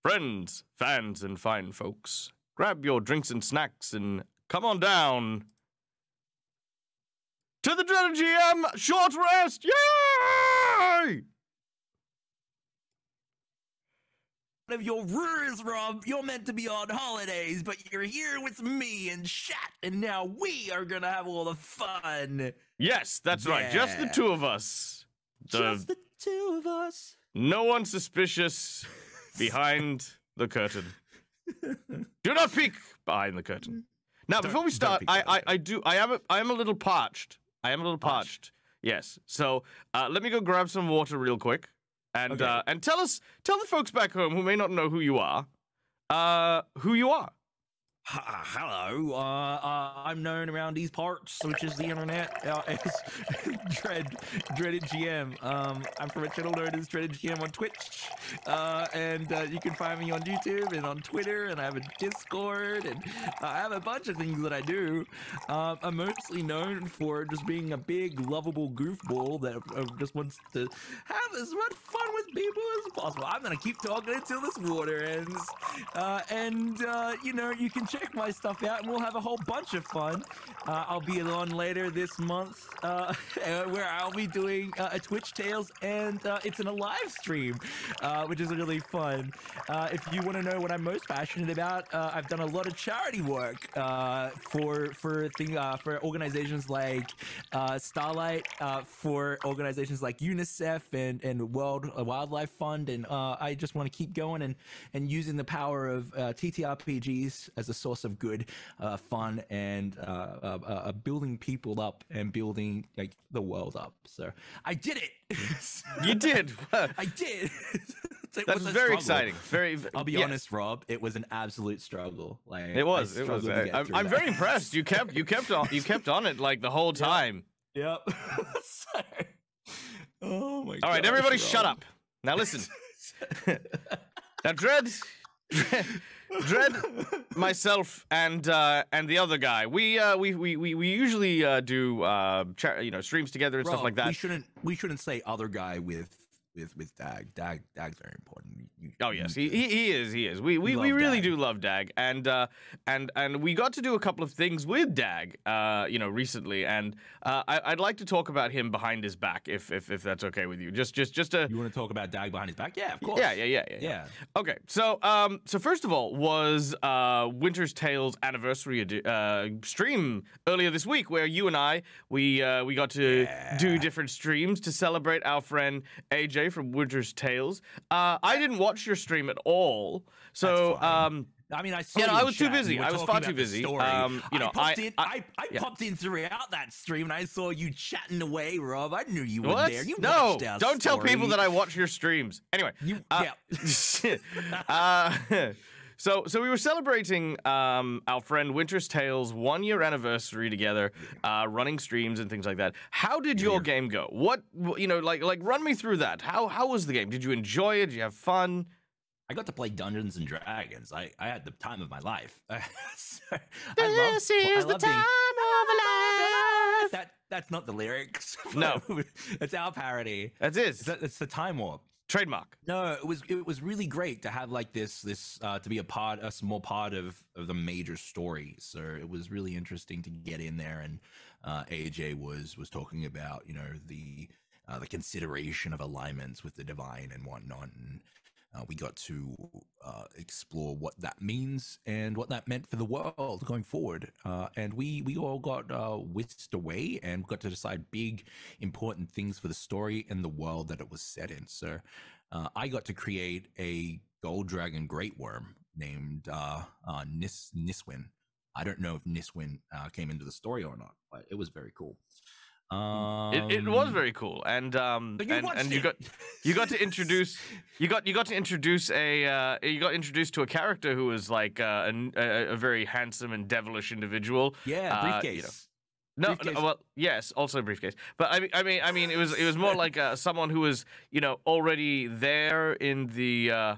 Friends, fans, and fine folks, grab your drinks and snacks and come on down to the Dreaded GM Short Rest! Yay! Of your rures, Rob. You're meant to be on holidays, but you're here with me and Shat, and now we are gonna have all the fun. Yes, that's right. Just the two of us. Just the two of us. No one suspicious behind the curtain. Do not peek behind the curtain. Now, before we start, I am a little parched. I am a little parched. Yes. So let me go grab some water real quick, and tell the folks back home who may not know who you are, who you are. Hello, I'm known around these parts, which is the internet, as Dreaded GM. I'm from a channel known as Dreaded GM on Twitch, and you can find me on YouTube and on Twitter, and I have a Discord, and I have a bunch of things that I do. I'm mostly known for just being a big, lovable goofball that just wants to have as much fun with people as possible. I'm gonna keep talking until this water ends, you know, you can check my stuff out and we'll have a whole bunch of fun. I'll be on later this month where I'll be doing a Twitch Tales, and it's in a live stream, which is really fun. If you want to know what I'm most passionate about, I've done a lot of charity work for organizations like Starlight, for organizations like UNICEF and World Wildlife Fund, and I just want to keep going and using the power of TTRPGs as a source of good, fun, and building people up and building like the world up. So I did it. You did. I did. That's very exciting. I'll be honest, Rob. It was an absolute struggle. Like it was. I'm very impressed. You kept on it like the whole time. Yep. Oh my god. All right, everybody, Rob. Shut up. Now listen. Now, Dread, myself, and the other guy, we usually do streams together and Rob, stuff like that. We shouldn't say other guy with DAG. DAG's very important. Oh yes, he is. We really do love DAG, and we got to do a couple of things with DAG, recently, and I'd like to talk about him behind his back, if that's okay with you. Just you want to talk about DAG behind his back? Yeah, of course. Yeah. Okay, so first of all was Winter's Tales anniversary stream earlier this week, where you and I we got to do different streams to celebrate our friend AJ from Winter's Tales. I didn't watch your stream at all, so I mean, I saw. I was too busy. I was far too busy. I popped in throughout that stream, and I saw you chatting away, Rob. I knew you were there. You watched our don't tell people that I watch your streams. Anyway, So we were celebrating our friend Winter's Tales' 1-year anniversary together, running streams and things like that. How did your game go? What run me through that. How was the game? Did you enjoy it? Did you have fun? I got to play Dungeons and Dragons. I had the time of my life. This is the time of a life. That's not the lyrics. No, it's our parody. That is. It's the Time Warp. Trademark. No, it was really great to have like this to be a small part of the major story. So it was really interesting to get in there, and AJ was talking about the consideration of alignments with the divine and whatnot, and we got to explore what that means and what that meant for the world going forward. And we all got whisked away and got to decide big, important things for the story and the world that it was set in. So I got to create a gold dragon great worm named Niswin. I don't know if Niswin came into the story or not, but it was very cool. It was very cool, and you got introduced to a character who was like a very handsome and devilish individual. Yeah, briefcase. Yes, also a briefcase. But I mean, it was more like someone who was already there in the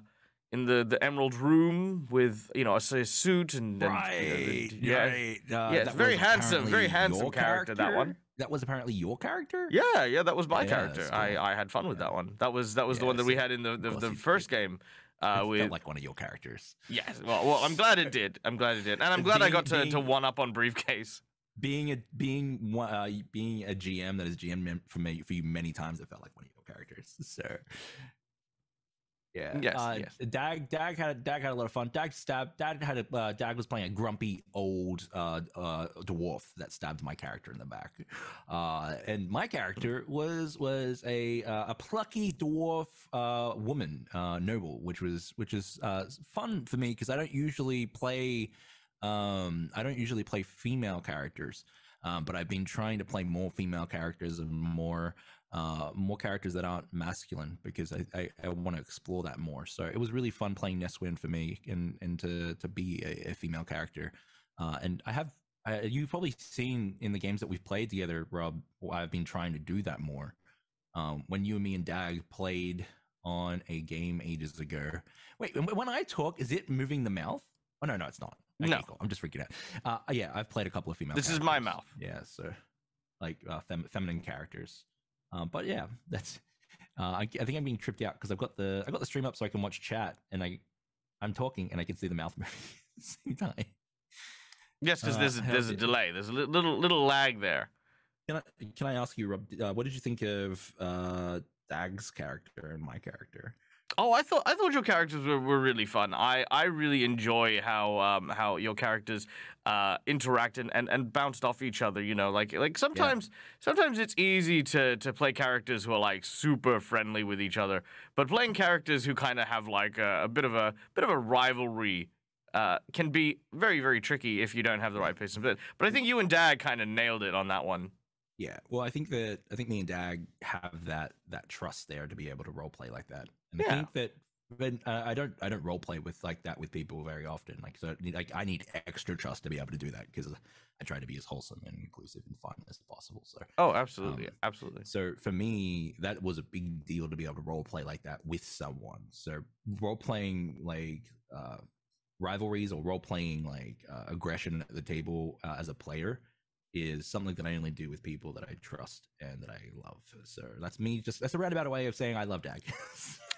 Emerald Room with a suit and yes, very handsome character. That one. That was apparently your character? Yeah, that was my character. Cool. I had fun with that one. That was the one that we had in the first game. It felt like one of your characters. Yes. Well, I'm glad it did. I'm glad it did, and I'm glad I got to one up on Briefcase. Being a GM that has GM for you many times, it felt like one of your characters. So yeah, yes. DAG had a lot of fun. DAG was playing a grumpy old dwarf that stabbed my character in the back, and my character was a plucky dwarf woman, noble, which is fun for me because I don't usually play female characters, but I've been trying to play more female characters and more characters that aren't masculine because I want to explore that more. So it was really fun playing Nestwind for me and to be a female character. And you've probably seen in the games that we've played together, Rob, I've been trying to do that more. When you and me and DAG played on a game ages ago. Wait, when I talk, is it moving the mouth? Oh, no, it's not. Okay, no. Cool. I'm just freaking out. Yeah, I've played a couple of female This characters. is my mouth. Yeah, so like feminine characters. But yeah, that's I think I'm being tripped out because I've got the stream up so I can watch chat and I'm talking and I can see the mouth moving at the same time. Yes, because there's a delay. There's a little lag there. Can I ask you, Rob, what did you think of DAG's character and my character? Oh, I thought your characters were really fun. I really enjoy how your characters interact and bounced off each other. You know, like sometimes it's easy to play characters who are like super friendly with each other, but playing characters who kind of have like a bit of a rivalry can be very, very tricky if you don't have the right pace. But I think you and DAG kind of nailed it on that one. Yeah, well, I think me and DAG have that trust there to be able to role play like that. And I think that when I don't role play with like that with people very often. I need extra trust to be able to do that because I try to be as wholesome and inclusive and fun as possible. So absolutely. So for me, that was a big deal to be able to role play like that with someone. So role playing like rivalries or role playing like aggression at the table as a player is something that I only do with people that I trust and that I love. So that's me. That's a roundabout way of saying I love DAG.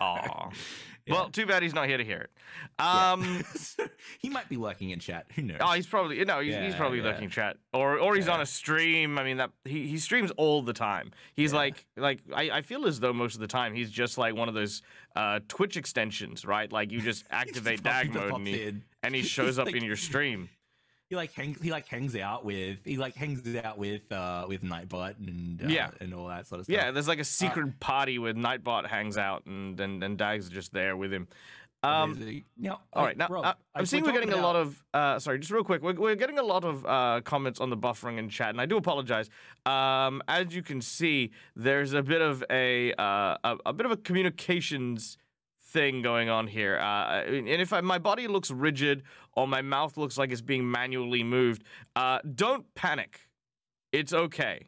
Aw. Yeah. Well, too bad he's not here to hear it. He might be lurking in chat. Who knows? Oh, he's probably he's probably lurking in chat, or he's on a stream. I mean, that he streams all the time. He's like I feel as though most of the time he's just like one of those Twitch extensions, right? Like you just activate DAG mode and he shows up in your stream. He hangs out with Nightbot and all that sort of stuff. Yeah, there's like a secret party where Nightbot hangs out and DAG's just there with him. All right, now Rob, I'm seeing we're getting a lot of sorry, just real quick, we're getting a lot of comments on the buffering in chat, and I do apologize. As you can see, there's a bit of a communications thing going on here, and if my body looks rigid or my mouth looks like it's being manually moved, don't panic. It's okay.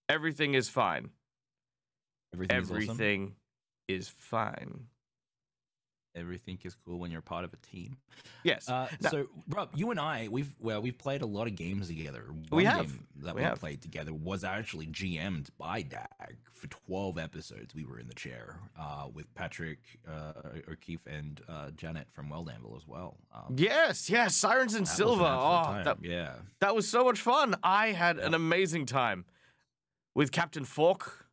Everything is fine. Everything is fine. Everything is cool when you're part of a team. Yes. So, Rob, you and I, we've played a lot of games together. We Played together was actually GM'd by DAG for 12 episodes. We were in the chair with Patrick O'Keefe and Janet from Weldanville as well. Yes, Sirens and Silver. That was so much fun. I had an amazing time with Captain Fork,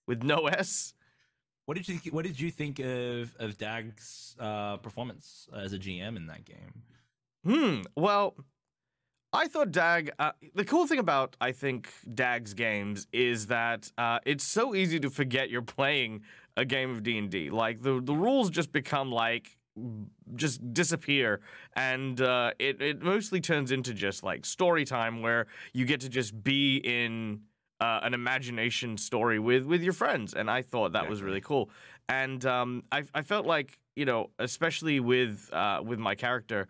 with no S. What did you think of DAG's performance as a GM in that game? Well, I thought DAG. The cool thing about I think DAG's games is that it's so easy to forget you're playing a game of D&D. Like the rules just become like just disappear, and it mostly turns into just like story time where you get to just be in an imagination story with your friends, and I thought that was really cool. And I felt like, you know, especially with my character,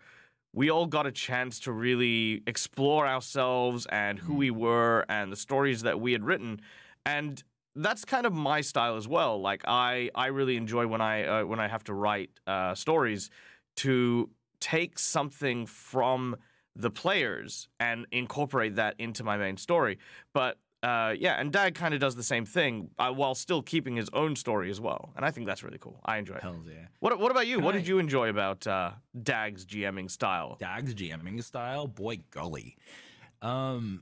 we all got a chance to really explore ourselves and who we were and the stories that we had written, and that's kind of my style as well. Like I really enjoy when I have to write stories to take something from the players and incorporate that into my main story. But yeah, and DAG kind of does the same thing while still keeping his own story as well, and I think that's really cool. I enjoy it. Hells yeah. What about you? What did you enjoy about DAG's GMing style? DAG's GMing style, boy golly.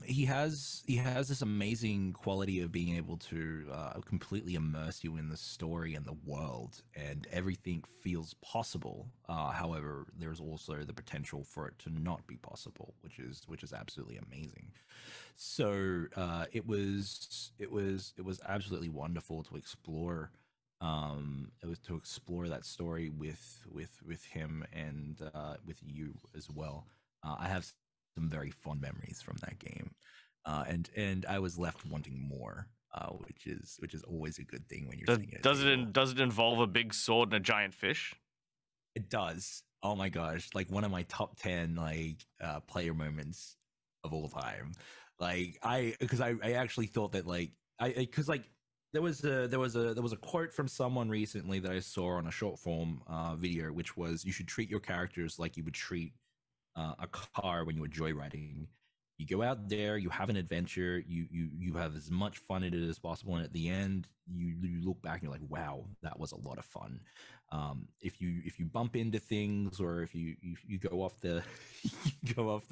He has this amazing quality of being able to completely immerse you in the story and the world, and everything feels possible. However, there's also the potential for it to not be possible, which is absolutely amazing. So it was absolutely wonderful to explore. It was to explore that story with him and with you as well. I have some very fond memories from that game, and I was left wanting more, which is always a good thing when you're sitting at a table. Does it involve a big sword and a giant fish? It does. Oh my gosh! Like one of my top 10 player moments of all time. Like because I actually thought that there was a quote from someone recently that I saw on a short form video, which was, you should treat your characters like you would treat a car when you were joyriding. You go out there, you have an adventure, you have as much fun in it as possible, and at the end you look back and you're like, wow, that was a lot of fun. If you bump into things, or if you go off the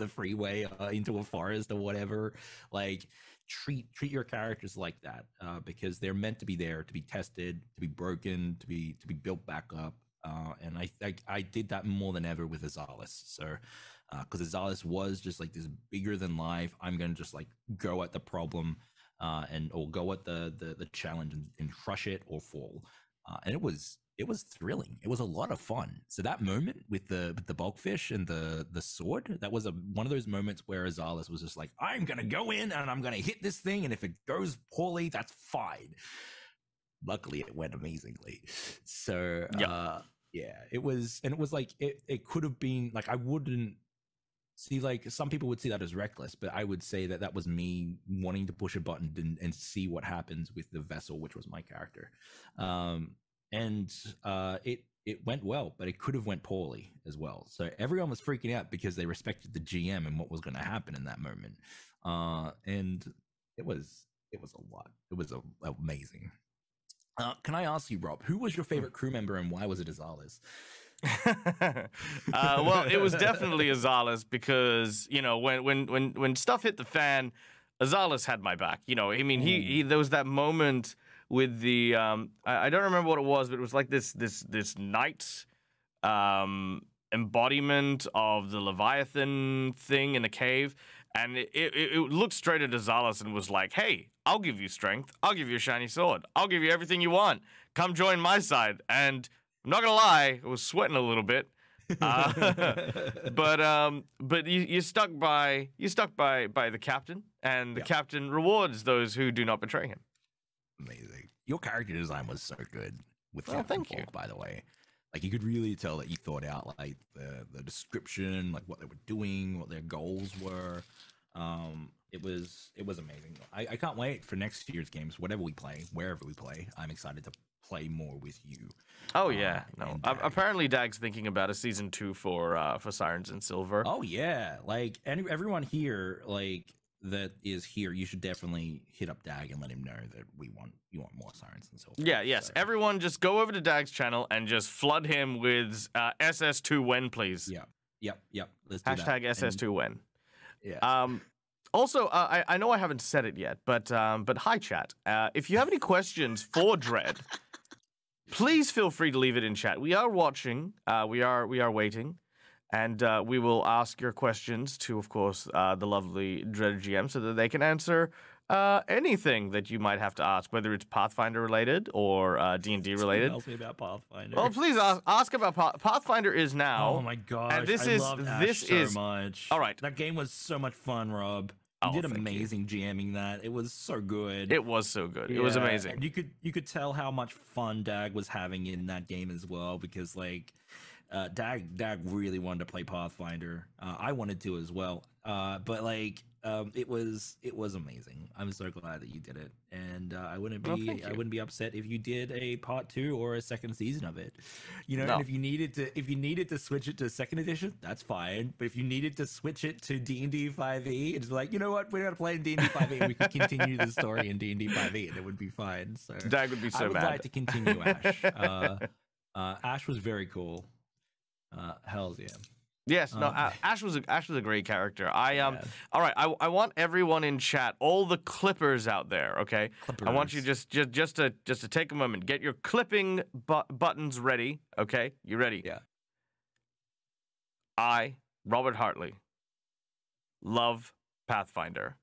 freeway into a forest or whatever, like treat your characters like that, because they're meant to be there to be tested, to be broken, to be built back up. And I did that more than ever with Azalis. So because Azalis was just like this bigger than life, I'm gonna just like go at the problem or go at the challenge and crush it or fall. And it was thrilling. It was a lot of fun. So that moment with the bulkfish and the sword, that was one of those moments where Azalis was just like, I'm gonna go in and I'm gonna hit this thing, and if it goes poorly, that's fine. Luckily it went amazingly. So yeah, it was like it could have been like, I wouldn't see, like some people would see that as reckless, but I would say that was me wanting to push a button and see what happens with the vessel, which was my character. And it went well, but it could have went poorly as well. So everyone was freaking out because they respected the GM and what was going to happen in that moment. And it was a lot. It was amazing. Can I ask you, Rob, who was your favorite crew member and why was it Azalis? Well, it was definitely Azalis because, you know, when stuff hit the fan, Azalis had my back. You know, I mean, he there was that moment with the I don't remember what it was, but it was like this knight embodiment of the Leviathan thing in the cave, and it looked straight at Azalis and was like, "Hey, I'll give you strength. I'll give you a shiny sword. I'll give you everything you want. Come join my side." And I'm not gonna lie, I was sweating a little bit, but you stuck by the captain, and the captain rewards those who do not betray him. Amazing. Your character design was so good with thank you. By the way, like you could really tell that you thought out like the description, like what they were doing, what their goals were. It was amazing. I can't wait for next year's games, whatever we play, wherever we play. I'm excited to play more with you. Oh yeah, no. Apparently, DAG's thinking about a season 2 for Sirens and Silver. Oh yeah, like everyone here, like that is here, you should definitely hit up DAG and let him know that you want more Sirens and Silver. Yeah, yes. So. Everyone, just go over to DAG's channel and just flood him with SS2 when, please. Yep. Let's do Hashtag that. SS2 when. Yeah. Also, I know I haven't said it yet, but hi chat. If you have any questions for Dread, please feel free to leave it in chat. We are watching. We are waiting, and we will ask your questions to, of course, the lovely Dread GM, so that they can answer anything that you might have to ask, whether it's Pathfinder related or D&D related. Tell me about Pathfinder. Well, please ask about Pathfinder. Is now. Oh my gosh! And this is so much. All right, that game was so much fun, Rob. You did amazing GMing that. It was so good. It was so good. Yeah. It was amazing. And you could tell how much fun DAG was having in that game as well, because like Dag really wanted to play Pathfinder. I wanted to as well. But like, it was amazing. I'm so glad that you did it, and I wouldn't be upset if you did a part 2 or a second season of it. You know, No. and if you needed to switch it to second edition, that's fine. But if you needed to switch it to D&D 5e, it's like, you know what, we're gonna play in D&D 5e, and we could continue the story in D&D 5e, and it would be fine. So Dag would be so I would mad. like to continue Ash. Ash was very cool. Hells yeah. Yes, no, Ash was a great character. All right, I want everyone in chat, all the clippers out there, okay? I want you just to take a moment, get your clipping buttons ready, okay? You ready? Yeah. I, Robert Hartley, love Pathfinder.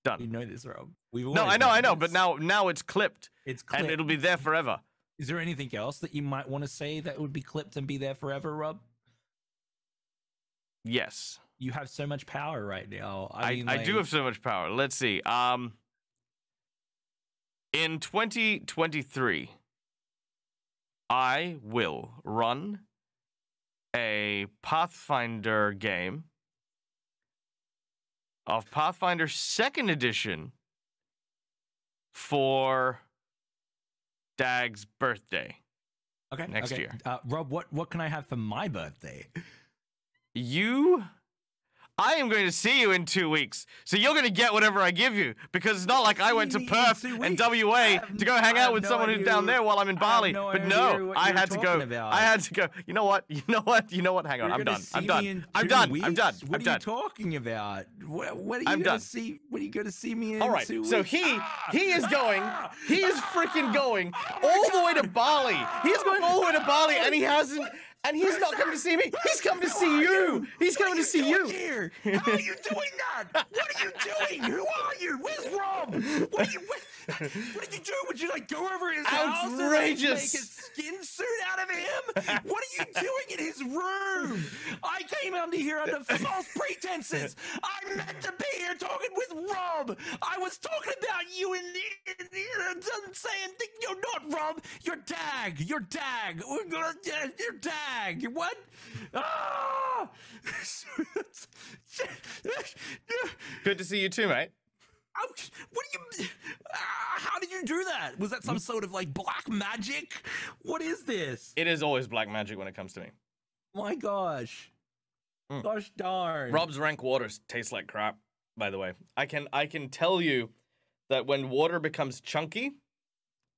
Done. You know this, Rob. No, I know, but now it's clipped. It's clipped. And it'll be there forever. Is there anything else that you might want to say that would be clipped and be there forever, Rob? Yes. You have so much power right now. I do have so much power. Let's see. In 2023, I will run a Pathfinder game of Pathfinder 2nd Edition for Dag's birthday. Okay. Next year. Rob, what can I have for my birthday? I am going to see you in 2 weeks, so you're going to get whatever I give you, because it's not like I went to Perth and WA to go hang out with someone who's down there while I'm in Bali. But no, I had to go. I had to go. You know what? Hang on. I'm done. I'm done. What are you talking about? What are you going to see? What are you going to see me in? All right. 2 weeks? So he is going. He is freaking going all the way to Bali. He's going all the way to Bali, and he hasn't. And he's not coming to see me. He's coming to see you. He's coming to see you. Here? How are you doing that? What are you doing? Who are you? Where's Rob? What did you do? Would you like go over his house and like, make a skin suit out of him? What are you doing in his room? I came under here under false pretenses. I meant to be here talking with Rob. I was talking about you in saying you're not Rob. You're Dag. You're Dag. You're Dag. What? Ah! Good to see you too, mate. What do you? How did you do that? Was that some sort of like black magic? What is this? It is always black magic when it comes to me. My gosh. Gosh darn. Rob's rank waters taste like crap, by the way. I can tell you that when water becomes chunky,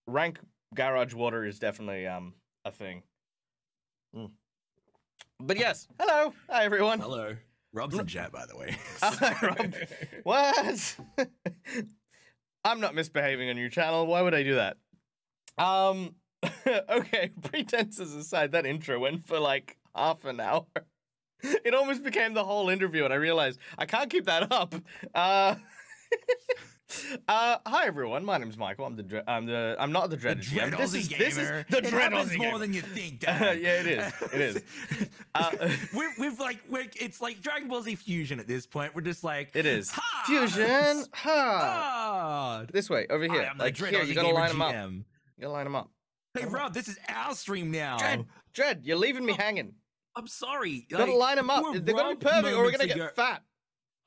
rank garage water is definitely a thing. But yes, hello. Hi everyone. Hello. Rob's in chat, by the way. Rob. What? I'm not misbehaving on your channel. Why would I do that? Okay, pretenses aside, that intro went for like half an hour. It almost became the whole interview, and I realized I can't keep that up. Hi everyone, my name's Michael. I'm not the Dread GM. This is the Dread Aussie more than you think. Yeah, it is. It is. It's like Dragon Ball Z Fusion at this point. We're just like it is Fusion. This way, over here. Like here, you gotta line them up. You gotta line them up. Hey Rob, this is our stream now. Dread, you're leaving me hanging. I'm sorry. You gotta line them up. They're gonna be perfect, or we're gonna get fat.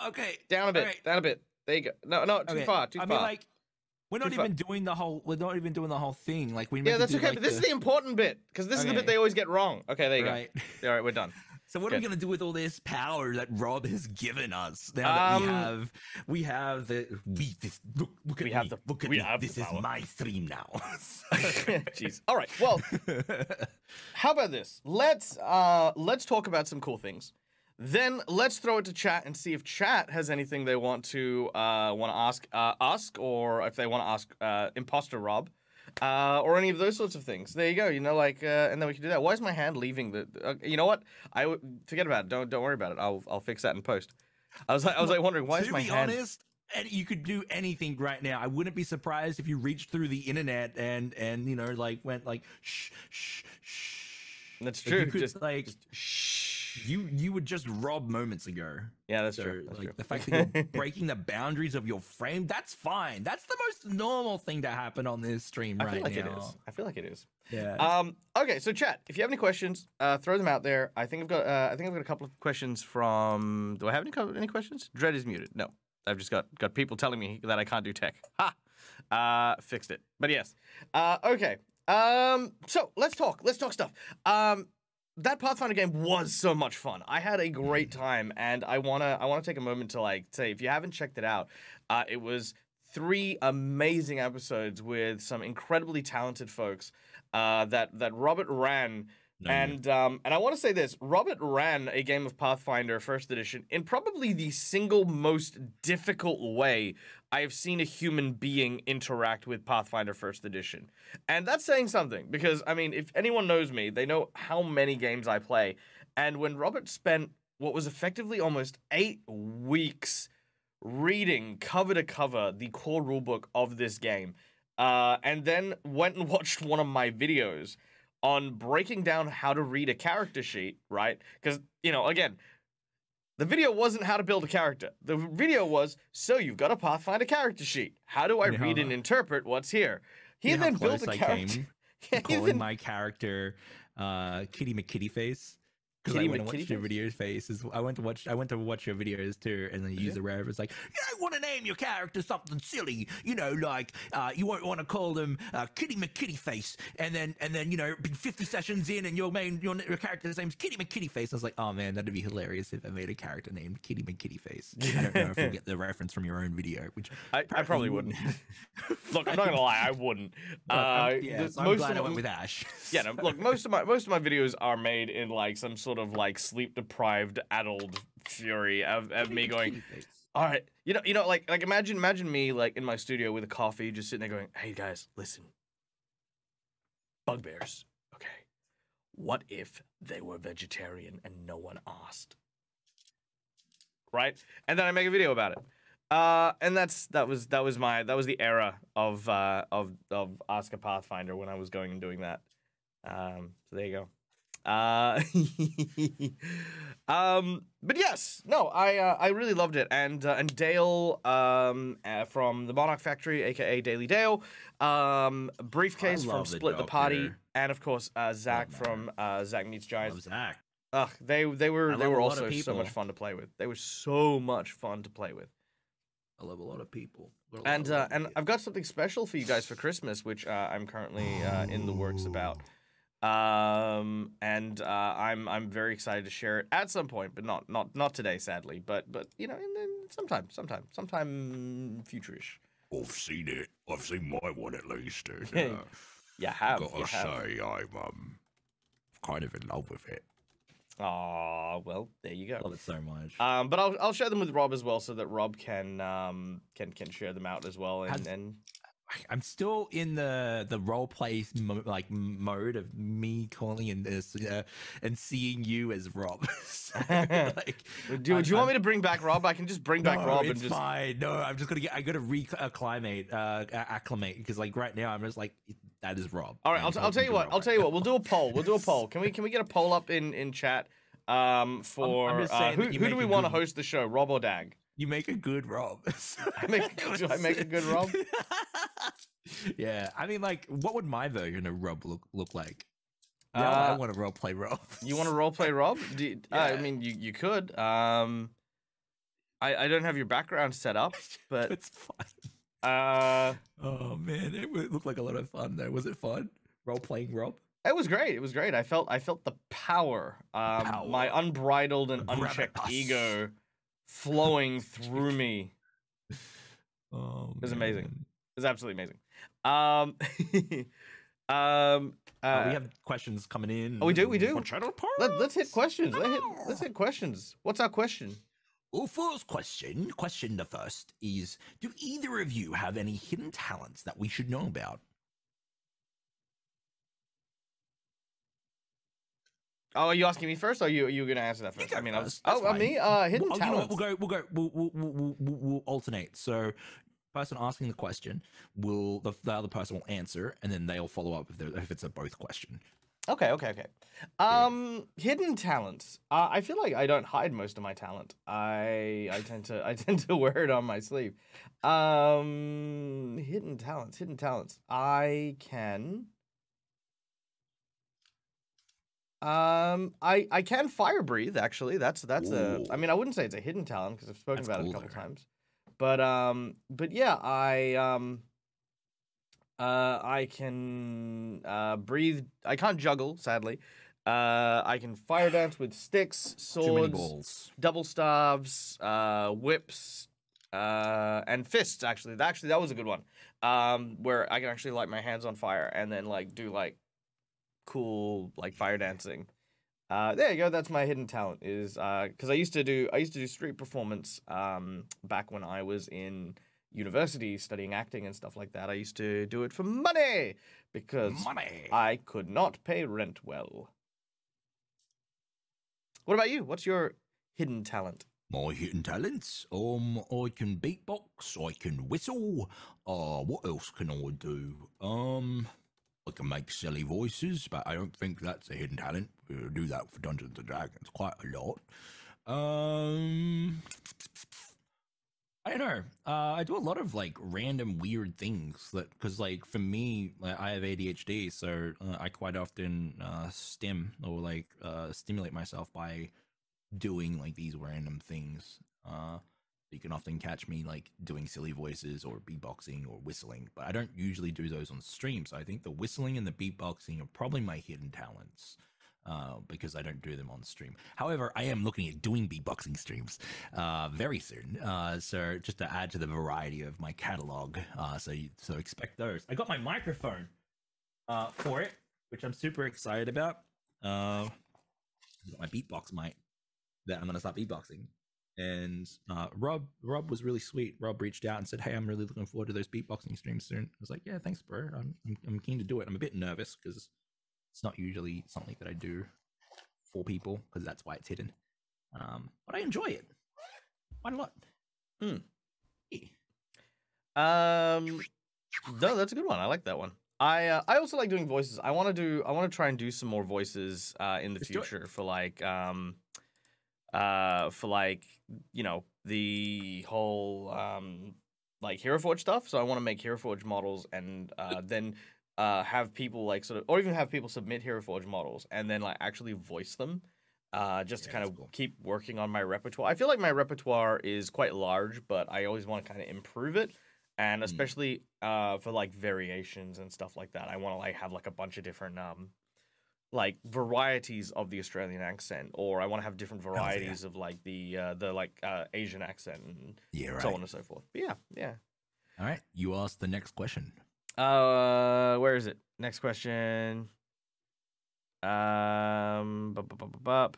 Okay. Down a bit. Right. Down a bit. There you go. No, too far. Too far. I mean, like, we're not even doing the whole. We're not even doing the whole thing. Like we. Yeah, that's okay. But this is the important bit, because this is the bit they always get wrong. Okay, there you go. All right, we're done. So what are we gonna do with all this power that Rob has given us? Now that we have this. Look at me. This is my stream now. Jeez. All right. Well, how about this? Let's talk about some cool things. Then let's throw it to chat and see if chat has anything they want to ask us, or if they want to ask Imposter Rob, or any of those sorts of things. There you go. You know, like, and then we can do that. Why is my hand leaving the? You know what? Forget about it. Don't worry about it. I'll fix that in post. I was wondering why is my hand. To be honest, and you could do anything right now. I wouldn't be surprised if you reached through the internet and you know, like went like shh. That's true. Just shh. You were just Rob moments ago. Yeah, that's true. That's like true. the fact that you're breaking the boundaries of your frame, that's fine. That's the most normal thing to happen on this stream right now. I feel like it is. I feel like it is. Yeah. Okay, so chat, if you have any questions, throw them out there. I think I've got a couple of questions from. Do I have any questions? Dread is muted. No, I've just got people telling me that I can't do tech. Ha! Fixed it. But yes. Okay. So let's talk stuff. That Pathfinder game was so much fun. I had a great time, and I wanna take a moment to like say, if you haven't checked it out, it was 3 amazing episodes with some incredibly talented folks that Robert ran. And I want to say this: Robert ran a game of Pathfinder First Edition in probably the single most difficult way I have seen a human being interact with Pathfinder First Edition. And that's saying something, because, I mean, if anyone knows me, they know how many games I play. And when Robert spent what was effectively almost 8 weeks reading cover to cover the core rulebook of this game, and then went and watched one of my videos on breaking down how to read a character sheet, right? Because, you know, again, the video wasn't how to build a character. The video was, so you've got a Pathfinder character sheet. How do I read and interpret what's here? He then built a character. Calling my character Kitty McKitty Face. Because I went to watch your videos. I went to watch your videos too, and then you use a rare. It's like, you don't want to name your character something silly, you know, like you won't want to call them Kitty McKitty Face, and then you know, be 50 sessions in, and your character's name's Kitty McKitty Face. I was like, oh man, that'd be hilarious if I made a character named Kitty McKitty Face. I don't know if you'll get the reference from your own video, which I probably wouldn't. Look, I'm not gonna lie, I wouldn't. So I'm glad I went with Ash. Yeah, no, look, most of my videos are made in like some sort of like sleep deprived addled fury of me going, all right, you know like imagine me like in my studio with a coffee just sitting there going, hey guys, listen, bugbears, okay, what if they were vegetarian and no one asked, right? And then I make a video about it, and that was the era of Ask a Pathfinder when I was going and doing that. So there you go. But yes, no, I really loved it, and Dale from the Monarch Factory, aka Daily Dale, Briefcase from Split the Party, and of course Zach from Zach Meets Giants. Zach. Ugh, they were also so much fun to play with. They were so much fun to play with. I love a lot of people. And I've got something special for you guys for Christmas, which I'm currently in the works about. I'm very excited to share it at some point, but not today, sadly. But you know, sometime future-ish. I've seen it. I've seen my one at least. And, you have. Gotta say, I'm kind of in love with it. Aw, well, there you go. Love it so much. But I'll share them with Rob as well, so that Rob can share them out as well. And I'm still in the role play mode of me calling in this and seeing you as Rob. So, like, do you want me to bring back Rob? I can just bring back Rob and just. Fine. No, I'm just I gotta acclimate because like right now I'm just like, that is Rob. All right, I'll tell you what. I'll tell you what. We'll do a poll. Can we get a poll up in chat for who do we want to host the show, Rob or Dag? You make a good Rob. Do I make a good Rob? Yeah, I mean, like, what would my version of Rob look like? Yeah, I want to role play Rob. You want to role play Rob? Yeah. I mean, you could. I don't have your background set up, but it's fun. Oh man, it looked like a lot of fun though. Was it fun role playing Rob? It was great. It was great. I felt the power. My unbridled and unchecked ego flowing through me. Oh, it was amazing. It was absolutely amazing. We have questions coming in. Oh, we do. Let's hit questions. Let's hit questions. What's our question? Well, first question the first is: do either of you have any hidden talents that we should know about? Oh, are you asking me first, or are you gonna answer that first? I mean, me. Hidden talents. We'll alternate. So, person asking the question the other person will answer, and then they'll follow up if it's a both question. Okay, okay, okay. Hidden talents. I feel like I don't hide most of my talent. I tend to wear it on my sleeve. Hidden talents, hidden talents. I can fire breathe, actually. That's Ooh, I mean, I wouldn't say it's a hidden talent because I've spoken that's about it a cool couple there. times. But yeah, I can breathe. I can't juggle, sadly. I can fire dance with sticks, Too many swords, balls. double staves, whips, and fists. Actually, that was a good one. Where I can actually light my hands on fire and then like do like cool like fire dancing. There you go. That's my hidden talent. Is because I used to do street performance back when I was in university studying acting and stuff like that. I used to do it for money because Money. I could not pay rent well. What about you? What's your hidden talent? My hidden talents. I can beatbox. I can whistle. What else can I do? I can make silly voices, but I don't think that's a hidden talent. We do that for Dungeons and Dragons quite a lot. I don't know. I do a lot of like random weird things that, because like for me, like, I have ADHD, so I quite often stim or like stimulate myself by doing like these random things. You can often catch me like doing silly voices or beatboxing or whistling, but I don't usually do those on stream. So I think the whistling and the beatboxing are probably my hidden talents. Because I don't do them on stream. However, I am looking at doing beatboxing streams very soon. So just to add to the variety of my catalog, so expect those. I got my microphone for it, which I'm super excited about. I got my beatbox mic that I'm gonna start beatboxing. And Rob was really sweet. Rob reached out and said, "Hey, I'm really looking forward to those beatboxing streams soon." I was like, "Yeah, thanks, bro. I'm keen to do it. I'm a bit nervous because it's not usually something that I do for people because that's why it's hidden. But I enjoy it quite a lot." Hmm. Yeah. No, that's a good one. I like that one. I also like doing voices. I want to try and do some more voices in the Let's do it. future for like the whole like Hero Forge stuff. So I want to make Hero Forge models and then have people like sort of, or even have people submit Hero Forge models and then like actually voice them. Just to Yeah, kind that's of cool. keep working on my repertoire. I feel like my repertoire is quite large, but I always want to kind of improve it, and especially for like variations and stuff like that. I want to like have like a bunch of different like varieties of the Australian accent, or I want to have different Hell yeah. varieties of like the Asian accent and Yeah, right. so on and so forth. But yeah, yeah. All right, you ask the next question. Where is it? Next question. Bup.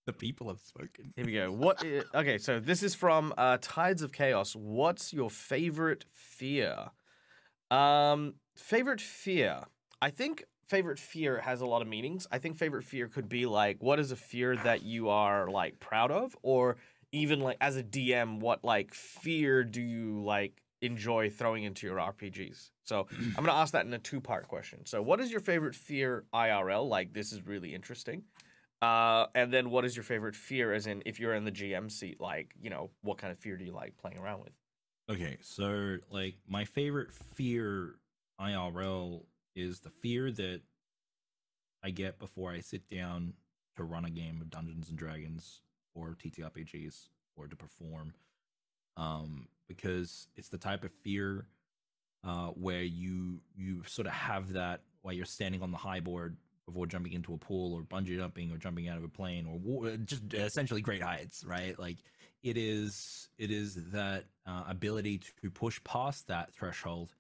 The people have spoken. Here we go. Okay, so this is from Tides of Chaos. What's your favorite fear? Favorite fear. I think favorite fear has a lot of meanings. I think favorite fear could be like, what is a fear that you are like proud of, or even like as a DM, what like fear do you like enjoy throwing into your RPGs? So I'm gonna ask that in a two-part question. So what is your favorite fear IRL? Like this is really interesting. And then what is your favorite fear, as in if you're in the GM seat, like, what kind of fear do you like playing around with? Okay, so like my favorite fear IRL is the fear that I get before I sit down to run a game of Dungeons and Dragons or TTRPGs or to perform. Because it's the type of fear where you sort of have that while you're standing on the high board before jumping into a pool or bungee jumping or jumping out of a plane or just essentially great heights, right? Like it is that ability to push past that threshold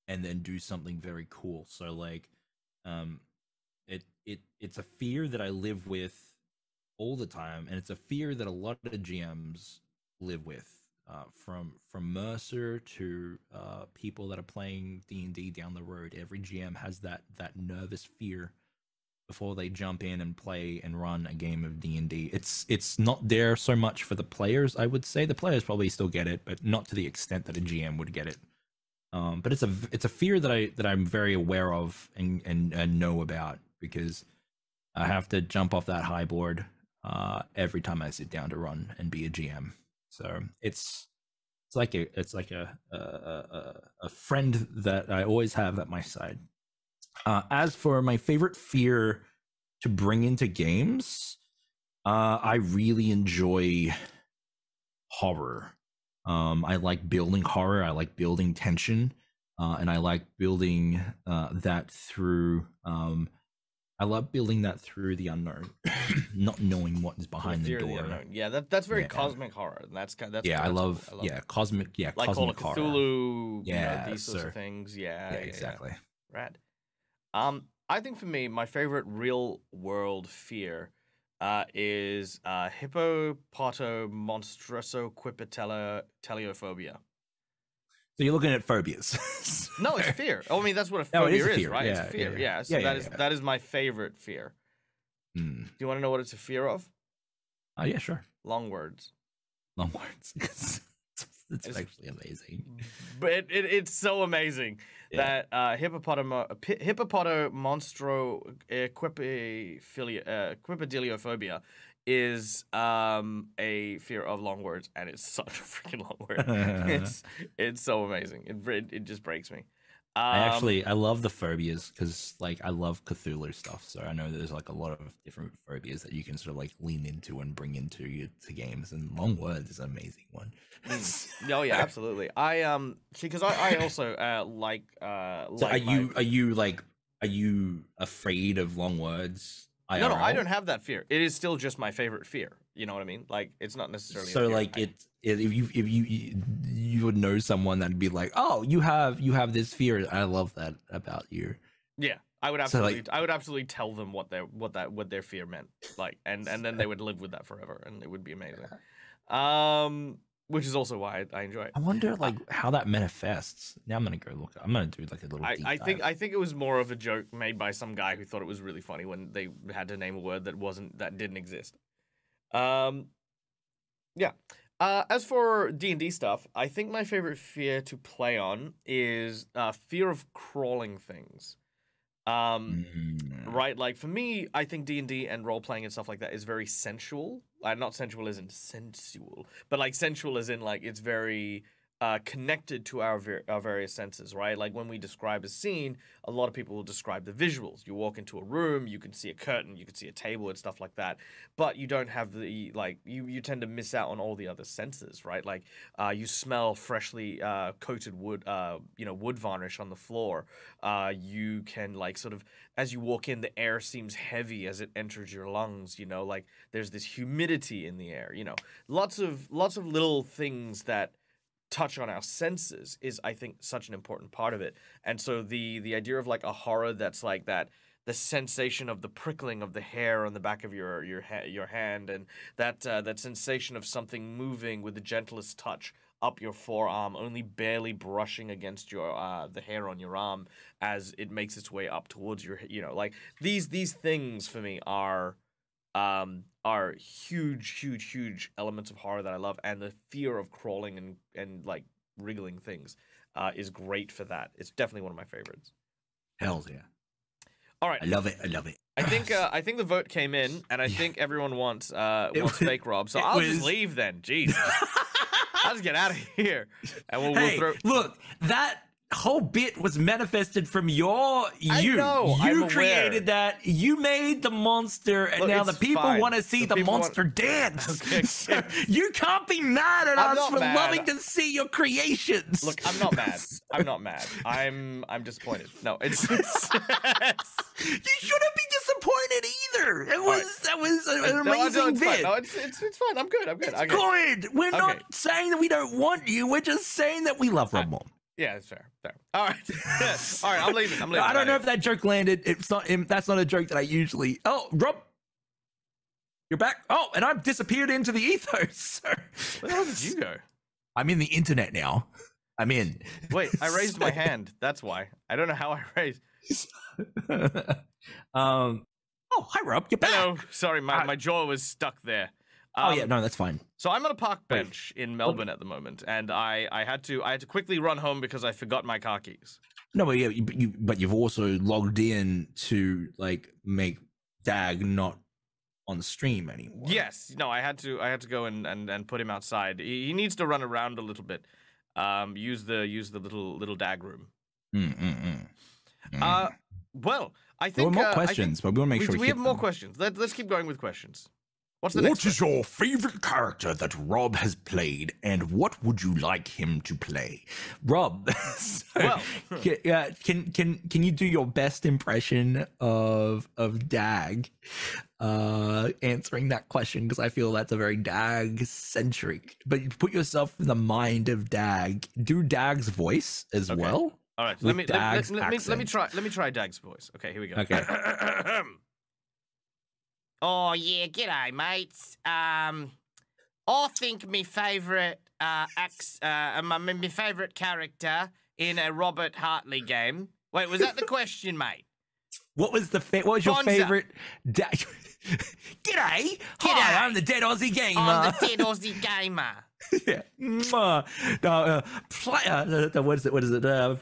and then do something very cool. So like um it's a fear that I live with all the time, and it's a fear that a lot of GMs live with. From Mercer to people that are playing D&D down the road, every GM has that nervous fear before they jump in and play and run a game of D&D. It's not there so much for the players. I would say the players probably still get it, but not to the extent that a GM would get it. But it's a fear that I'm very aware of and know about. because I have to jump off that high board every time I sit down to run and be a GM. So it's like a friend that I always have at my side. As for my favorite fear to bring into games, I really enjoy horror. I like building horror. I like building tension, and I like building that through. I love building that through the unknown, not knowing what is behind the door. Yeah, that's very cosmic horror. That's yeah, I love cosmic like cosmic Call of horror. Cthulhu, yeah, these sorts of things. Yeah, exactly. Rad. I think for me, my favorite real world fear is hippopotomonstruoso-quipiteliophobia. So you're looking at phobias. No, it's fear. I mean, that's what a phobia is, right? Yeah, it's a fear. Yeah. So that is my favorite fear. Do you want to know what it's a fear of? Oh yeah, sure. Long words. Long words. it's actually amazing. But it's so amazing that hippopotomonstruoquipiteliophobia is a fear of long words, and it's such a freaking long word. it's so amazing. It just breaks me. I love the phobias because like I love Cthulhu stuff, so I know there's like a lot of different phobias that you can sort of like lean into and bring into games, and long words is an amazing one. Oh yeah, absolutely. I because I also like so are you afraid of long words? No, I don't have that fear. It is still just my favorite fear. You know what I mean? Like, it's not necessarily so a fear. like if you would know someone that'd be like, oh, you have this fear. I love that about you. Yeah, I would absolutely tell them what their fear meant. Like, and then they would live with that forever, and it would be amazing. Which is also why I enjoy it. I wonder like how that manifests. Now I'm gonna go look. I'm gonna do like a little. I think it was more of a joke made by some guy who thought it was really funny when they had to name a word that didn't exist. Yeah. As for D&D stuff, I think my favorite fear to play on is fear of crawling things. Right, like for me, I think D&D and role playing and stuff like that is very sensual. Not sensual as in sensual, but like sensual as in like it's very connected to our various senses, right? Like when we describe a scene, a lot of people will describe the visuals. You walk into a room, you can see a curtain, you can see a table and stuff like that, but you don't have the, like, you tend to miss out on all the other senses, right? Like you smell freshly coated wood, wood varnish on the floor. You can like sort of, as you walk in, the air seems heavy as it enters your lungs, like there's this humidity in the air, lots of little things that touch on our senses is, I think, such an important part of it. And so the idea of like a horror that's like that, the sensation of the prickling of the hair on the back of your hand, and that sensation of something moving with the gentlest touch up your forearm, only barely brushing against your the hair on your arm as it makes its way up towards your, like these things for me are huge elements of horror that I love, and the fear of crawling and like wriggling things is great for that. It's definitely one of my favorites. Hells yeah. All right. I love it. I think the vote came in, and I think everyone wants Fake Rob, so I'll just leave then. Jeez. I'll just get out of here. And we'll throw... Look, that whole bit was manifested from you. I'm created that. You made the monster, and now the people want to see the monster dance. Okay. So you can't be mad at us for loving to see your creations. Look, I'm not mad. I'm disappointed. No, it's you shouldn't be disappointed either. That was an amazing bit. No, it's fine. I'm good. It's good. We're not saying that we don't want you. We're just saying that we love Rob Mom. Yeah, it's fair. All right. All right, I'm leaving. I don't know if that joke landed. That's not a joke that I usually... Oh, Rob, you're back. Oh, and I've disappeared into the ethos. Where the hell did you go? I'm in the internet now. I'm in. Wait, I raised my hand. That's why. I don't know how I raised. Oh, hi, Rob. You're back. Hello. Sorry, my jaw was stuck there. Oh yeah, no, that's fine. So I'm on a park bench in Melbourne at the moment, and I had to quickly run home because I forgot my car keys. No, but yeah, but you've also logged in to like make DAG not on stream anymore. Yes, no, I had to go and put him outside. He needs to run around a little bit. Use the little DAG room. Well, I think there were more questions, but we want to make sure we have more them. questions. Let's keep going with questions. What's the What next is your favorite character that Rob has played, and what would you like him to play? Rob, so, Well, can you do your best impression of DAG? Answering that question, because I feel that's a very DAG centric. But you put yourself in the mind of DAG. Do DAG's voice as well. All right, let me try DAG's voice. Okay, here we go. Okay. Oh yeah, g'day mates. I think my favourite my favourite character in a Robert Hartley game. Wait, was that the question, mate? What was your Bonza. favorite? G'day. Hi, I'm the Dead Aussie Gamer. I'm the Dead Aussie Gamer. Yeah. What is it?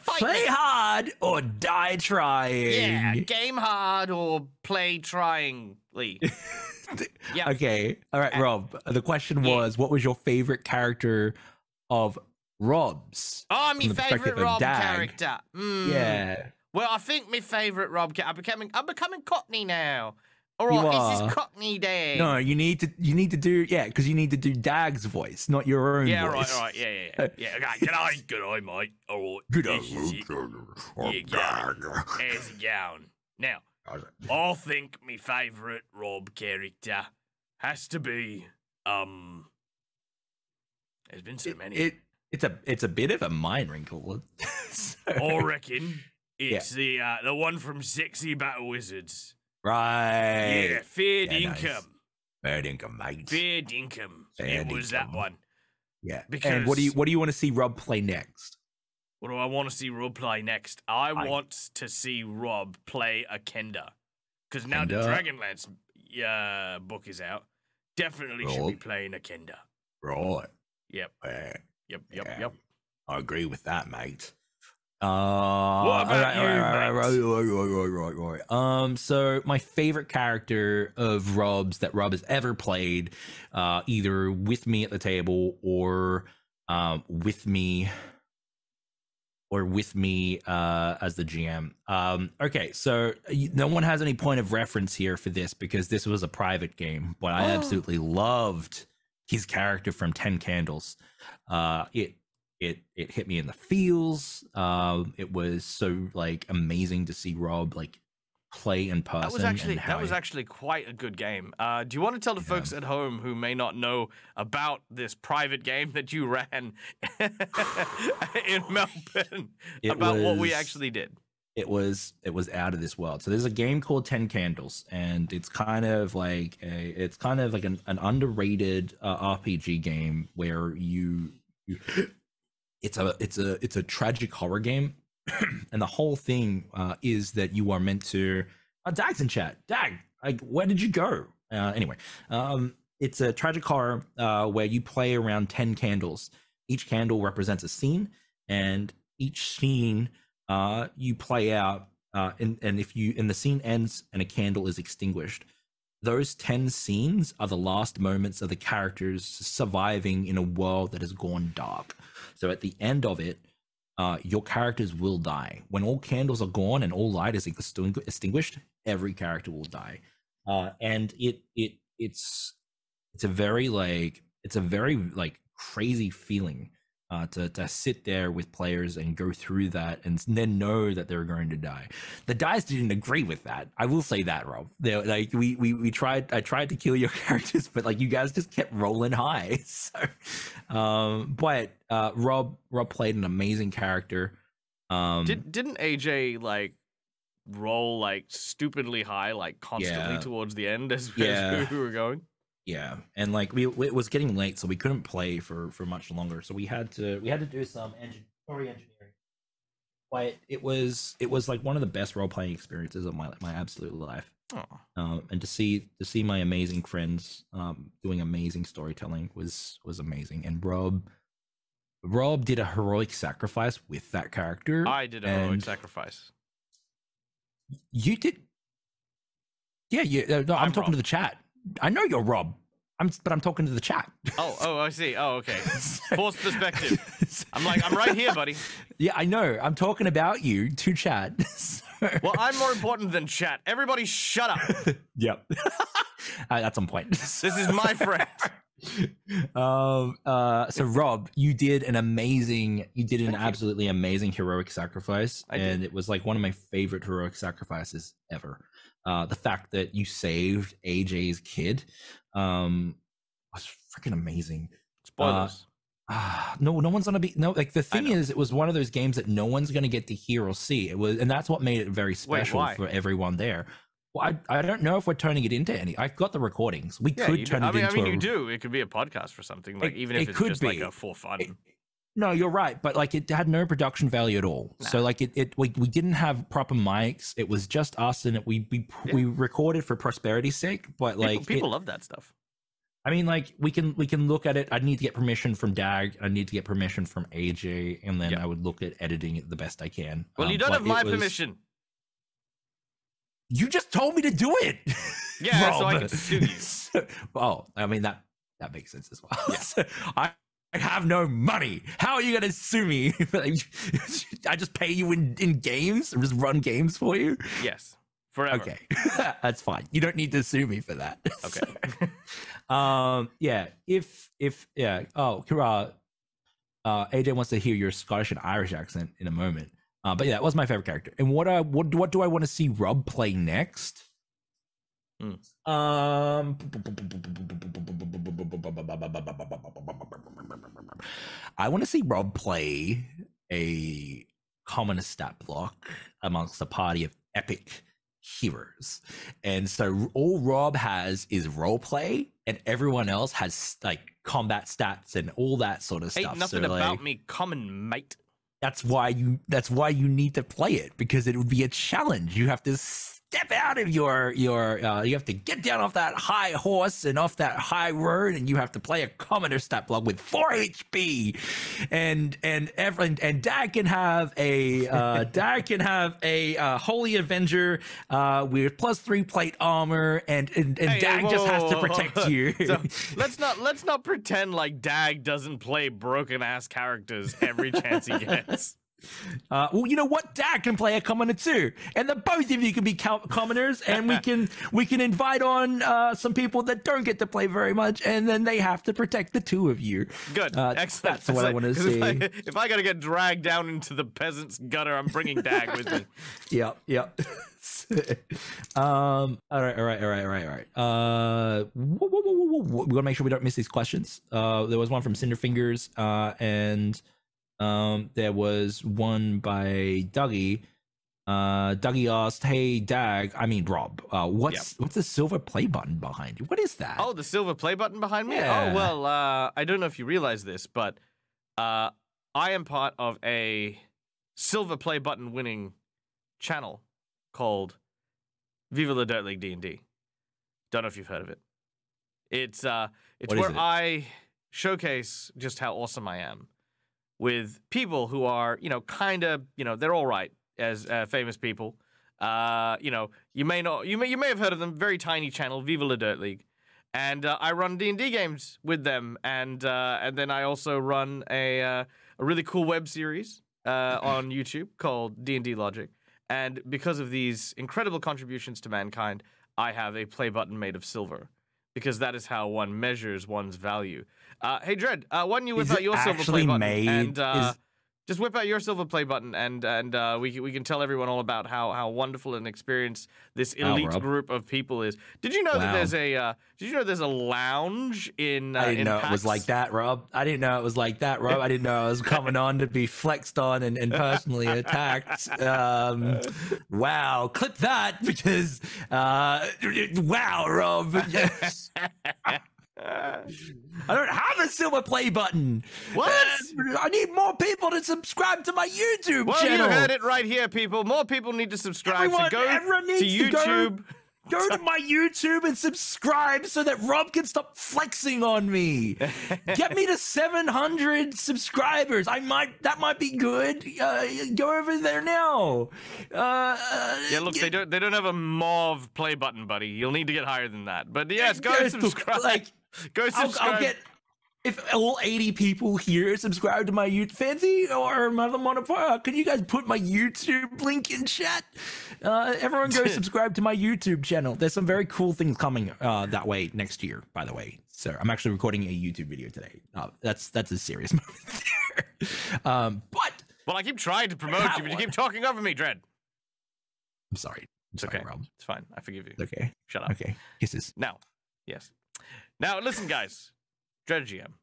Play hard or die trying. Yeah, game hard or play tryingly. Yeah. Okay. All right, Rob. The question was, what was your favorite character of Rob's? Oh, my from the perspective favourite of Rob DAG? character. Yeah. Well, I think my favourite Rob character. I'm becoming Cockney now. All You right, is are. this Cockney Day? No, you need to do because you need to do DAG's voice, not your own yeah, voice. right, yeah. Okay, g'day, mate. All right, Good this is it. Yeah, how's it going? Now, I think my favourite Rob character has to be there's been so many. It's a bit of a mind wrinkle. I reckon it's the one from Sexy Battle Wizards. Right. Yeah, fair Yeah, nice. dinkum. Fair dinkum, mate. Fair dinkum. Fair It was that dinkum. one. Yeah. Because And what do you want to see Rob play next? what do I want to see Rob play next? I want to see Rob play a Kenda. Because now the Kenda. Dragonlance book is out. Definitely should be playing a Kenda. Right. Yep. Yeah. Yep. I agree with that, mate. What about right. So my favorite character of Rob's that Rob has ever played, either with me at the table or with me as the GM. Okay, so no one has any point of reference here for this because this was a private game, but I absolutely loved his character from 10 Candles. It hit me in the feels. It was so like amazing to see Rob like play in person. That was actually quite a good game. Do you want to tell the folks at home who may not know about this private game that you ran in Melbourne what we actually did? It was out of this world. So there's a game called 10 Candles, and it's kind of like an underrated RPG game where it's a tragic horror game. And the whole thing is that you are meant to Dag's in chat. Dag, like, where did you go? Anyway, it's a tragic horror where you play around 10 candles. Each candle represents a scene, and each scene you play out, and if the scene ends and a candle is extinguished, those 10 scenes are the last moments of the characters surviving in a world that has gone dark. So at the end of it, your characters will die. When all candles are gone and all light is extinguished, every character will die. And it's a very crazy feeling to sit there with players and go through that and then know that they're going to die. The dice didn't agree with that. I will say that, Rob. They're like I tried to kill your characters, but like you guys just kept rolling high. So but Rob played an amazing character. Didn't AJ like roll like stupidly high like constantly towards the end as we were going? Yeah, and like it was getting late, so we couldn't play for much longer. So we had to do some story engineering. But it was like one of the best role playing experiences of my absolute life. And to see my amazing friends doing amazing storytelling was amazing. And Rob Rob did a heroic sacrifice with that character. I did a heroic sacrifice. You did. Yeah, no, I'm talking Rob. to the chat. I know you're Rob. But I'm talking to the chat. Oh, I see. Oh, okay. Forced perspective. I'm right here, buddy. Yeah, I know. I'm talking about you to chat. Well, I'm more important than chat. Everybody shut up. Yep. That's on point. This is my friend. So Rob, you did an absolutely amazing heroic sacrifice. And it was like one of my favorite heroic sacrifices ever. The fact that you saved AJ's kid was freaking amazing. Spoilers. No one's gonna be like the thing is, it was one of those games that no one's gonna get to hear or see. It was, and that's what made it very special for everyone there. Well, I don't know if we're turning it into any. I've got the recordings. We could turn it into. You do. It could be a podcast for something, like even if it's just like a for fun. No, you're right, but like it had no production value at all. Nah. So like we didn't have proper mics. It was just us, and we recorded for prosperity's sake. But like people love that stuff. I mean, like we can look at it. I'd need to get permission from DAG. I need to get permission from AJ, and then I would look at editing it the best I can. Well, you don't have my permission. You just told me to do it. Yeah, so I can sue you. Oh, I mean that makes sense as well. Yeah. So I have no money. How are you going to sue me? I just pay you in games and just run games for you? Yes. Forever. Okay. That's fine. You don't need to sue me for that. Okay. Yeah. AJ wants to hear your Scottish and Irish accent in a moment. But yeah, that was my favorite character. And what do I want to see Rob play next? I want to see Rob play a common stat block amongst a party of epic heroes. And so all Rob has is role play, and everyone else has like combat stats and all that sort of stuff. Ain't nothing about me common, mate. That's why you need to play it, because it would be a challenge. You have to step out of your you have to get down off that high horse and off that high road, and you have to play a commoner stat block with 4 HP, and DAG can have a Holy Avenger with +3 plate armor, and DAG just has to protect you. So let's not pretend like DAG doesn't play broken ass characters every chance he gets. Well, you know what? DAG can play a commoner too, and the both of you can be commoners, and we can invite on some people that don't get to play very much, and then they have to protect the two of you. Good, excellent. That's what I want to see. If I gotta get dragged down into the peasant's gutter, I'm bringing DAG with me. Yep. All right. We want to make sure we don't miss these questions. There was one from Cinderfingers, and there was one by Dougie. Dougie asked, "Hey, Rob, what's the silver play button behind you? What is that?" Oh, the silver play button behind me? Yeah. Oh, well, I don't know if you realize this, but I am part of a silver play button winning channel called Viva la Dirt League D&D. Don't know if you've heard of it. It's where I showcase just how awesome I am with people who are, kind of, they're all right as famous people. You may have heard of them. Very tiny channel, Viva la Dirt League, and I run D&D games with them, and then I also run a really cool web series on YouTube called D&D Logic. And because of these incredible contributions to mankind, I have a play button made of silver, because that is how one measures one's value. Hey, Dredd, why don't you whip out your silver play button and just whip out your silver play button, and we can tell everyone all about how wonderful and experienced this elite group of people is. Did you know that there's a lounge in? I didn't know PAX? It was like that, Rob. I didn't know it was like that, Rob. I didn't know I was coming on to be flexed on and personally attacked. Wow, clip that, because wow, Rob. Yes. I don't have a silver play button. What? I need more people to subscribe to my YouTube channel. Well, you heard it right here, people. More people need to subscribe. Everyone so go needs to YouTube. Go to my YouTube and subscribe so that Rob can stop flexing on me. Get me to 700 subscribers. That might be good. Go over there now. Yeah, look, they don't have a mauve play button, buddy. You'll need to get higher than that. But yes, go and subscribe. Go subscribe. I'll get. If all 80 people here subscribe to my YouTube, Fancy or Mother Modifier, can you guys put my YouTube link in chat? Everyone go subscribe to my YouTube channel. There's some very cool things coming that way next year, by the way. So I'm actually recording a YouTube video today. That's a serious moment there. Well, I keep trying to promote you, but you keep talking over me, Dread. I'm sorry. It's okay, Rob. It's fine. I forgive you. It's okay. Shut up. Okay. Kisses. Now, yes. Now, listen, guys. Dread GM,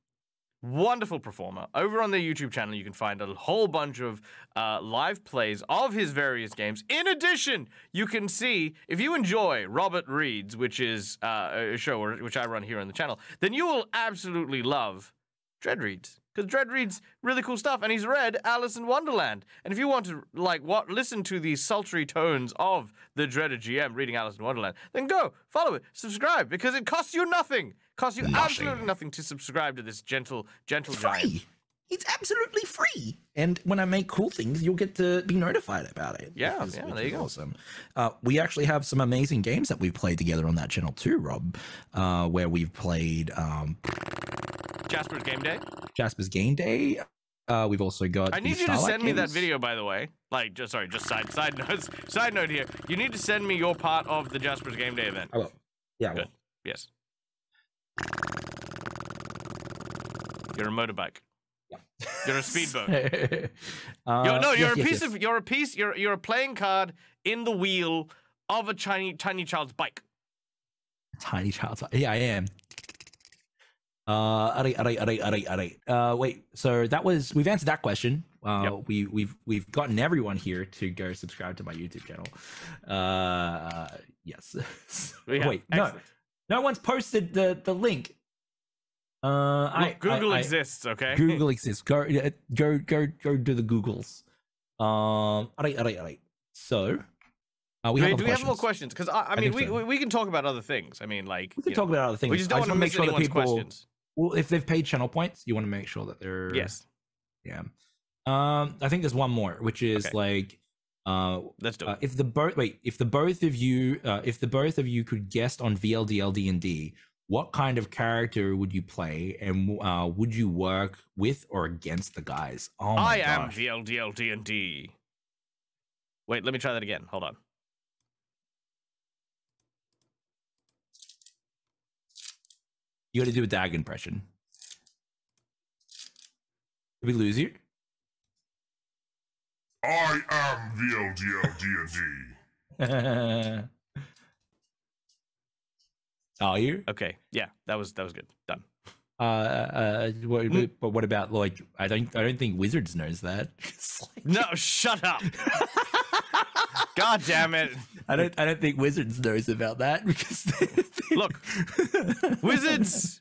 wonderful performer. Over on their YouTube channel, you can find a whole bunch of live plays of his various games. In addition, you can see, if you enjoy Robert Reads, which is a show which I run here on the channel, then you will absolutely love Dread Reads. Because Dread reads really cool stuff, and he's read Alice in Wonderland. And if you want to, listen to the sultry tones of the dreaded GM reading Alice in Wonderland, then go, follow it, subscribe, because it costs you nothing. Costs you absolutely nothing to subscribe to this gentle giant. It's absolutely free. And when I make cool things, you'll get to be notified about it. Yeah, there you go. Awesome. We actually have some amazing games that we've played together on that channel too, Rob, where we've played Jasper's Game Day. Jasper's Game Day. We've also got. I need you to send me that video, by the way. Just side notes. Side note here. You need to send me your part of the Jasper's Game Day event. I will. Yeah. Good. Yes. You're a motorbike. Yeah. You're a speedboat. You're a playing card in the wheel of a tiny child's bike. Tiny child's bike. Yeah, I am. Wait. So we've answered that question. Yep. We've gotten everyone here to go subscribe to my YouTube channel. Yes. Wait, no one's posted the link. Look, Google exists, okay? Google exists. Go do the Googles. So, do we have more questions? Because I mean, we can talk about other things. I mean, we can talk about other things. We just don't want to make sure anyone's questions. Well, if they've paid channel points, you want to make sure that they're yes. Yeah. I think there's one more, which is let's do it. If the both of you could guest on VLDL D&D, what kind of character would you play, and would you work with or against the guys? Oh my gosh. I am VLDL D&D. Wait, let me try that again. Hold on. You got to do a DAG impression. Did we lose you? I am VLDL D&D. Are you? Okay. Yeah, that was good. Done. What about I don't think Wizards knows that. No, shut up. God damn it. I don't think Wizards knows about that because look, Wizards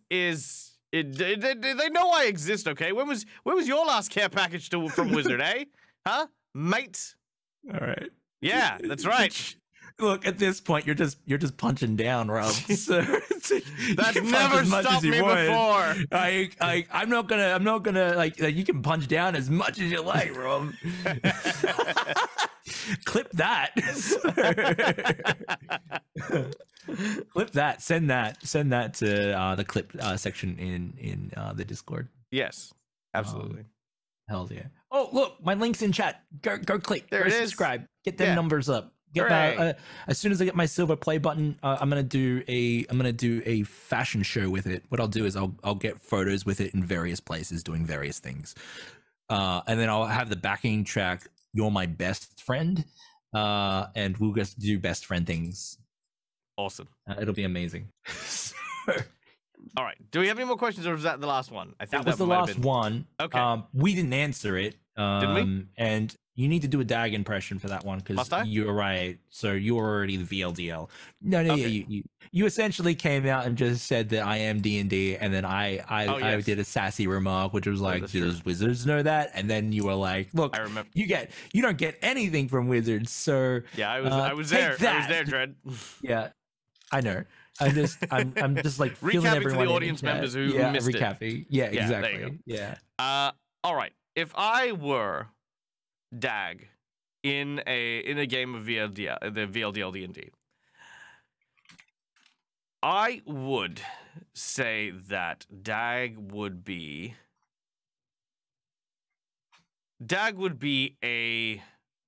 is they know I exist, okay? When was your last care package from Wizard, eh? Huh? Mate? All right. Yeah, that's right. Look, at this point, you're just punching down, Rob. So, that's never stopped me before. I'm not gonna you can punch down as much as you like, Rob. Clip that. Clip that. Send that to the clip section in the Discord. Yes, absolutely. Hell yeah. Oh, look, my link's in chat. Go click. There it is. Subscribe. Get them numbers up. As soon as I get my silver play button, I'm gonna do a fashion show with it. What I'll do is I'll get photos with it in various places doing various things, and then I'll have the backing track "You're My Best Friend," and we'll just do best friend things. Awesome. It'll be amazing. All right. Do we have any more questions, or was that the last one? I think that was the last one. Okay. We didn't answer it. Didn't we? And You need to do a DAG impression for that one because Must I? you're right. So you're already the VLDL. No, Okay. yeah, you essentially came out and just said that I am D&D, and then I Yes. did a sassy remark, which was like, that's "Do those wizards know that?" And then you were like, "Look, I remember. you don't get anything from wizards." So Yeah, I was take there. I was that. there, Dread. Yeah, I know. I'm just like filling Recapping to everyone the in audience chat. members who missed it. recapping. Yeah, Yeah, there exactly. you go. Yeah. All right. If I were DAG in a game of VLDL, the VLDL D&D, I would say that DAG would be a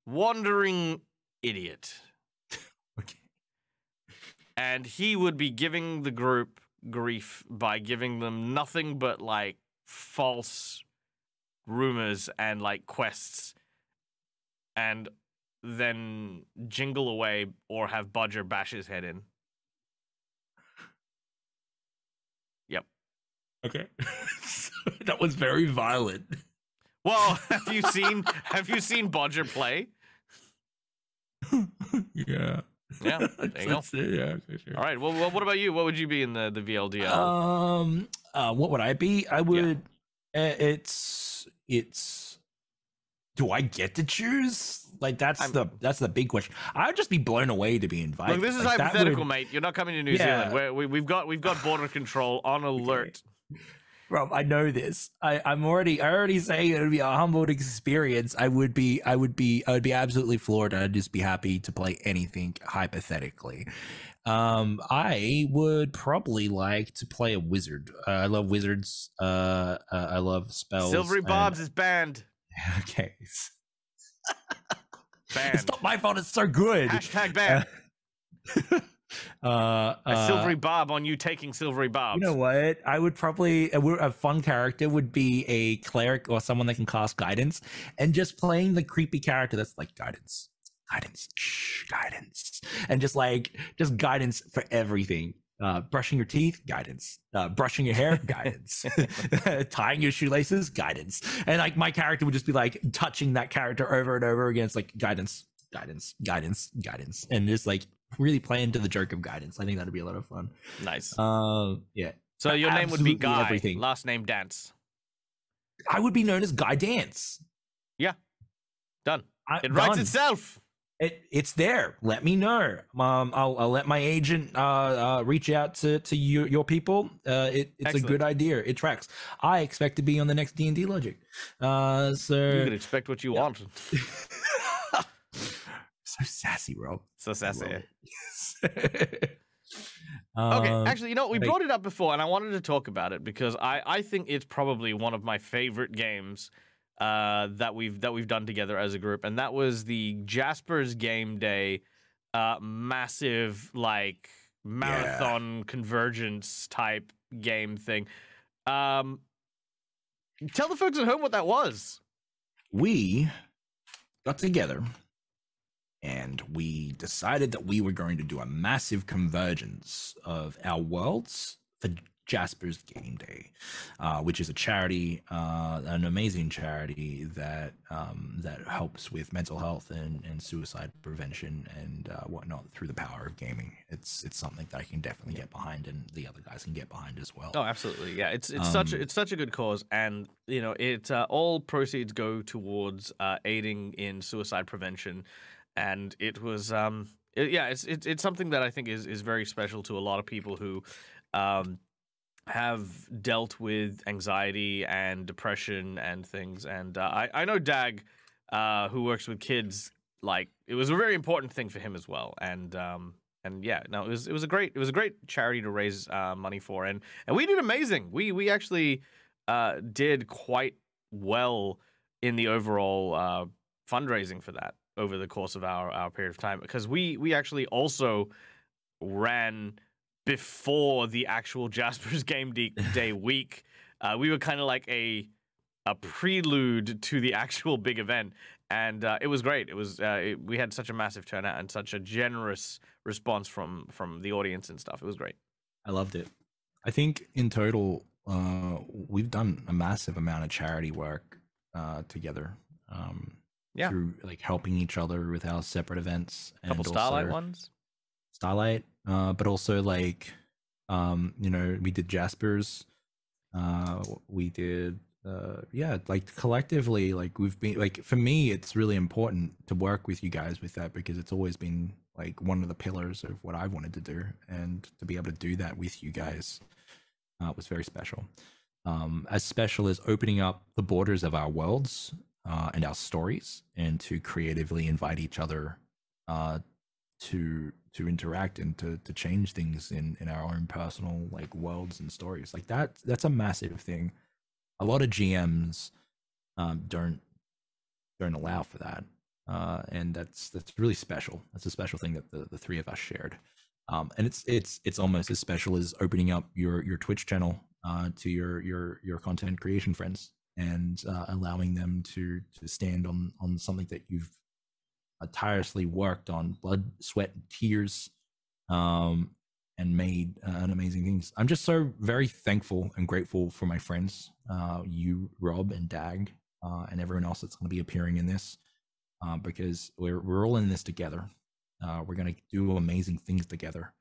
wandering idiot. Okay. And he would be giving the group grief by giving them nothing but like false rumors and like quests, and then jingle away or have Budger bash his head in. Yep. Okay. That was very violent. Well, have you seen Budger play? Yeah. Yeah. There you go. That's it, yeah, for sure. All right. Well, what about you? What would you be in the VLDL? What would I be? I would. It's. Do I get to choose? Like that's the big question. I would just be blown away to be invited. Look, this is like, hypothetical, mate. You're not coming to New Zealand. We've got border control on alert. Bro, I know this. I already say it would be a humbled experience. I would be absolutely floored. I'd just be happy to play anything hypothetically. I would probably like to play a wizard. I love wizards. I love spells. Silvery Bobs is banned. Okay. Banned. It's not my fault. It's so good. Hashtag banned. A Silvery Bob on you taking Silvery Bobs. You know what? I would probably a fun character would be a cleric or someone that can cast guidance, and just playing the creepy character that's like guidance, and just guidance for everything. Brushing your teeth, guidance. Brushing your hair, guidance. Tying your shoelaces, guidance. And like my character would just be like touching that character over and over again. It's like guidance, and just like really play into the joke of guidance. I think that'd be a lot of fun. Nice. Yeah. So your name would be Absolutely Guy. everything. Last name Dance. I would be known as Guy Dance. Yeah. Done. It writes itself. It's there. Let me know. I'll let my agent reach out to your people. It's Excellent. a good idea. It tracks. I expect to be on the next D&D Logic. So You can expect what you want. So sassy, bro. So sassy. Okay, Okay, actually, you know, we brought it up before, and I wanted to talk about it because I think it's probably one of my favorite games that we've done together as a group, and that was the Jasper's Game Day massive like marathon convergence type game thing. Tell the folks at home what that was. we got together and we decided that we were going to do a massive convergence of our worlds for Jasper's Game Day, which is a charity, an amazing charity that helps with mental health and suicide prevention and whatnot through the power of gaming. It's something that I can definitely get behind, and the other guys can get behind as well. Oh, absolutely, yeah. It's such a good cause, and you know, all proceeds go towards aiding in suicide prevention, and it was it's something that I think is very special to a lot of people who have dealt with anxiety and depression and things. And I know DAG, who works with kids, like it was a very important thing for him as well. And yeah, no, it was a great charity to raise money for, and we did amazing. We actually did quite well in the overall fundraising for that over the course of our period of time, because we actually also ran before the actual Jasper's Game Day week. We were kind of like a prelude to the actual big event, and it was great. It was we had such a massive turnout and such a generous response from the audience and stuff. It was great. I loved it. I think in total, we've done a massive amount of charity work together. Yeah. through like helping each other with our separate events. A couple and Starlight also ones. Starlight, but also like you know, we did Jasper's, we did yeah, like collectively, like we've been like, for me it's really important to work with you guys with that, because it's always been like one of the pillars of what I wanted to do, and to be able to do that with you guys was very special. As special as opening up the borders of our worlds and our stories, and to creatively invite each other to interact and to change things in our own personal like worlds and stories. Like that's a massive thing. A lot of GMs don't allow for that, and that's really special. That's a special thing that the three of us shared. And it's almost as special as opening up your Twitch channel to your content creation friends, and allowing them to stand on something that you've tirelessly worked on, blood, sweat, and tears, and made an amazing things. I'm just so very thankful and grateful for my friends, you, Rob, and DAG, and everyone else that's going to be appearing in this, because we're all in this together. We're going to do amazing things together.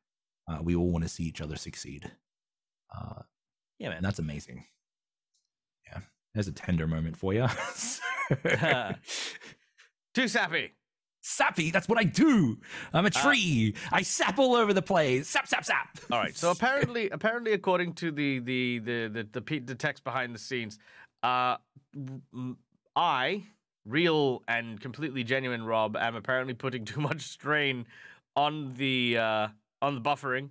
We all want to see each other succeed. Yeah, man, that's amazing. Yeah, there's a tender moment for you. Too sappy. Sappy, that's what I do. I'm a tree. I sap all over the place. Sap, sap, sap. All right. So apparently, according to the text behind the scenes, I, real and completely genuine Rob, am apparently putting too much strain on the buffering.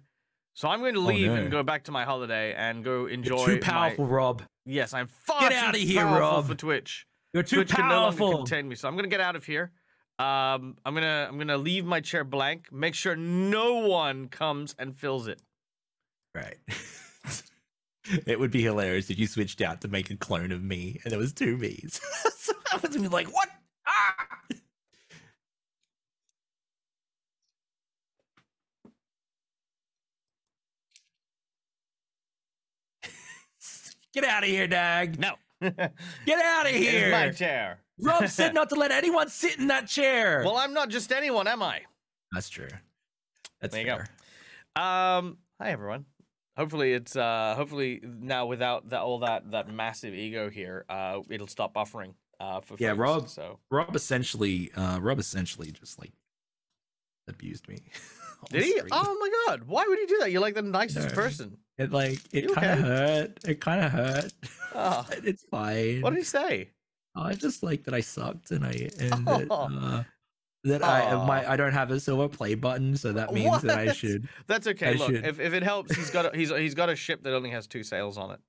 So I'm going to leave and go back to my holiday and go enjoy. You're too powerful, Rob. Yes, I'm far Get out of too here, powerful Rob. for Twitch. You're too Twitch can no longer powerful. contain me, so I'm gonna get out of here. I'm gonna leave my chair blank. Make sure no one comes and fills it. Right. It would be hilarious if you switched out to make a clone of me and there was two me's. So I was gonna be like, what? Ah! Get out of here, Dag. No. Get out of here. It's my chair. Rob said not to let anyone sit in that chair. Well, I'm not just anyone, am I? That's true. That's there you fair. go. Hi everyone. Hopefully it's hopefully now without all that massive ego here, it'll stop buffering. For yeah, folks, Rob essentially just like abused me. Did he? Oh my god! Why would he do that? You're like the nicest person. It kind of hurt. It kind of hurt. Oh. It's fine. What did he say? I just like that I sucked and that I don't have a silver play button, so that means that I should. That's okay. Look, if it helps, he's got a ship that only has 2 sails on it.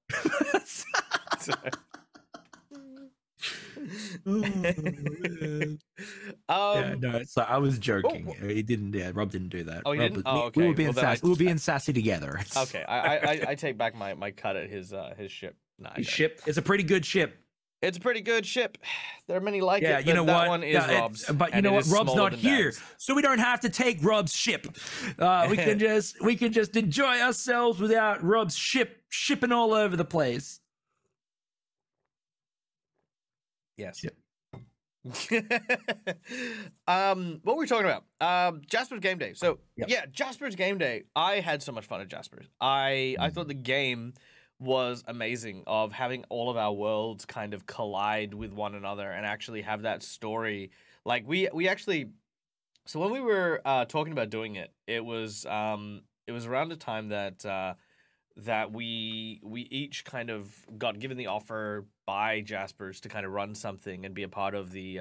Yeah, no, so I was joking. He didn't. Yeah, Rob didn't do that. Oh, he Rob, didn't. Oh, okay. We were being sassy. We were being sassy together. Okay, I take back my cut at his ship. Nah, his ship. It's a pretty good ship. It's a pretty good ship. There are many like it. Yeah, you know that what? one is Rob's. But you know what? Rob's not here, so we don't have to take Rob's ship. We can just enjoy ourselves without Rob's ship shipping all over the place. Yes. Yep. What were we talking about? Jasper's Game Day. So yeah, Jasper's Game Day. I had so much fun at Jasper's. I thought the game was amazing, of having all of our worlds kind of collide with one another and actually have that story. Like we actually, so when we were talking about doing it, it was around the time that we each kind of got given the offer by Jasper's to kind of run something and be a part of the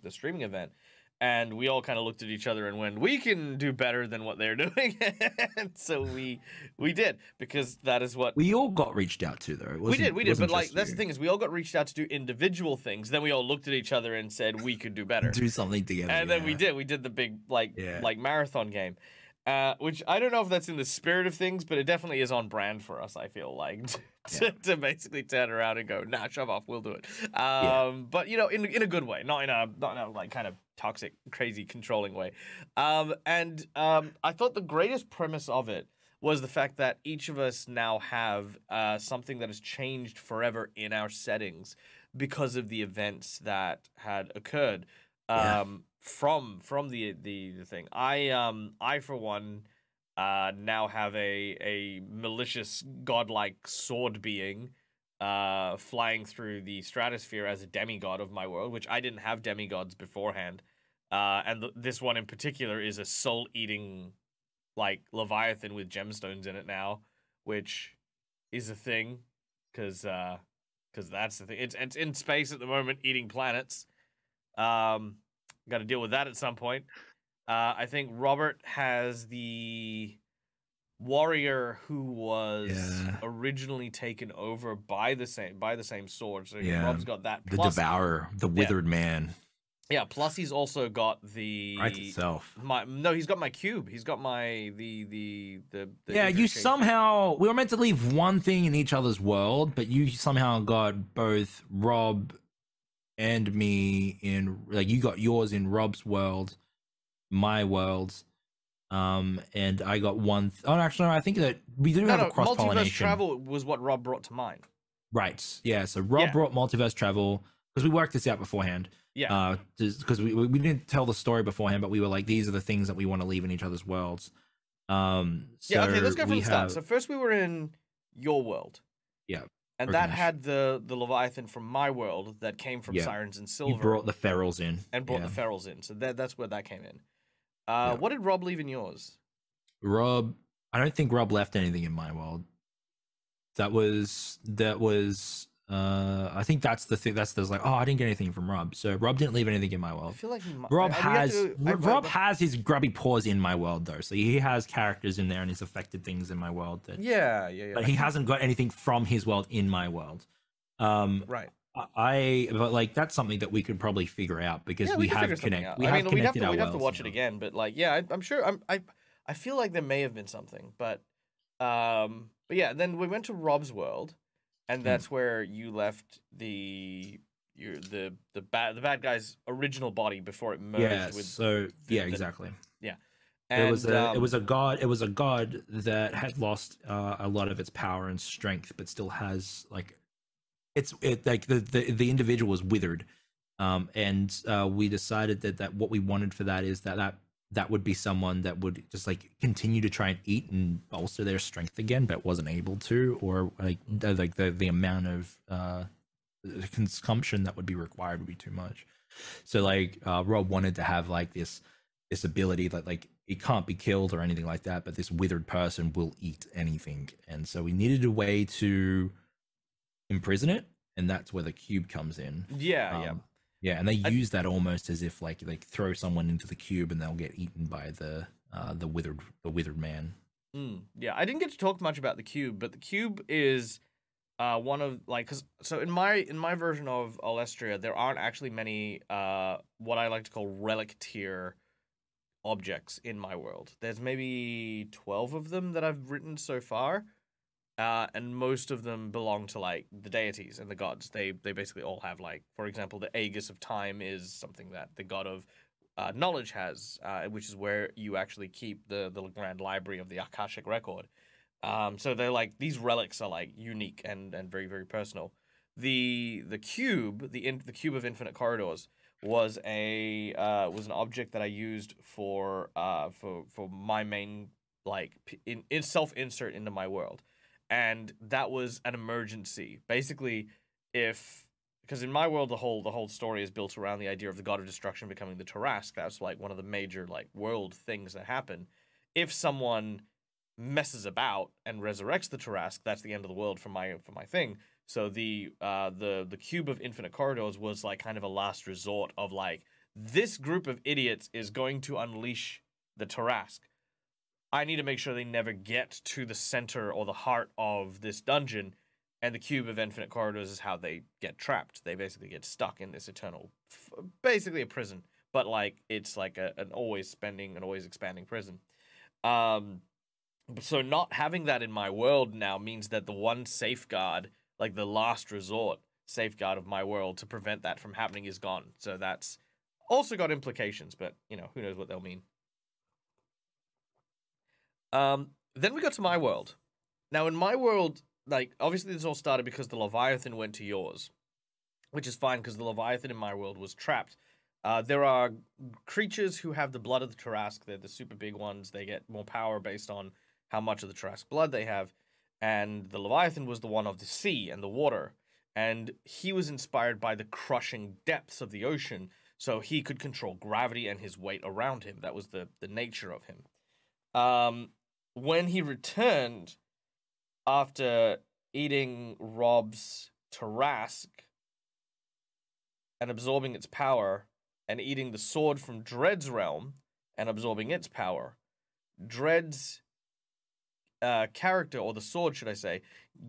streaming event. And we all kind of looked at each other and went, we can do better than what they're doing. And so we did, because that is what we all got reached out to, though. We did. But like, that's the thing, is we all got reached out to do individual things. Then we all looked at each other and said we could do better. Do something together. And then we did the big like marathon game. Which I don't know if that's in the spirit of things, but it definitely is on brand for us, I feel like, to basically turn around and go, nah, shove off, we'll do it. But, you know, in a good way, not in a like kind of toxic, crazy, controlling way. I thought the greatest premise of it was the fact that each of us now have something that has changed forever in our settings because of the events that had occurred. from the thing. I for one now have a malicious godlike sword being flying through the stratosphere as a demigod of my world, which I didn't have demigods beforehand. And this one in particular is a soul-eating, like, Leviathan with gemstones in it now, which is a thing, because that's the thing. It's in space at the moment, eating planets. Got to deal with that at some point. I think Robert has the warrior who was originally taken over by the same sword. So Rob's got that. The Plus, devourer, the withered man. Yeah, plus he's also got the right itself. He's got my cube. He's got my the yeah, you somehow we were meant to leave one thing in each other's world, but you somehow got both Rob and me in, like, you got yours in Rob's world, my world, and I got one. Oh, actually, no, I think that we do have a cross pollination. Multiverse travel was what Rob brought to mind. Right. Yeah. So Rob brought multiverse travel because we worked this out beforehand. Yeah. Because we didn't tell the story beforehand, but we were like, these are the things that we want to leave in each other's worlds. So okay, let's go from the start. So first we were in your world. Yeah. And that had the Leviathan from my world that came from Sirens and Silver. You brought the ferals in. And brought the ferals in. So that's where that came in. What did Rob leave in yours? I don't think Rob left anything in my world. That was I think that's the thing. That's like, oh, I didn't get anything from Rob. So Rob didn't leave anything in my world. I feel like Rob has his grubby paws in my world though. So he has characters in there and he's affected things in my world. But he hasn't got anything from his world in my world. Right. But like that's something that we could probably figure out because we have connected. We'd have to watch it again. But like, yeah, I'm sure. I feel like there may have been something, but yeah. Then we went to Rob's world. And that's where you left the bad guy's original body before it merged with. So exactly. Yeah, and, it was a god that had lost a lot of its power and strength, but still has like the individual was withered, and we decided that what we wanted for that is that would be someone that would just like continue to try and eat and bolster their strength again, but wasn't able to, or like the amount of consumption that would be required would be too much. So like Rob wanted to have like this ability that like it can't be killed or anything like that, but this withered person will eat anything, and so we needed a way to imprison it, and that's where the cube comes in. Yeah, and they use that almost as if like throw someone into the cube and they'll get eaten by the withered man. Yeah, I didn't get to talk much about the cube, but the cube is one of like so in my version of Alestria, there aren't actually many what I like to call relic tier objects in my world. There's maybe 12 of them that I've written so far. And most of them belong to like the deities and the gods. They basically all have like, for example, the Aegis of Time is something that the god of knowledge has, which is where you actually keep the grand library of the Akashic record. So they're like these relics are like unique and very very personal. The cube, the cube of infinite corridors was an object that I used for my main like in self insert into my world. And that was an emergency. Basically, because in my world the whole story is built around the idea of the god of destruction becoming the Tarrasque. That's like one of the major like world things that happen. If someone messes about and resurrects the Tarrasque, that's the end of the world for my thing. So the cube of infinite corridors was like kind of a last resort of like, this group of idiots is going to unleash the Tarrasque. I need to make sure they never get to the center or the heart of this dungeon, and the cube of infinite corridors is how they get trapped. They basically get stuck in this eternal, basically a prison, but like it's like an always spending and always expanding prison. So not having that in my world now means that the one safeguard, like the last resort safeguard of my world to prevent that from happening, is gone. So that's also got implications, but you know, who knows what they'll mean. Then we got to my world. Now, in my world, like, obviously this all started because the Leviathan went to yours, which is fine because the Leviathan in my world was trapped There are creatures who have the blood of the Tarrasque. They're the super big ones. They get more power based on how much of the Tarrasque blood they have. And the Leviathan was the one of the sea and the water. And he was inspired by the crushing depths of the ocean, so he could control gravity and his weight around him. That was the nature of him. When he returned after eating Rob's Tarrasque and absorbing its power, and eating the sword from Dread's realm and absorbing its power, Dread's character, or the sword, should I say,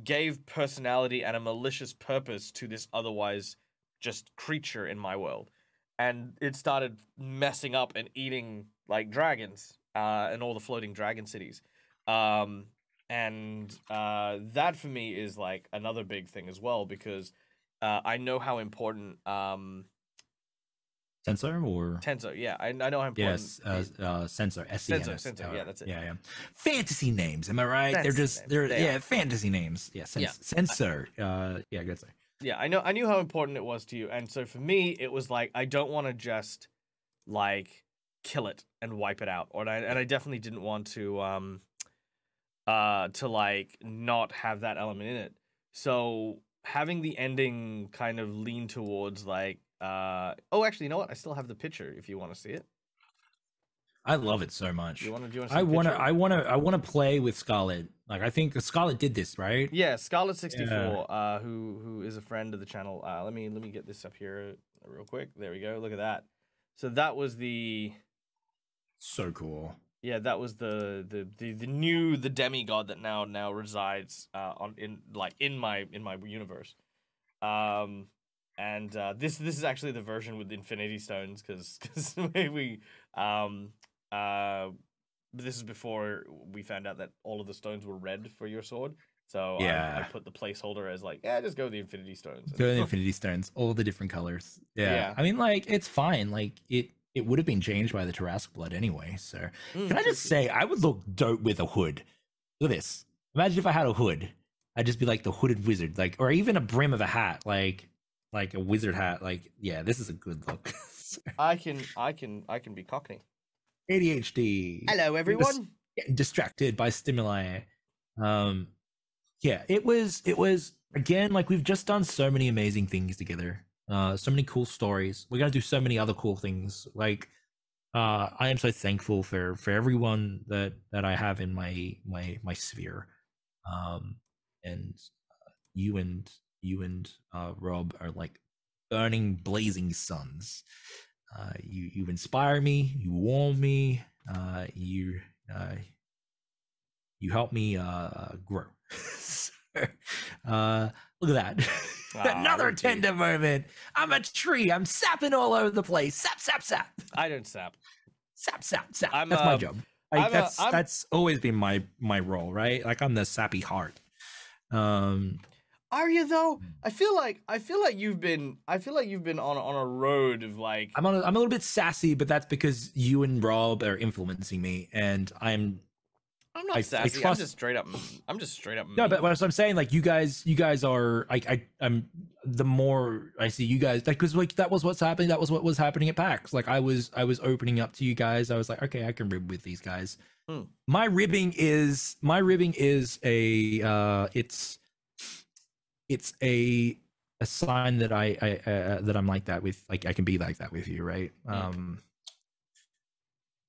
gave personality and a malicious purpose to this otherwise just creature in my world. And it started messing up and eating, like, dragons and all the floating dragon cities. And that, for me, is, like, another big thing as well, because I know how important... Sensor or Tensor, yeah, I know how important. Yes, Sensor, SCNS. Sensor, yeah, that's it. Yeah. Fantasy names, am I right? Fantasy names. Yeah, Sensor. Yeah, good say. Yeah, I knew how important it was to you, and so for me, it was like I don't want to just like kill it and wipe it out, and I definitely didn't want to like not have that element in it. So having the ending kind of lean towards like. Oh, actually, you know what? I still have the picture if you want to see it. I love it so much. Do you want to see I the picture? I want to play with Scarlet. Like, I think Scarlet did this, right? Yeah, Scarlet64, who is a friend of the channel. Let me get this up here real quick. There we go. Look at that. So that was the. So cool. Yeah, that was the demigod that now resides in my universe. And this is actually the version with Infinity Stones, because we this is before we found out that all of the stones were red for your sword. So yeah, I put the placeholder as like, just go with the Infinity Stones. Go with the Infinity Stones, all the different colors. Yeah. I mean, like, it's fine. Like, it would have been changed by the Tarrasque blood anyway. So can I just say, I would look dope with a hood. Look at this. Imagine if I had a hood. I'd just be like the hooded wizard, like, or even a brim of a hat, like a wizard hat. Like, yeah, this is a good look. I can be Cockney. ADHD. Hello, everyone. Getting distracted by stimuli. Yeah, it was again, like, we've just done so many amazing things together. So many cool stories. We're gonna do so many other cool things. Like, I am so thankful for everyone that I have in my sphere. And you and Rob are like burning, blazing suns. You inspire me. You warm me. You help me grow. So, look at that. Another tender moment. I'm a tree. I'm sapping all over the place. Sap, sap, sap. I don't sap. Sap, sap, sap. That's my job. Like, that's always been my role, right? Like, I'm the sappy heart. Are you though? I feel like you've been on a road of like. I'm a little bit sassy, but that's because you and Rob are influencing me, and I'm not sassy. I'm just straight up. No, but what I'm saying, like, you guys are. I'm the more I see you guys, like, because like that was what's happening. That was what was happening at PAX. Like, I was opening up to you guys. I was like, okay, I can rib with these guys. My ribbing is a it's a sign that that I'm like that with, like, I can be like that with you, right?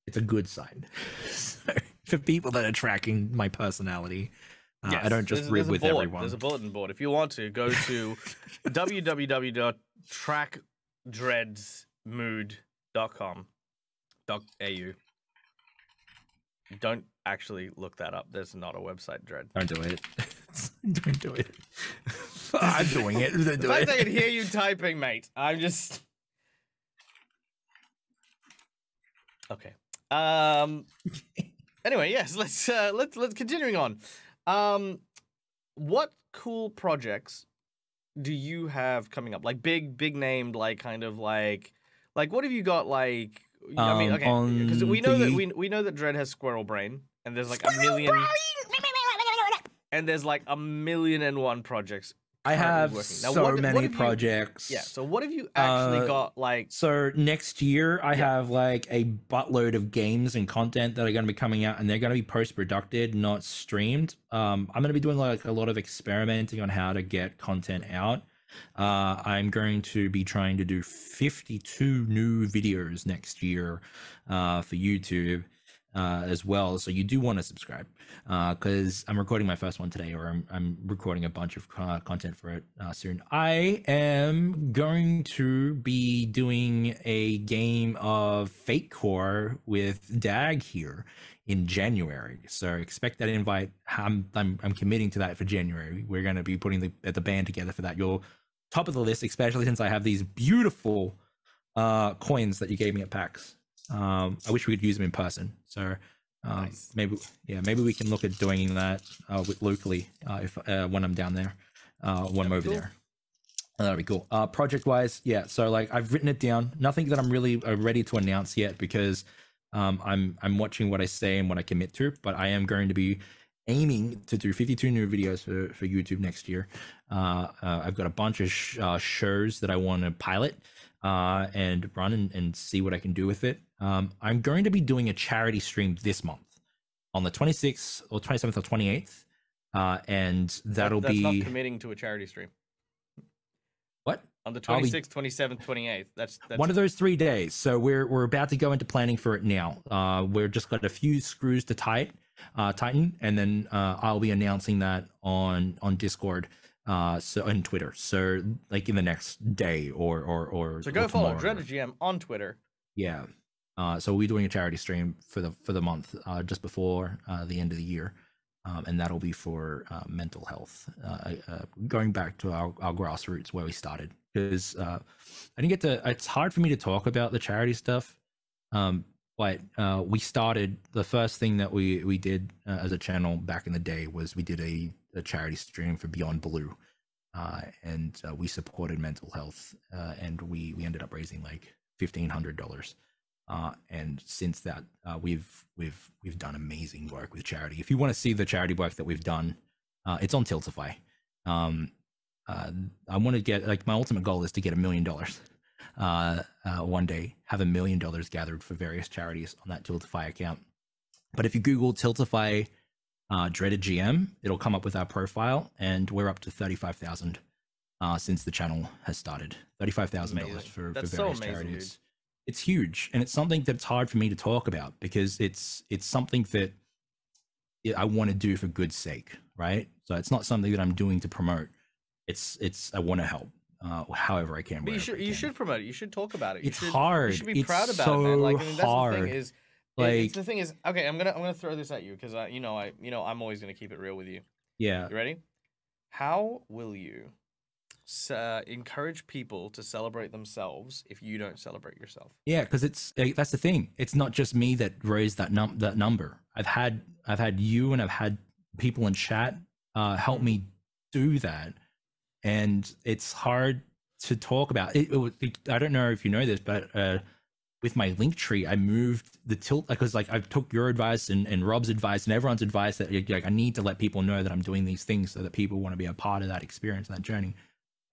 It's a good sign for people that are tracking my personality. Yes, I don't just rib with everyone. There's a bulletin board. If you want to, go to www.trackdreadsmood.com.au. Don't actually look that up. There's not a website, Dread. Don't do it. Don't do it. I'm doing it. The fact I can hear you typing, mate. I'm just... Okay. Anyway, yes, let's continuing on. What cool projects do you have coming up? Like big named, like kind of like what have you got? Like, I mean, okay, because we know that we know that Dread has squirrel brain, and there's like a million, and there's like 1,000,001 projects. I have working? Now, so what many have you- projects. Yeah. So what have you actually got like? So next year I have like a buttload of games and content that are going to be coming out, and they're going to be post-produced, not streamed. I'm going to be doing like a lot of experimenting on how to get content out. I'm going to be trying to do 52 new videos next year for YouTube as well. So you do want to subscribe because I'm recording my first one today, or I'm recording a bunch of content for it soon. I am going to be doing a game of Fate Core with DAG here in January, so expect that invite. I'm committing to that for January. We're going to be putting the band together for that. You're top of the list, especially since I have these beautiful coins that you gave me at PAX. I wish we could use them in person. So Nice. maybe we can look at doing that locally if when I'm down there, when I'm over there. That'd be cool. Project wise, yeah. So like I've written it down. Nothing that I'm really ready to announce yet because I'm watching what I say and what I commit to. But I am going to be aiming to do 52 new videos for YouTube next year. I've got a bunch of shows that I want to pilot and run and see what I can do with it. I'm going to be doing a charity stream this month on the 26th or 27th or 28th, and that's be not committing to a charity stream. What? On the 26th, 27th, 28th. That's one of those 3 days. So we're about to go into planning for it now. We're just got a few screws to tighten, and then I'll be announcing that on Discord, so on Twitter. So like in the next day or so go follow tomorrow. Dreaded GM on Twitter. Yeah. So we're doing a charity stream for the month just before the end of the year. And that'll be for mental health, going back to our grassroots where we started, because I didn't get to, it's hard for me to talk about the charity stuff, but we started, the first thing that we did as a channel back in the day was we did a charity stream for Beyond Blue, and we supported mental health, and we ended up raising like $1,500. And since that, we've done amazing work with charity. If you want to see the charity work that we've done, it's on Tiltify. I want to get, like, my ultimate goal is to get $1 million one day, have $1 million gathered for various charities on that Tiltify account. But if you Google Tiltify Dreaded GM, it'll come up with our profile, and we're up to 35,000 since the channel has started. $35,000 for various charities. Dude. It's huge, and it's something that's hard for me to talk about because it's something that I want to do for good sake, right? So it's not something that I'm doing to promote. It's I want to help however I can. But you should promote it. You should talk about it. It's hard. You should be proud about so it, man. Like, I mean, that's hard. the thing is, like the thing is, okay, I'm gonna throw this at you because I'm always gonna keep it real with you. Yeah. You ready? How will you encourage people to celebrate themselves if you don't celebrate yourself? Yeah, because that's the thing. It's not just me that raised that number. I've had you and I've had people in chat help me do that, and it's hard to talk about. I don't know if you know this, but with my link tree, I moved the tilt because like I took your advice and Rob's advice and everyone's advice that like I need to let people know that I'm doing these things so that people want to be a part of that experience, that journey.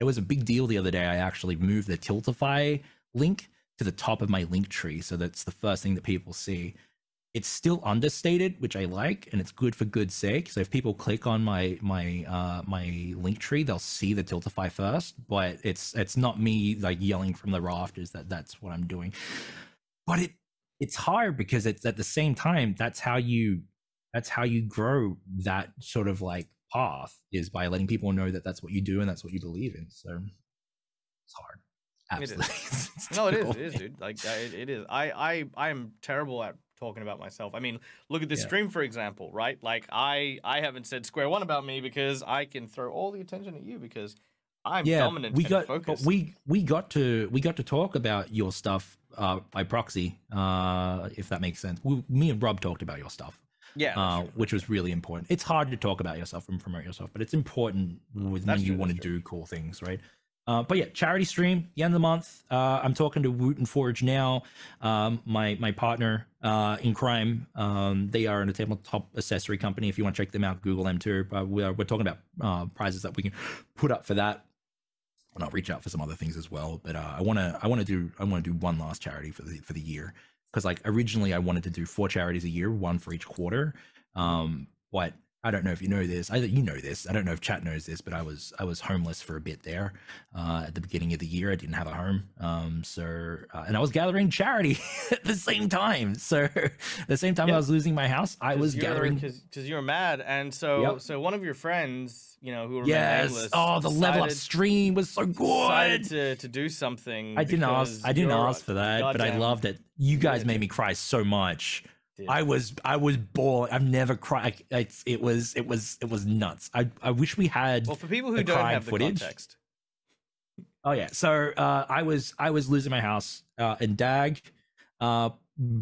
It was a big deal the other day. I actually moved the Tiltify link to the top of my link tree, so that's the first thing that people see. It's still understated, which I like, and it's good for good sake. So if people click on my link tree, they'll see the Tiltify first. But it's not me like yelling from the rafters that's what I'm doing. But it's hard because it's at the same time that's how you grow that sort of like path, is by letting people know that that's what you do and that's what you believe in. So it's hard. Absolutely. It is, dude. Like it is. I am terrible at talking about myself. I mean, look at this stream, for example, right? Like I haven't said square one about me because I can throw all the attention at you because I'm dominant and focused. But we got to talk about your stuff by proxy, if that makes sense. Me and Rob talked about your stuff. Yeah, which was really important. It's hard to talk about yourself and promote yourself, but it's important when you want to do cool things, right? But yeah, charity stream, the end of the month. I'm talking to Woot and Forge now, my partner in crime. They are a tabletop accessory company. If you want to check them out, Google them too. But we're talking about prizes that we can put up for that. And I'll reach out for some other things as well. But I want to do one last charity for the year, because like originally I wanted to do 4 charities a year, one for each quarter. But I don't know if you know this. You know this. I don't know if chat knows this, but I was homeless for a bit there at the beginning of the year. I didn't have a home, and I was gathering charity at the same time. So at the same time I was losing my house, I was gathering because you were mad, and so one of your friends, who remained nameless. Oh, the level up stream was so good. Decided to do something. I didn't ask for that, but I loved it. You guys made me cry so much. I was bawling. I've never cried. It was nuts. I wish we had. Well, for people who don't have the footage. Context. Oh yeah. So I was losing my house, and DAG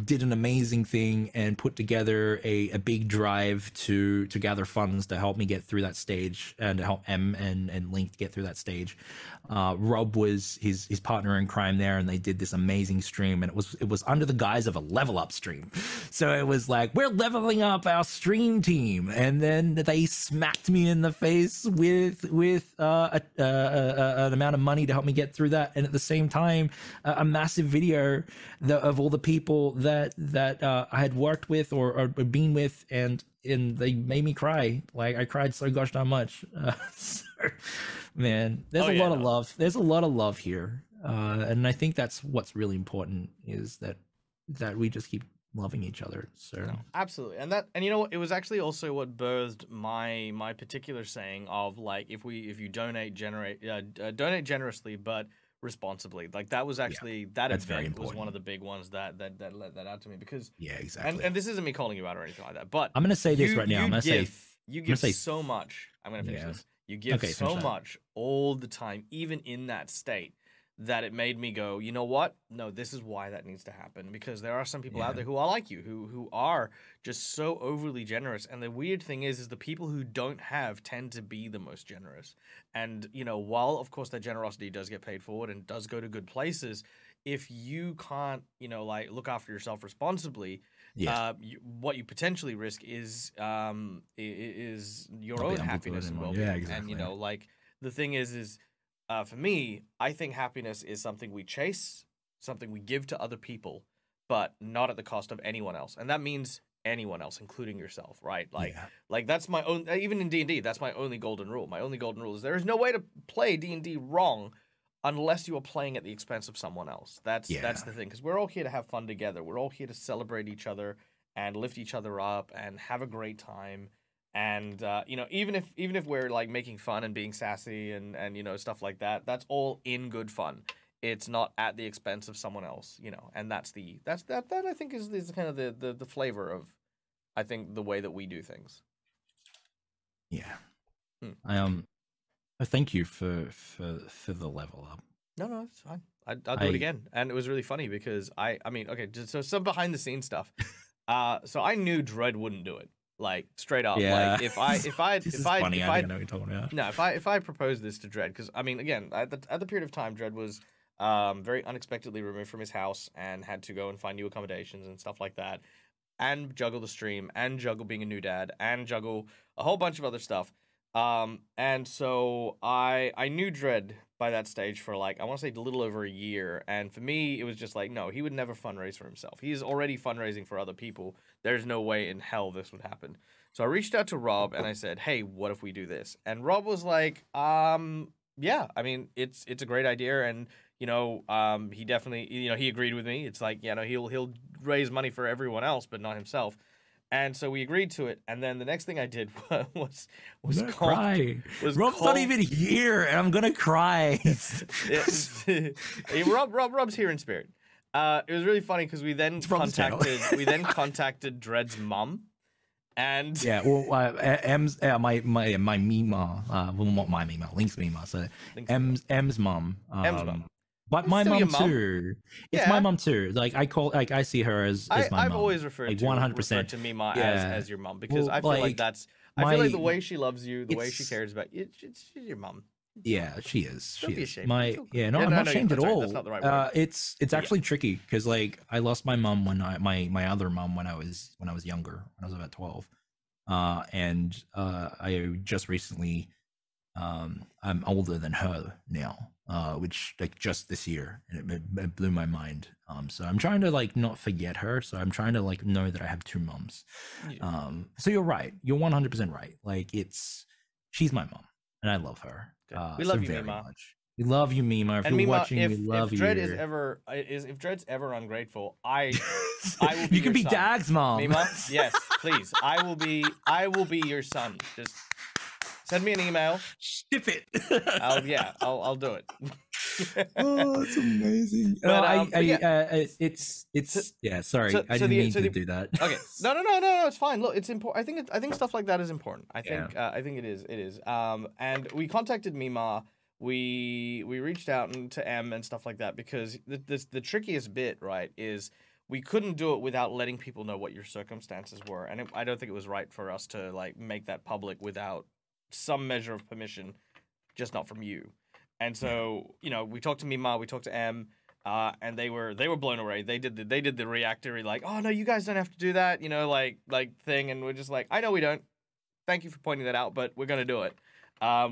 did an amazing thing and put together a big drive to gather funds to help me get through that stage and to help M and Link get through that stage. Rob was his partner in crime there, and they did this amazing stream, and it was under the guise of a level up stream. So it was like, we're leveling up our stream team, and then they smacked me in the face with an amount of money to help me get through that, and at the same time a massive video of all the people that I had worked with or been with, and they made me cry. Like I cried so gosh darn much. So, man, there's a lot of love. There's a lot of love here, and I think that's what's really important, is that we just keep loving each other. So no, absolutely, and you know what? It was actually also what birthed my particular saying of like, if you donate generously, but responsibly. Like that was actually that event was one of the big ones that let that out to me, because exactly. And this isn't me calling you out or anything like that, but I'm gonna say this right now. I'm gonna say so much. I'm gonna finish this. You give so much all the time, even in that state, that it made me go, you know what? No, this is why that needs to happen, because there are some people out there who are like you, who are just so overly generous. And the weird thing is the people who don't have tend to be the most generous. And, while of course that generosity does get paid forward and does go to good places, if you can't, look after yourself responsibly, what you potentially risk is your own happiness and well-being. Yeah, exactly. And, the thing is for me, I think happiness is something we chase, something we give to other people, but not at the cost of anyone else. And that means anyone else, including yourself, right? Like that's my own, even in D&D, that's my only golden rule. My only golden rule is there is no way to play D&D wrong unless you are playing at the expense of someone else. That's the thing, because we're all here to have fun together. We're all here to celebrate each other and lift each other up and have a great time. And even if we're like making fun and being sassy and stuff like that, that's all in good fun. It's not at the expense of someone else, and that I think is kind of the flavor of, I think, the way that we do things. Yeah. I thank you for the level up. No, it's fine. I'll do it again. And it was really funny because I mean, okay, so some behind the scenes stuff. So I knew Dread wouldn't do it. Like straight up, like if I proposed this to Dredd, because I mean, again, at the period of time, Dredd was very unexpectedly removed from his house and had to go and find new accommodations and stuff like that, and juggle the stream, and juggle being a new dad, and juggle a whole bunch of other stuff. And so I knew Dredd by that stage for like, I want to say a little over a year. And for me, it was just like, no, he would never fundraise for himself. He's already fundraising for other people. There's no way in hell this would happen. So I reached out to Rob and I said, hey, what if we do this? And Rob was like, yeah, I mean, it's a great idea. And, he definitely, he agreed with me. It's like, he'll raise money for everyone else, but not himself. And so we agreed to it, and then the next thing I did was cry. Rob's not even here, and I'm gonna cry. Rob's here in spirit. It was really funny because we then contacted Dredd's mum, and M's my Mima, well, not my Mima, Link's Mima. So M's mum. But my mum too. It's my mum too. Like I see her as my mum. I've always referred to 100% to Mima as your mum, because I feel like that's. I feel like the way she loves you, the way she cares about you, she's your mum. Yeah, she is. Don't She be is. ashamed. My It's all good. yeah, no, Yeah, I'm not ashamed at that's right. all. That's not the right word. It's actually tricky because like I lost my mom when my other mom when I was younger, when I was about 12. And I just recently I'm older than her now, which like just this year, and it blew my mind. So I'm trying to like not forget her. So I'm trying to like know that I have two moms. So you're right. You're 100% right. Like she's my mom, and I love her. Good. We love so you, very Mima. much. We love you, Mima. If And you're Mima, watching, if we love Dredd you. if Dredd's ever ungrateful, I will be you can your be son. Dag's mom. Mima, yes, please. I will be your son. Just send me an email. Ship it. I'll do it. Oh, that's amazing. But, It's yeah. Sorry, so I didn't mean to the- do that. Okay. No, it's fine. Look, it's important. I think stuff like that is important. I think it is. And we contacted Mima. We reached out to M and stuff like that because the trickiest bit, right, is we couldn't do it without letting people know what your circumstances were, and I don't think it was right for us to like make that public without some measure of permission, just not from you. And so, we talked to Mima, we talked to M, and they were blown away. They did the reactory like, oh no, you guys don't have to do that, like thing, and we're just like, I know we don't. Thank you for pointing that out, but we're gonna do it.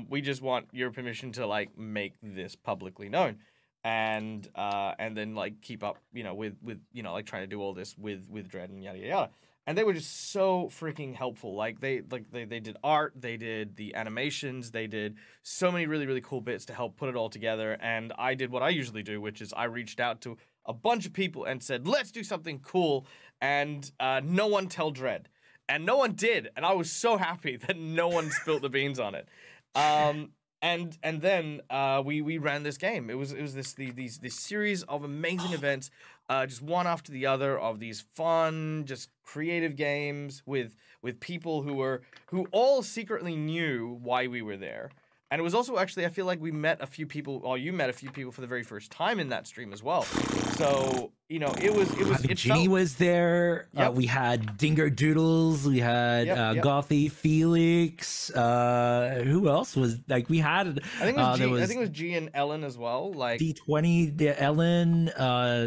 We just want your permission to like make this publicly known, and then like keep up, with like trying to do all this with Dredd and yada yada yada. And they were just so freaking helpful. Like they did art, they did the animations, they did so many really, really cool bits to help put it all together. And I did what I usually do, which is I reached out to a bunch of people and said, let's do something cool. And no one tell Dredd. And no one did. And I was so happy that no one spilt the beans on it. And then we ran this game. It was this series of amazing events, just one after the other, of these fun, just creative games with people who all secretly knew why we were there. And it was also actually, I feel like we met a few people, or you met a few people for the very first time in that stream as well. So, Ginny was there. Yep. We had Dingo Doodles. We had Gothy Felix. Who else was like? We had. I think it was G and Ellen as well. Like D20, Ellen.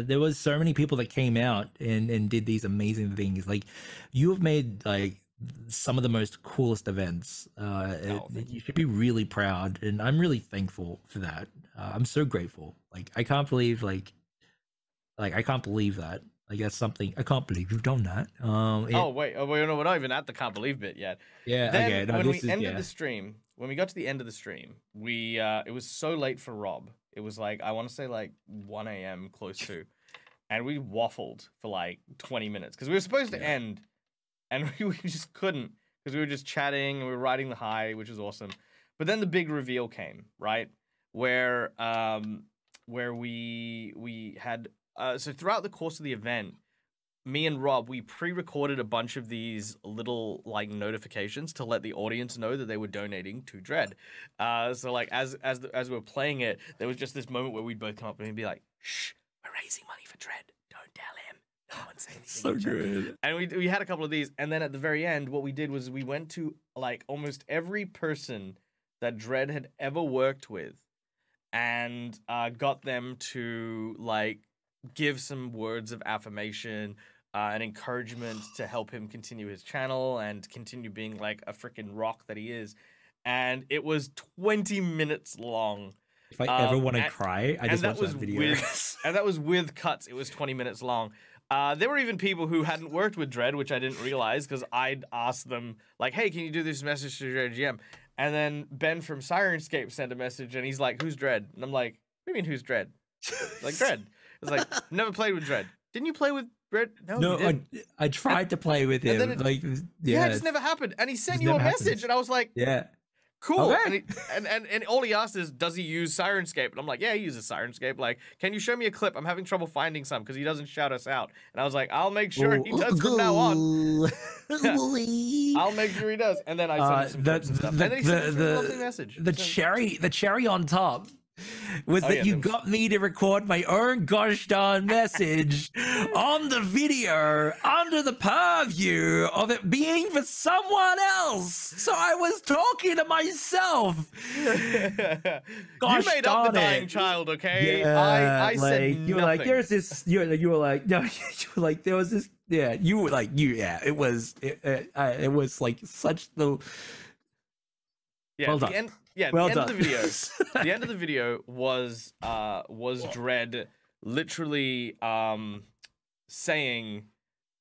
There was so many people that came out and did these amazing things. Like, you have made like some of the most coolest events. You should be really proud, and I'm really thankful for that. I'm so grateful. Like, I can't believe I can't believe that. Like, that's something I can't believe you've done that. no, we're not even at the can't believe bit yet. Yeah. Then, okay. No, when we this is, ended yeah. the stream, when we got to the end of the stream, we it was so late for Rob. It was like, I want to say like 1 a.m. close to, and we waffled for like 20 minutes because we were supposed to end, and we just couldn't because we were just chatting and we were riding the high, which was awesome. But then the big reveal came, right? Where we had so throughout the course of the event, me and Rob, we pre-recorded a bunch of these little like notifications to let the audience know that they were donating to Dredd. So like as we were playing it, there was just this moment where we'd both come up and be like, "Shh, we're raising money for Dredd. Don't tell him. No one say anything." So good. And we had a couple of these, and then at the very end, what we did was we went to like almost every person that Dredd had ever worked with, and got them to like give some words of affirmation and encouragement to help him continue his channel and continue being like a freaking rock that he is. And it was 20 minutes long. If I ever want to cry, I just watch that video. And that was with cuts. It was 20 minutes long. There were even people who hadn't worked with Dredd, which I didn't realize because I'd asked them, like, hey, can you do this message to Dredd GM? And then Ben from Sirenscape sent a message, and he's like, who's Dredd? And I'm like, what do you mean, who's Dredd? Like, Dredd. It's like, never played with Dredd. Didn't you play with Dredd? No, I tried to play with him. It just never happened. And he sent you a message, and I was like, cool. Okay. And all he asked is, does he use Sirenscape? And I'm like, yeah, he uses Sirenscape. Like, can you show me a clip? I'm having trouble finding some because he doesn't shout us out. And I was like, I'll make sure he does from now on. I'll make sure he does. And then I sent him some clips and stuff. And then he sent a lovely message. The cherry on top was Oh, that yeah, you there was- got me to record my own gosh darn message on the video under the purview of it being for someone else. So I was talking to myself. You made up the darn dying it. child, okay? Yeah, I said like, nothing. you were like, there's this. You were like, no, you were like, there was this. Yeah, you were like, yeah. It was like such the. Yeah, Well the done. end. Yeah, Well the end of the done. video. The end of the video was Dredd literally saying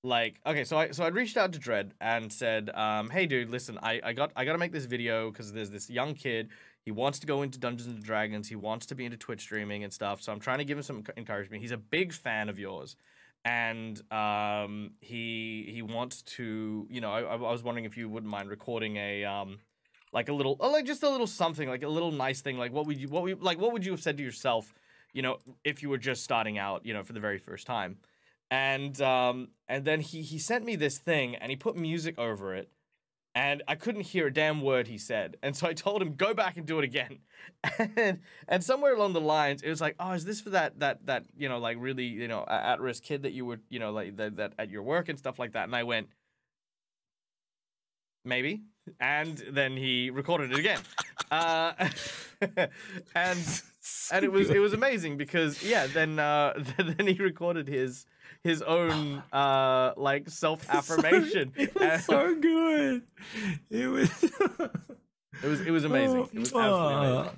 like, okay, so I'd reached out to Dredd and said, hey dude, listen, I gotta make this video because there's this young kid. He wants to go into Dungeons and Dragons. He wants to be into Twitch streaming and stuff. So I'm trying to give him some encouragement. He's a big fan of yours. And he wants to, you know, I was wondering if you wouldn't mind recording a like a little, like just a little something, like a little nice thing. Like what would you have said to yourself, you know, if you were just starting out, you know, for the very first time. And then he sent me this thing and he put music over it. And I couldn't hear a damn word he said. And so I told him, go back and do it again. And somewhere along the lines, it was like, oh, is this for that you know, like really, you know, at-risk kid that you would, you know, like that at your work and stuff like that. And I went, maybe. And then he recorded it again. And it was amazing because, yeah, then he recorded his own like self-affirmation. It was so good. It was It was amazing. It was absolutely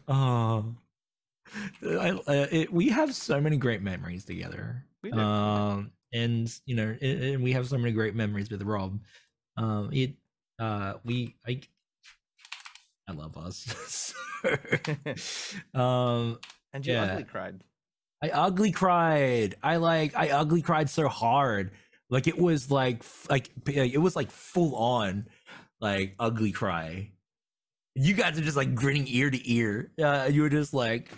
amazing. We have so many great memories together. We do. And you know, and we have so many great memories with Rob. I love us. And you ugly cried. I ugly cried. I ugly cried so hard. Like it was like it was like full on like ugly cry. You guys are just like grinning ear to ear. You were just like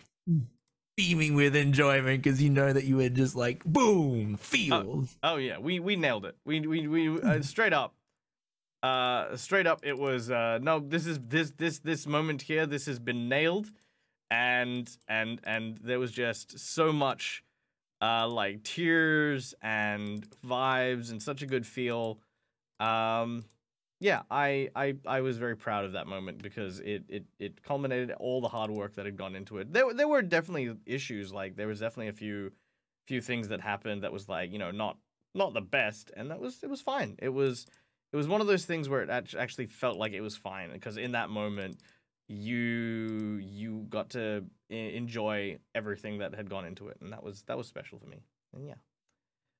beaming with enjoyment because you know that you would just like boom feels. Oh yeah, we nailed it. We straight up. It was no. This moment here. This has been nailed, and there was just so much, like tears and vibes and such a good feel. Yeah, I was very proud of that moment because it culminated all the hard work that had gone into it. There were definitely issues. Like there was definitely a few things that happened that was like, you know, not the best, and it was fine. It was one of those things where it actually felt like it was fine because in that moment, you got to enjoy everything that had gone into it, and that was special for me. And yeah,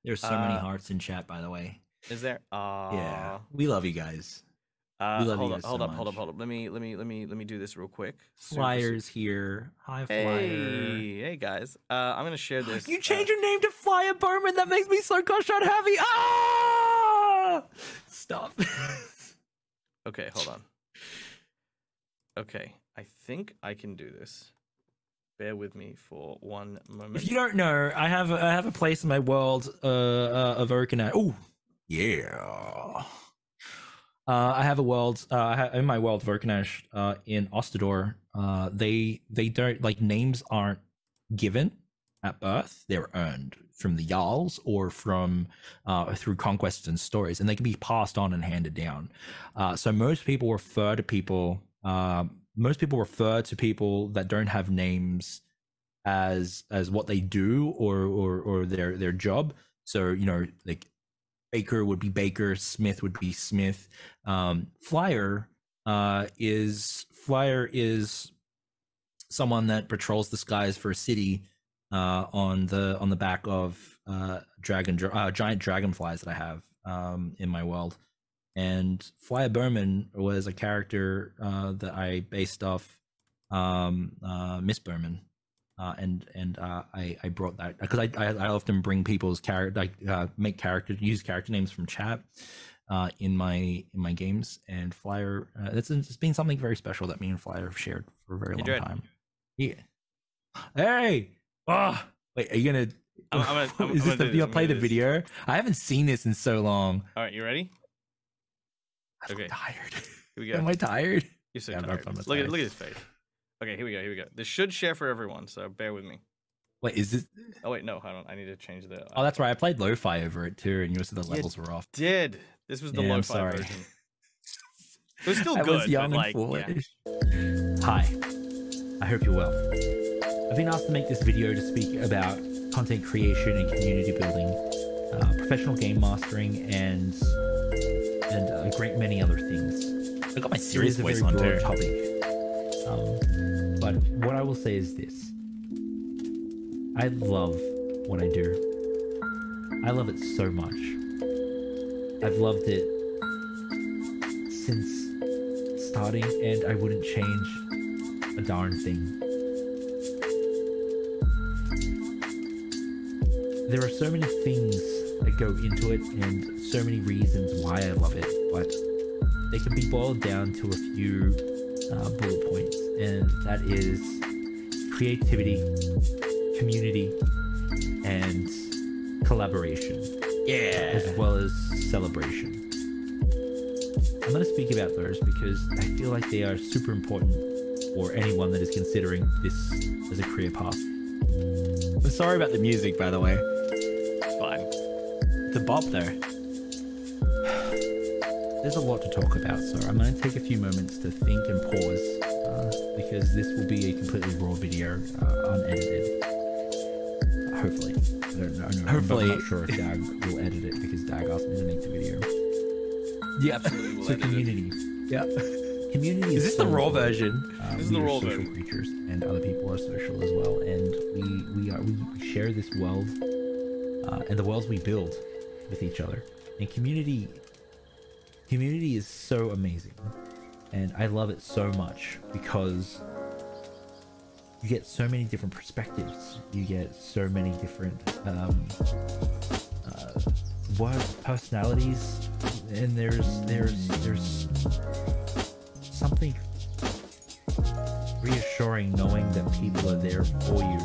there's so many hearts in chat, by the way. Is there? Yeah, we love you guys. We love you guys hold so up. much. Let me do this real quick. Flyers here. Hi, Flyer. Hey guys. I'm gonna share this. You changed your name to Flyer Bowman. That makes me so gosh darn happy. Ah! Stop. Okay, hold on. Okay, I think I can do this. Bear with me for one moment. If you don't know, I have a place in my world of Okinawa. Oh, yeah. I have a world in my world of Okinawa in Ostador. They don't like names aren't given at birth; they're earned from the Jarls or from through conquests and stories, and they can be passed on and handed down. So most people refer to people. Most people refer to people that don't have names as what they do or their job. So you know, like Baker would be Baker, Smith would be Smith. Flyer is someone that patrols the skies for a city on the back of giant dragonflies that I have in my world. And Flyer Bowman was a character that I based off Miss Bowman. I brought that because I often bring people's character, use character names from chat in my games, and Flyer. It's been something very special that me and Flyer have shared for a very long time. Yeah. Hey. Oh, wait. Are you gonna? Is this you gonna play the video? I haven't seen this in so long. All right, you ready? I'm Okay. tired. Here we go. Am I tired? You're so Yeah, tired. I'm Look at his face. Okay, here we go. Here we go. This should share for everyone, so bear with me. Wait, is this? Oh wait, no, hold on. I need to change the. Oh, that's right. I played lo-fi over it too, and you said the levels were off. Did this was the Yeah, I'm lo-fi sorry. version? It was still I good. was young but, and like, yeah. foolish. Hi, I hope you're well. I've been asked to make this video to speak about content creation and community building, professional game mastering, and a great many other things. I got my It serious is a voice very on broad too. topic. But what I will say is this. I love what I do. I love it so much. I've loved it since starting, and I wouldn't change a darn thing. There are so many things that go into it and so many reasons why I love it, but they can be boiled down to a few bullet points, and that is creativity, community, and collaboration, as well as celebration. I'm going to speak about those because I feel like they are super important for anyone that is considering this as a career path. I'm sorry about the music, by the way. Fine. It's a bop though. There's a lot to talk about, so I'm going to take a few moments to think and pause, because this will be a completely raw video, unedited. Hopefully. I don't know. Hopefully. I'm not sure if DAG will edit it because DAG asked me to make the video. Yeah, absolutely. We'll So edit it. community. Yeah. Community Is this the so raw important. version? This is We the are raw social version. creatures, and other people are social as well, and we share this world, and the worlds we build with each other. And community is so amazing, and I love it so much because you get so many different perspectives. You get so many different personalities, and there's something reassuring knowing that people are there for you,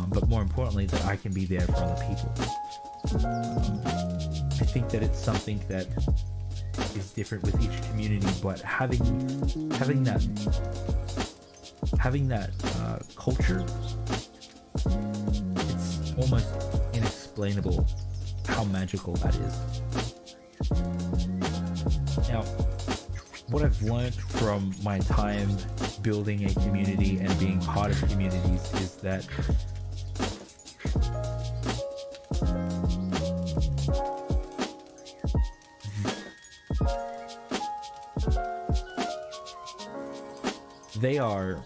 but more importantly that I can be there for other people. I think that it's something that is different with each community, but having that culture, it's almost inexplainable how magical that is. Now, what I've learned from my time building a community and being part of communities is that they are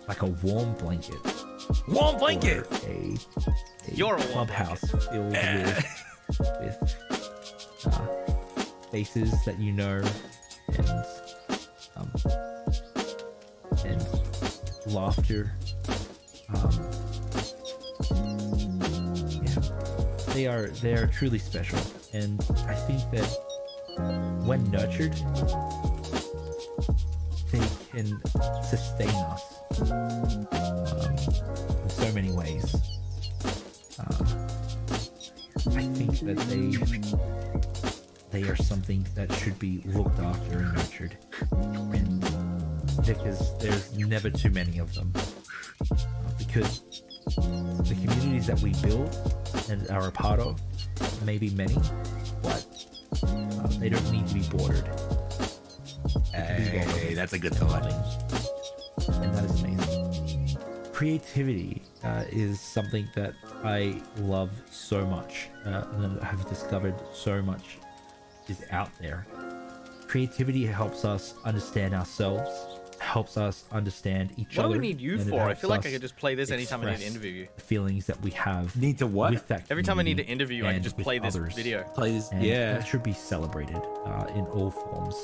like a warm blanket. Warm blanket. Or a You're a warm clubhouse filled with faces that you know, and laughter. Yeah, they are truly special, and I think that when nurtured, they can sustain us in so many ways. I think that they are something that should be looked after and nurtured, and because there's never too many of them. Because the communities that we build and are a part of may be many, but they don't need to be bordered. Hey, that's a good thought. And that is amazing. Creativity is something that I love so much, and have discovered so much is out there. Creativity helps us understand ourselves, helps us understand each What other. do we need you and it for? I helps feel like I us could just play this anytime I need to express interview you. the feelings that we have. Need to what? With that Every time I need to community interview you, I can and just with play this others. video. Play this. And Yeah. that should be celebrated in all forms.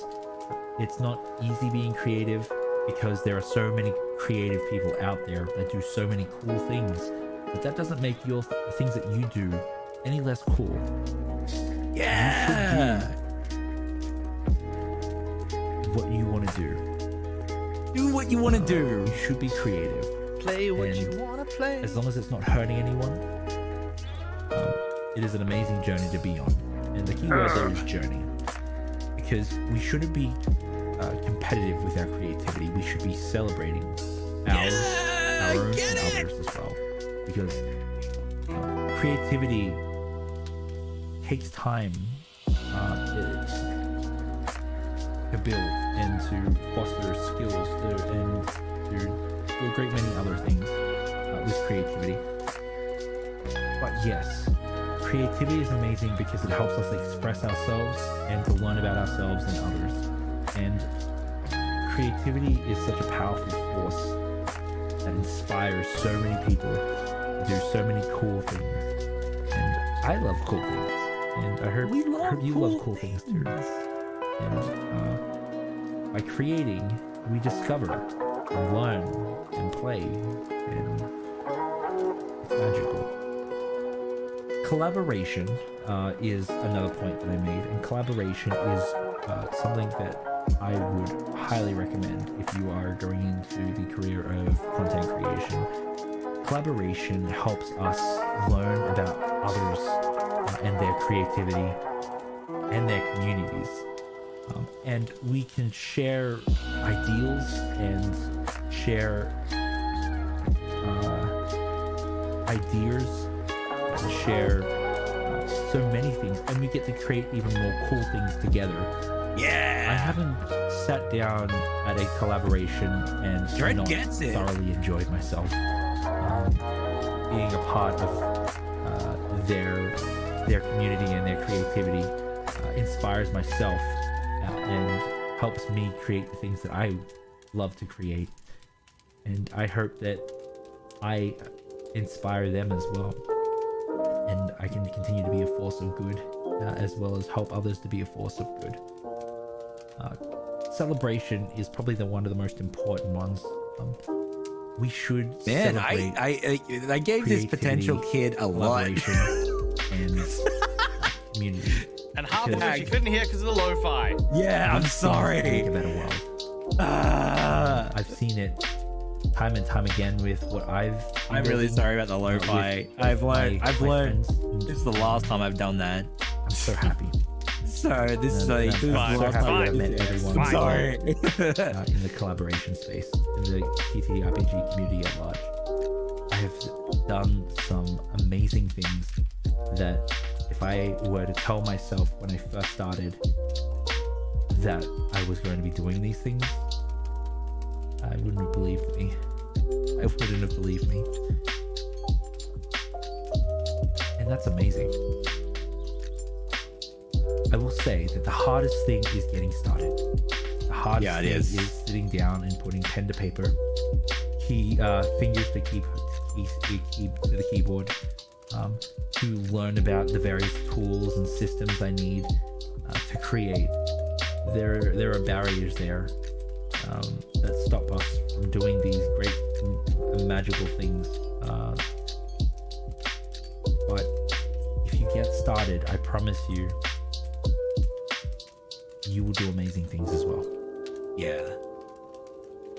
It's not easy being creative because there are so many creative people out there that do so many cool things, but that doesn't make the things that you do any less cool. Yeah. What you want to do. Do what you want to do. You should be creative. Play what And you wanna play. As long as it's not hurting anyone, it is an amazing journey to be on. And the key word there is journey. Because we shouldn't be competitive with our creativity. We should be celebrating ours, our own, and others as well, because creativity takes time to build and to foster skills and to do a great many other things with creativity. But yes, creativity is amazing because it helps us express ourselves and to learn about ourselves and others. And creativity is such a powerful force that inspires so many people to do so many cool things. And I love cool things. And I heard you love cool things too. And by creating, we discover and learn and play, and it's magical. Collaboration is another point that I made, and collaboration is something that I would highly recommend if you are going into the career of content creation. Collaboration helps us learn about others and their creativity and their communities. And we can share ideals and share ideas and share so many things, and we get to create even more cool things together. Yeah, I haven't sat down at a collaboration and not thoroughly enjoyed myself. Being a part of their community and their creativity inspires myself and helps me create the things that I love to create. And I hope that I inspire them as well, and I can continue to be a force of good as well as help others to be a force of good. Celebration is probably one of the most important ones. We should celebrate. I gave this potential kid a lot. And community. And half of it you couldn't hear because of the lo-fi. Yeah, I'm sorry. Make a better world. I've seen it time and time again with what I'm really sorry about the lo-fi. I've learned. This is the last time I've done that. I'm so happy. Sorry, this is like I'm so happy that I met everyone. I'm sorry. In the collaboration space, in the TTRPG community at large. I have done some amazing things that if I were to tell myself when I first started that I was going to be doing these things, I wouldn't have believed me. I wouldn't have believed me. And that's amazing. I will say that the hardest thing is getting started. The hardest thing is sitting down and putting pen to paper, fingers to keep to the keyboard, to learn about the various tools and systems I need to create. There are barriers there that stop us from doing these great and magical things. But if you get started, I promise you, you will do amazing things as well. Yeah.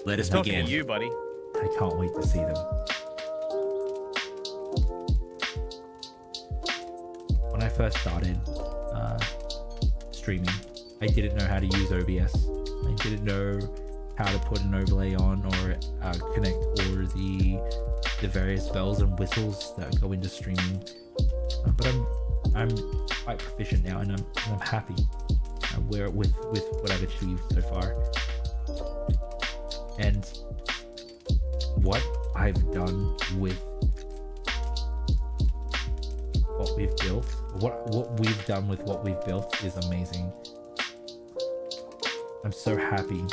Let us Talking begin. to you, buddy. I can't wait to see them. When I first started streaming, I didn't know how to use OBS. I didn't know how to put an overlay on or connect all the various bells and whistles that go into streaming. But I'm quite proficient now, and I'm happy with what I've achieved so far. And what I've done with what we've built, what we've done with what we've built is amazing. I'm so happy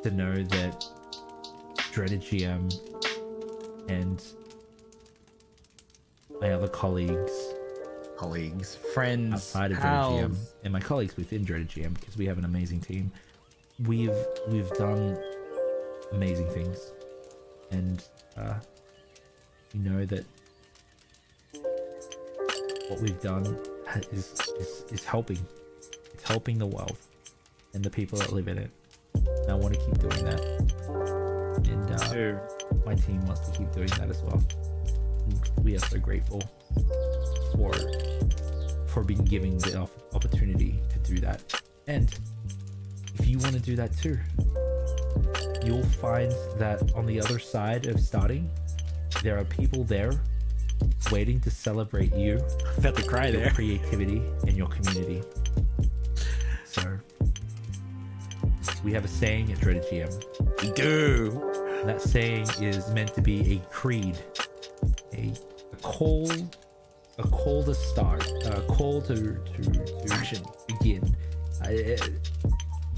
to know that Dreaded GM and my other colleagues, friends, outside of Dreaded GM, and my colleagues within Dreaded GM, because we have an amazing team, we've done amazing things, and you know that what we've done is helping. It's helping the world and the people that live in it. And I want to keep doing that, and my team wants to keep doing that as well. And we are so grateful for being given the opportunity to do that. And if you want to do that too. You'll find that on the other side of starting, there are people there waiting to celebrate you, About to cry your there. creativity, and your community. So, we have a saying at Dreaded GM. We do. And that saying is meant to be a creed, a call to start, a call to Action. begin,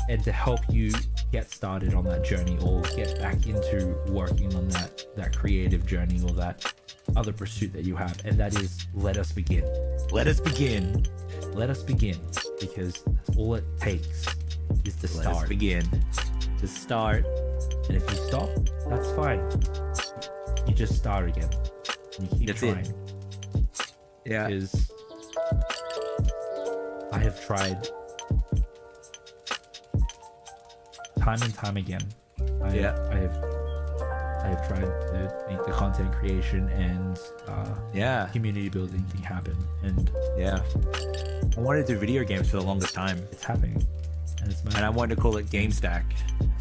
and to help you get started on that journey or get back into working on that creative journey or that other pursuit that you have, and that is let us begin. Let us begin. Let us begin, because that's all it takes is to Let us start. begin. To start, and if you stop, that's fine. You just start again. And you keep That's it. trying. Yeah. Because I have tried time and time again. I have tried to make the content creation and Yeah. community building thing happen, and Yeah. I wanted to do video games for the longest time, it's happening. And it's and I wanted to call it Game Stack.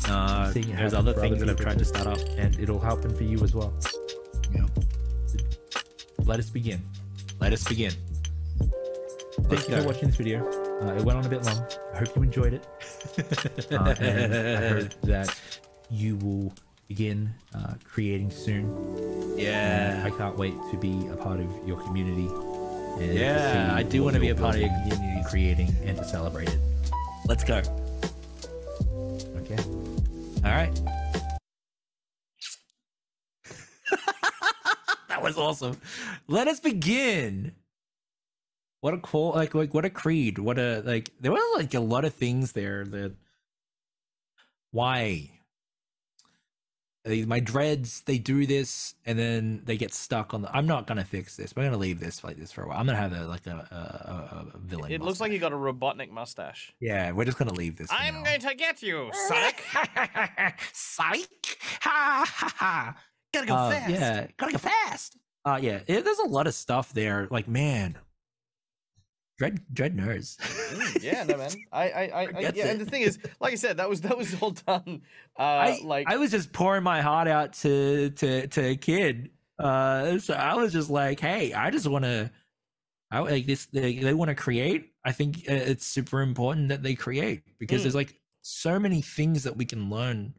seeing it There's happen other for things that I've people tried to too. start up. and it'll happen for you as well. Yeah. Let us begin. Let us begin. Thank Let's you for go. watching this video. It went on a bit long. I hope you enjoyed it. And I hope that you will begin creating soon. Yeah. I can't wait to be a part of your community. And to Yeah, see I do what wanna be you're a part of your building, community. creating, and to celebrate it. Let's go. Okay. All right. That was awesome. Let us begin. What a cool, like what a creed. What a, like, there were like a lot of things there that, why? My dreads, they do this and then they get stuck on the, I'm not gonna fix this. We're gonna leave this like this for a while. I'm gonna have a villain. It looks like you got a Robotnik mustache. Yeah, we're just gonna leave this. for I'm now. going to get you, Sonic. Psych! Ha ha ha! Gotta go fast. Yeah, gotta go fast. Yeah, there's a lot of stuff there. Like, man, dread nerds. Yeah, no man. I Forgets yeah, it. and the thing is, like I said, that was all done. I was just pouring my heart out to a kid. So I was just like, hey, I just want to. I like this. They want to create. I think it's super important that they create, because there's like so many things that we can learn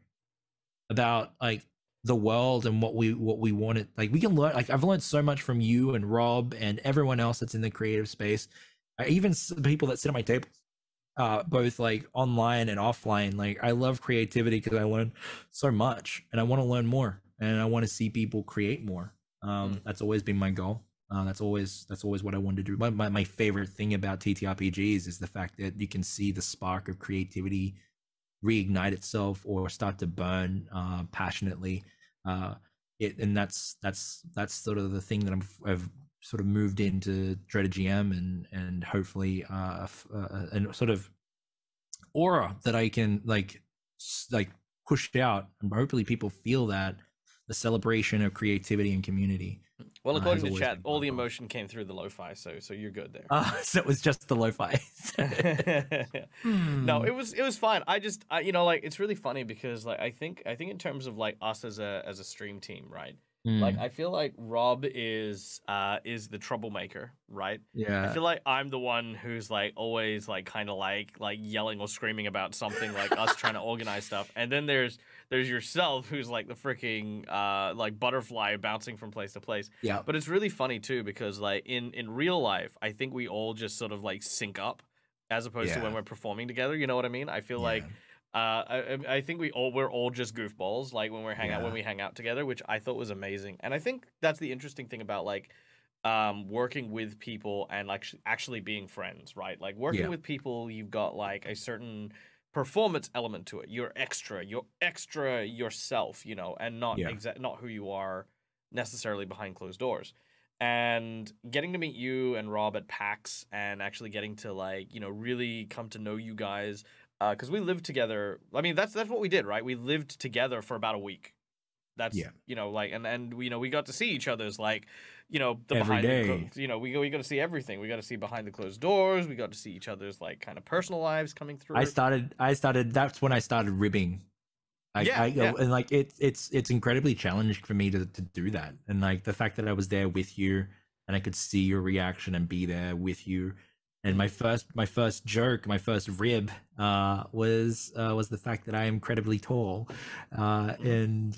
about, like, the world and what we wanted. Like, we can learn, like, I've learned so much from you and Rob and everyone else that's in the creative space, even people that sit at my tables, both like online and offline. Like, I love creativity because I learn so much and I want to learn more and I want to see people create more. That's always been my goal. That's always what I wanted to do. My favorite thing about TTRPGs is the fact that you can see the spark of creativity reignite itself or start to burn passionately. And that's sort of the thing that I've sort of moved into Dreaded GM and hopefully and sort of aura that I can like push out, and hopefully people feel that the celebration of creativity and community. Well, has according to always chat, been all my the goal. emotion came through the lo-fi, so you're good there. So it was just the lo-fi. No, it was fine. You know, like, it's really funny because, like, I think in terms of like us as a stream team, right? Like, I feel like Rob is the troublemaker, right? Yeah. I feel like I'm the one who's like always like kind of like yelling or screaming about something, like us trying to organize stuff. And then there's yourself, who's like the freaking like butterfly bouncing from place to place. Yeah. But it's really funny too, because like in real life, I think we all just sort of like sync up as opposed to when Yeah. we're performing together. You know what I mean? I feel like I think we're all just goofballs, like when we hang out together, which I thought was amazing. And I think that's the interesting thing about like working with people and like actually being friends, right? Like working with people, you've got like a certain performance element to it. You're extra yourself, you know, and not not who you are necessarily behind closed doors. And getting to meet you and Rob at PAX and actually getting to like, you know, really come to know you guys, because we lived together. I mean, that's what we did, right? We lived together for about a week. That's Yeah. you know, like, and you know, we got to see each other's, like, you know, the Every behind day. the, you know, we got to see everything. We got to see behind the closed doors. We got to see each other's, like, kind of personal lives coming through. I started. That's when I started ribbing. Yeah. And like it's incredibly challenging for me to do that. And like the fact that I was there with you and I could see your reaction and be there with you. And my first joke, my first rib, was the fact that I am incredibly tall, and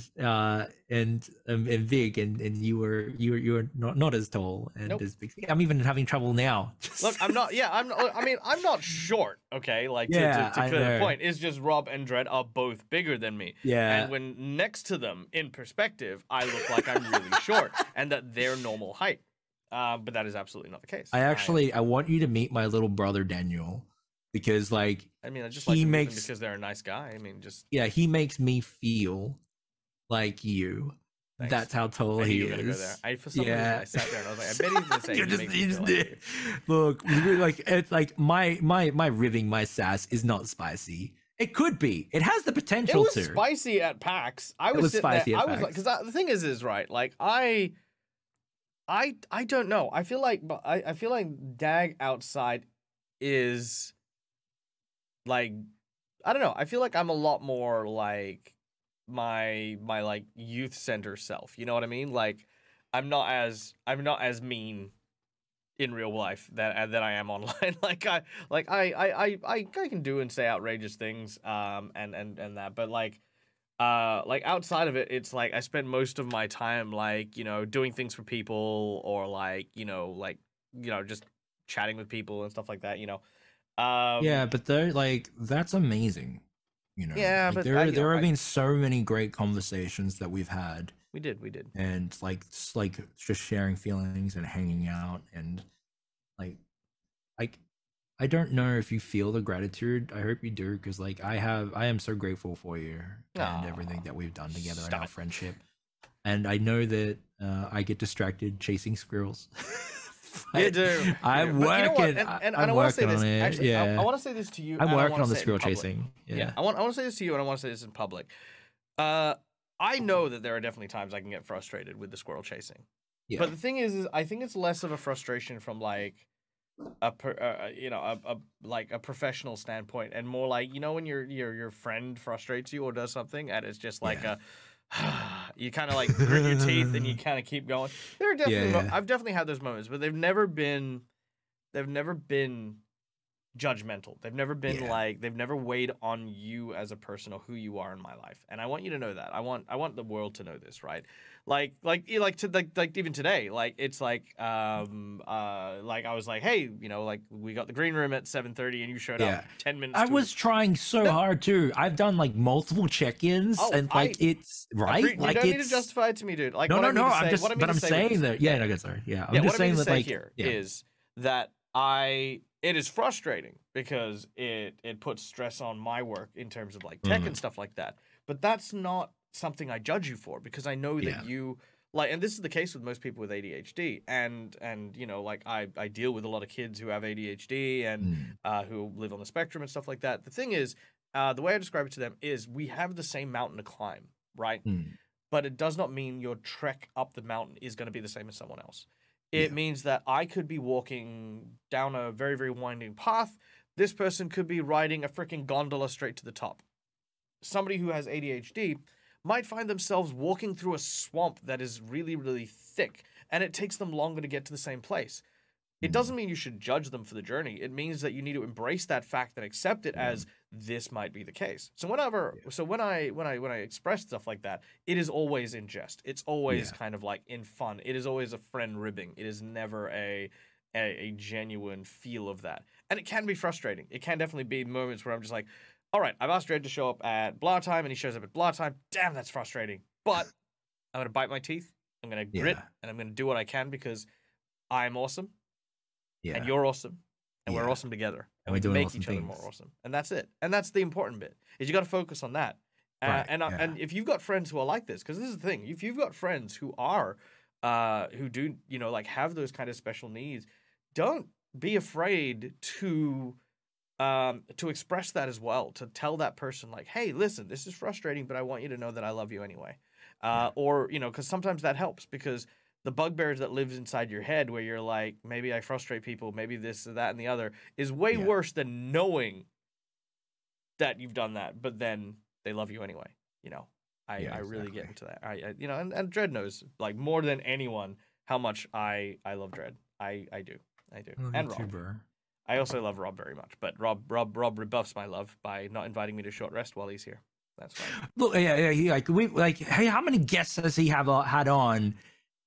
big, and you were not as tall and Nope. as big. I'm even having trouble now. Look, I'm not. Yeah, I'm. I mean, I'm not short. Okay, like Yeah, to I clear the know. point, it's just Rob and Dredd are both bigger than me. Yeah. And when next to them in perspective, I look like I'm really short, and that they're normal height. But that is absolutely not the case. I want you to meet my little brother Daniel, because like I mean, I just he like to meet them makes- because they're a nice guy. I mean, just yeah, he makes me feel like you. Thanks. That's how tall I knew he you were gonna go is. there. For some reason, I sat there and I was like, I bet he's gonna say You he just- makes you me just feel like did. you. Look, like it's like my ribbing, my sass is not spicy. It could be. It has the It potential was to. spicy at PAX. I was was sitting spicy there. at I was like, PAX. because the thing is right. Like I don't know. I feel like, but I feel like DAG outside is like, I don't know. I feel like I'm a lot more like my like youth center self. You know what I mean? Like I'm not as mean in real life that I am online. I can do and say outrageous things and that, but like outside of it, it's like I spend most of my time like, you know, doing things for people, or like, you know, just chatting with people and stuff like that, you know. Yeah, but they're like that's amazing. You know, Yeah, like, but there I- you there know, have I- been so many great conversations that we've had, we did. and like just sharing feelings and hanging out, and like I don't know if you feel the gratitude. I hope you do, because like I am so grateful for you and Aw, everything that we've done together in stop our it. friendship. And I know that I get distracted chasing squirrels. You do. I'm But you know what? working. And I'm I want to say working this. on it. Actually, Yeah, I want to say this to you. I'm and I working wanna on the say it in squirrel public. chasing. Yeah, I want to say this to you, and I want to say this in public. I know that there are definitely times I can get frustrated with the squirrel chasing. Yeah. But the thing is I think it's less of a frustration from like a professional standpoint, and more like, you know, when your friend frustrates you or does something, and it's just like you kind of like grit your teeth and you kind of keep going. There are definitely I've definitely had those moments, but they've never been judgmental. They've never been like, they've never weighed on you as a person or who you are in my life. And I want you to know that. I want the world to know this, right? Like even today, like it's like I was like, hey, you know, like we got the green room at 7:30 and you showed up 10 minutes. I was trying so hard too. I've done like multiple check-ins, and like it's right. You like don't it's need to justify it to me, dude. Like no. I'm what I mean to say saying with- that. Yeah, no, good. Sorry. Yeah, I'm what just I saying mean to that say like here yeah. is that it is frustrating because it puts stress on my work in terms of like tech and stuff like that. But that's not something I judge you for, because I know that you like, and this is the case with most people with ADHD, and you know, like I deal with a lot of kids who have ADHD and who live on the spectrum and stuff like that. The thing is, the way I describe it to them is we have the same mountain to climb, right? But it does not mean your trek up the mountain is going to be the same as someone else. It means that I could be walking down a very, very winding path. This person could be riding a freaking gondola straight to the top. Somebody who has ADHD might find themselves walking through a swamp that is really, really thick, and it takes them longer to get to the same place. It doesn't mean you should judge them for the journey. It means that you need to embrace that fact and accept it as this might be the case. So when I express stuff like that, it is always in jest. It's always kind of like in fun. It is always a friend ribbing. It is never a genuine feel of that. And it can be frustrating. It can definitely be moments where I'm just like, all right, I've asked Dredd to show up at blah time, and he shows up at blah time. Damn, that's frustrating. But I'm going to bite my teeth. I'm going to grit, and I'm going to do what I can, because I'm awesome. Yeah. And you're awesome, and we're awesome together, and we doing make awesome each other things. more awesome, and that's it. And that's the important bit, is you got to focus on that. And if you've got friends who are like this, because this is the thing, if you've got friends who are, who do, you know, like have those kind of special needs, don't be afraid to express that as well, to tell that person like, hey, listen, this is frustrating, but I want you to know that I love you anyway. or because sometimes that helps because the bugbears that lives inside your head where you're like, maybe I frustrate people, maybe this or that and the other is way worse than knowing that you've done that, but then they love you anyway. I really get into that. And Dredd knows like more than anyone how much I love Dredd. I do. And Rob. I also love Rob very much, but Rob rebuffs my love by not inviting me to short rest while he's here. That's fine. Look, hey, how many guests has he had on?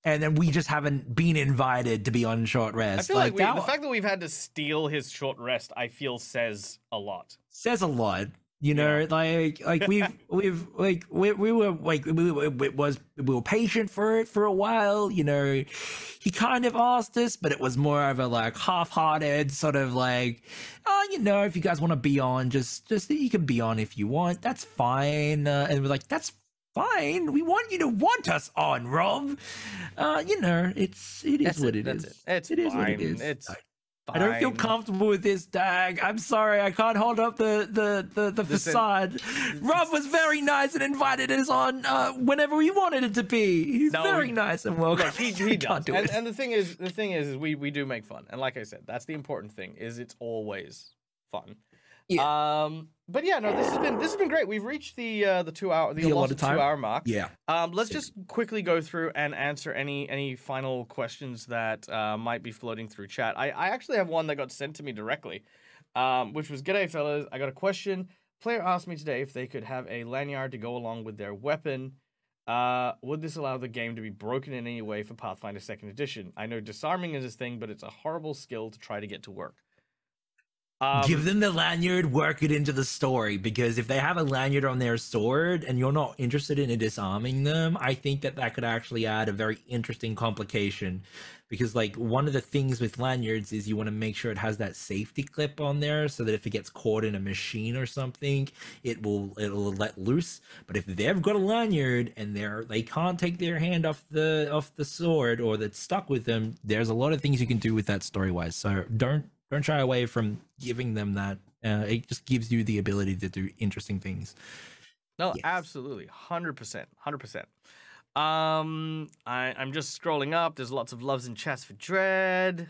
And then we just haven't been invited to be on short rest. I feel like the fact that we've had to steal his short rest, I feel says a lot. Says a lot. We were patient for it for a while. He kind of asked us, but it was more of a like half-hearted sort of like, if you guys want to be on, just you can be on if you want. That's fine. And we're like, that's fine. We want you to want us on, Rob. It is what it is. It is what it is. It's fine. I don't feel comfortable with this, Dag. I'm sorry, I can't hold up the facade. Rob was very nice and invited us on whenever we wanted it to be. He's very nice and welcome. Look, he does. And the thing is we do make fun. And like I said, that's the important thing. Is it's always fun. Yeah. But yeah, no, this has been great. We've reached the 2 hour, the allotted 2 hour mark. Yeah. Let's just quickly go through and answer any final questions that might be floating through chat. I actually have one that got sent to me directly, which was, "G'day fellas, I got a question. Player asked me today if they could have a lanyard to go along with their weapon. Would this allow the game to be broken in any way for Pathfinder 2nd Edition? I know disarming is his thing, but it's a horrible skill to try to get to work." Give them the lanyard, work it into the story, because if they have a lanyard on their sword and you're not interested in disarming them, I think that could actually add a very interesting complication, because like one of the things with lanyards is you want to make sure it has that safety clip on there so that if it gets caught in a machine or something, it'll let loose. But if they've got a lanyard and they can't take their hand off the sword, or that's stuck with them, there's a lot of things you can do with that story wise. So don't shy away from giving them that. It just gives you the ability to do interesting things. No, yes. Absolutely. 100%. 100%. I'm just scrolling up. There's lots of loves and chats for Dredd.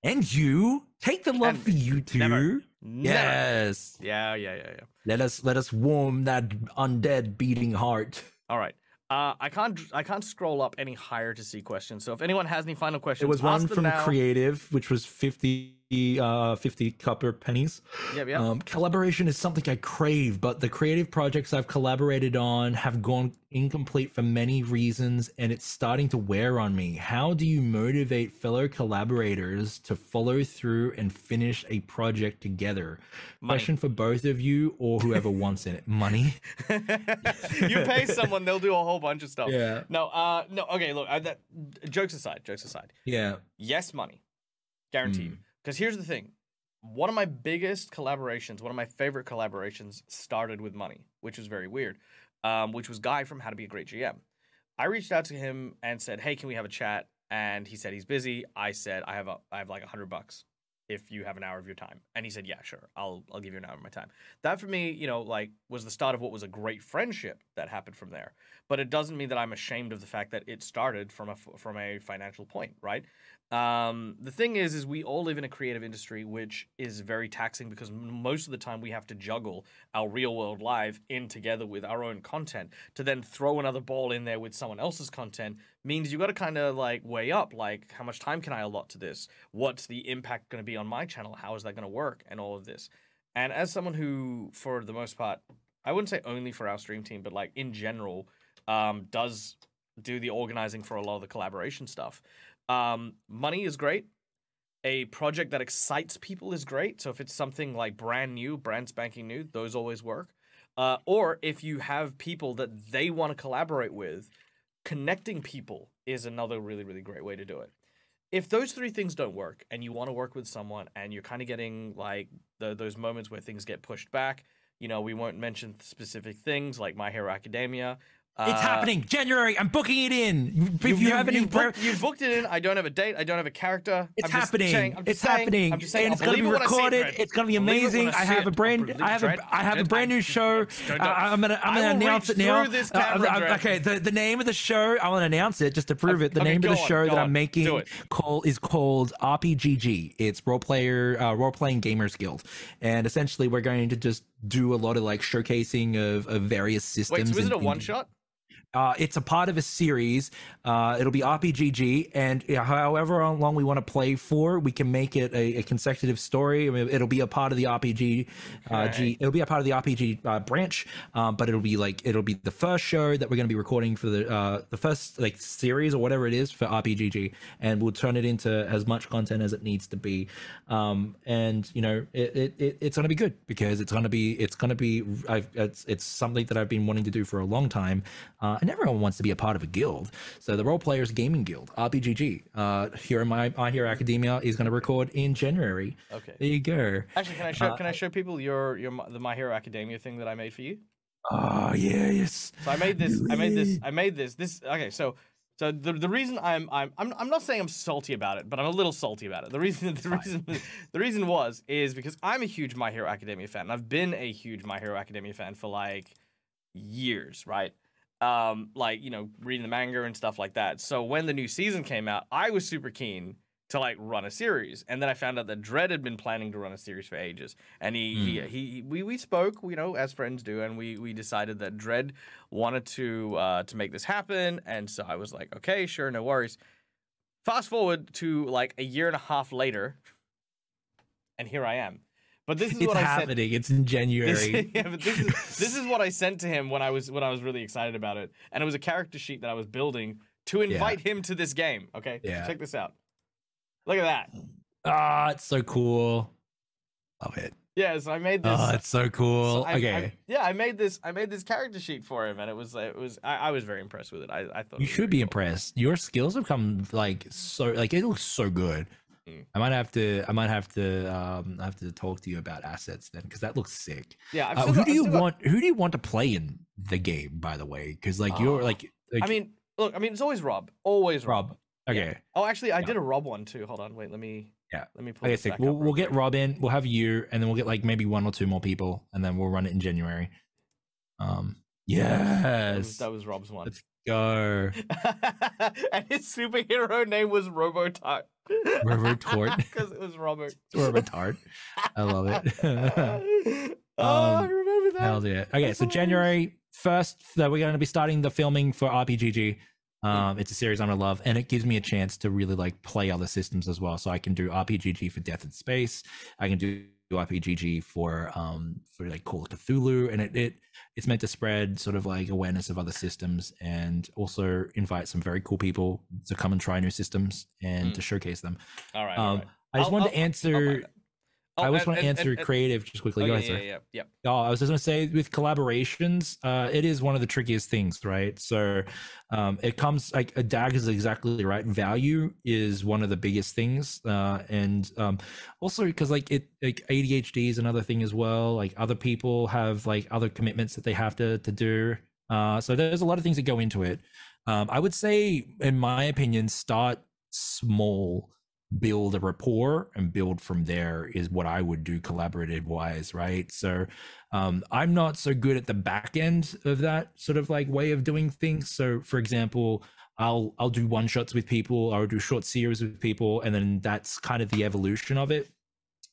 And you. Take the love for you too. Never. Yes. Yeah. Let us warm that undead beating heart. All right. I can't scroll up any higher to see questions. So if anyone has any final questions, it was one from Creative, which was 50 copper pennies. Yeah. Collaboration is something I crave, but the creative projects I've collaborated on have gone incomplete for many reasons, and it's starting to wear on me. How do you motivate fellow collaborators to follow through and finish a project together? Money. Question for both of you or whoever wants it. Money. You pay someone, they'll do a whole bunch of stuff. Yeah. No. Okay. Look. Jokes aside. Yeah. Yes, money, guaranteed. Because here's the thing. One of my biggest collaborations, one of my favorite collaborations started with money, which was very weird, which was Guy from How to Be a Great GM. I reached out to him and said, "Hey, can we have a chat?" And he said he's busy. I said, I have like $100 if you have an hour of your time. And he said, "Yeah, sure. I'll give you an hour of my time." That for me, was the start of what was a great friendship that happened from there. But it doesn't mean that I'm ashamed of the fact that it started from a financial point, right? The thing is we all live in a creative industry, which is very taxing because most of the time we have to juggle our real world life in together with our own content. To then throw another ball in there with someone else's content means you got to kind of like weigh up, like how much time can I allot to this? What's the impact going to be on my channel? How is that going to work? And all of this. And as someone who, for the most part, I wouldn't say only for our stream team, but like in general, does do the organizing for a lot of the collaboration stuff. Money is great. A project that excites people is great. So if it's something like brand spanking new, those always work. Or if you have people that they want to collaborate with, connecting people is another really, really great way to do it. If those three things don't work and you want to work with someone and you're kind of getting like those moments where things get pushed back, we won't mention specific things like My Hero Academia. It's happening. January. I'm booking it in. If you have any, you've booked it in. I don't have a date. I don't have a character. It's happening. It's happening. And it's going to be recorded. It's going to be amazing. I have a brand. I have a brand new show. I'm gonna announce it now. Okay. The name of the show. I want to announce it just to prove it. The name of the show that I'm making is called RPGG. It's role playing gamers guild, and essentially we're going to just do a lot of like showcasing of various systems. Wait, so is it a one shot? It's a part of a series. It'll be RPGG, and however long we want to play for, we can make it a consecutive story. I mean, it'll be a part of the RPG. It'll be a part of the RPG branch, but it'll be the first show that we're going to be recording for the first like series or whatever it is for RPGG, and we'll turn it into as much content as it needs to be. And you know, it's going to be good because it's something that I've been wanting to do for a long time. And everyone wants to be a part of a guild. So the Role Players Gaming Guild, RPGG, here in My Hero Academia is going to record in January. Okay. There you go. Actually, can I show people the My Hero Academia thing that I made for you? Oh, yes. So I made this. Okay, so the reason I'm not saying I'm salty about it, but I'm a little salty about it. The reason is because I'm a huge My Hero Academia fan. And I've been a huge My Hero Academia fan for like years, right? Like, you know, reading the manga and stuff like that. So when the new season came out, I was super keen to like run a series, and then I found out that Dredd had been planning to run a series for ages, and we spoke, you know, as friends do, and we decided that Dredd wanted to make this happen, and so I was like, okay, sure, no worries. Fast forward to like a year and a half later, and here I am. But this is what I said. It's in January. But this is what I sent to him when I was really excited about it, and it was a character sheet that I was building to invite him to this game. Okay, check this out. Look at that. Ah, it's so cool. Love it. Yeah, so I made this. Oh, it's so cool. I made this character sheet for him, and I was very impressed with it. I thought you should be impressed. Your skills have come like so, like it looks so good. I might have to talk to you about assets then, because that looks sick. Yeah. Who do you want to play in the game, by the way? Because like you're like I mean, look, it's always Rob. Always Rob. Okay. Yeah. Oh, actually, I did a Rob one too. Hold on, wait. Let me pull this back up. We'll get Rob in. We'll have you, and then we'll get like maybe one or two more people, and then we'll run it in January. Yes. That was Rob's one. Let's go. And his superhero name was Robotart. Robotart. Because it was Robert. Robotart. I love it. I remember that. Hell yeah. Okay, so January 1st, that we're going to be starting the filming for RPGG. It's a series I'm gonna love, and it gives me a chance to really like play other systems as well. So I can do RPGG for Death in Space. I can do RPGG for like Call of Cthulhu, and it's meant to spread sort of like awareness of other systems, and also invite some very cool people to come and try new systems and to showcase them. All right. I just wanted to answer. I just want to answer creative just quickly. Go ahead, yeah. Oh, I was just going to say with collaborations, it is one of the trickiest things, right? So it comes like a DAG is exactly right. Value is one of the biggest things. And also because like ADHD is another thing as well. Like other people have like other commitments that they have to do. So there's a lot of things that go into it. I would say, in my opinion, start small, build a rapport, and build from there is what I would do collaborative wise, right? So I'm not so good at the back end of that sort of like way of doing things. So for example, I'll do one shots with people, I'll do short series with people, and then that's kind of the evolution of it,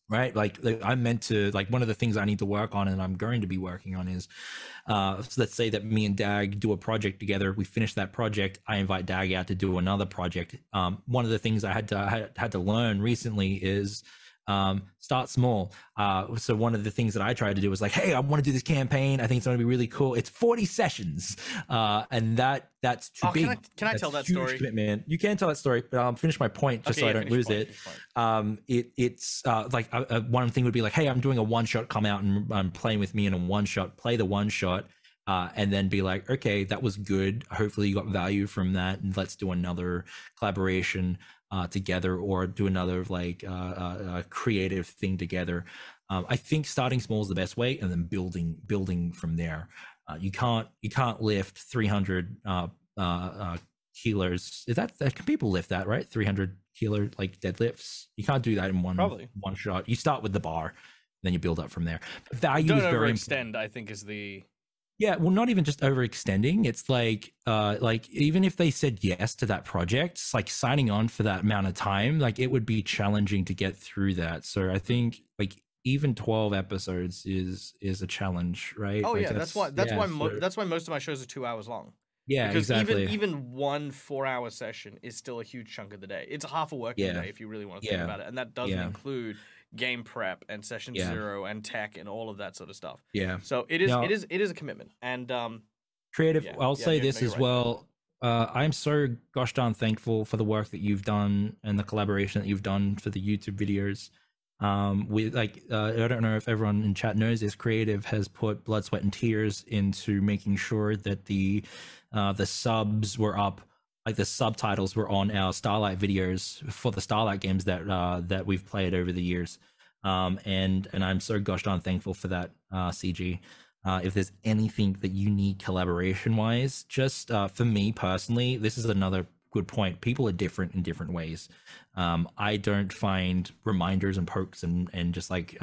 right? Like I'm meant to, like, one of the things I need to work on, and I'm going to be working on, is so let's say that me and DAG do a project together. We finish that project, I invite DAG out to do another project. One of the things I had to learn recently is start small. So one of the things that I tried to do was like, hey, I want to do this campaign, I think it's going to be really cool. It's 40 sessions, and that's too big. Can I tell that story? Commitment. You can tell that story, but I'll finish my point just so I don't lose it. It's like one thing would be like, hey, I'm doing a one shot, come out and I'm playing with me in a one shot, play the one shot, and then be like, okay, that was good, hopefully you got value from that, and let's do another collaboration together, or do another like creative thing together. I think starting small is the best way, and then building from there. You can't lift 300 kilos. Is that can people lift that, right? 300 kilo like deadlifts. You can't do that in one shot. You start with the bar, then you build up from there. Value Don't is very overextend, I think, is the yeah. Well, not even just overextending. It's like even if they said yes to that project, it's like signing on for that amount of time. Like it would be challenging to get through that. So I think like even 12 episodes is a challenge, right? Oh like yeah, that's why most of my shows are 2 hours long. Yeah, because exactly. even 1 4-hour session is still a huge chunk of the day. It's a half a working day if you really want to think about it, and that doesn't include game prep and session 0 and tech and all of that sort of stuff. Yeah. So it is a commitment. And creative. I'll say this as well. I'm so gosh darn thankful for the work that you've done and the collaboration that you've done for the YouTube videos. With like I don't know if everyone in chat knows this, creative has put blood, sweat, and tears into making sure that the subs were up, like the subtitles were on our Starlight videos for the Starlight games that we've played over the years. And I'm so gosh darn thankful for that, CG. If there's anything that you need collaboration wise, just for me personally, this is another good point. People are different in different ways. I don't find reminders and pokes and just like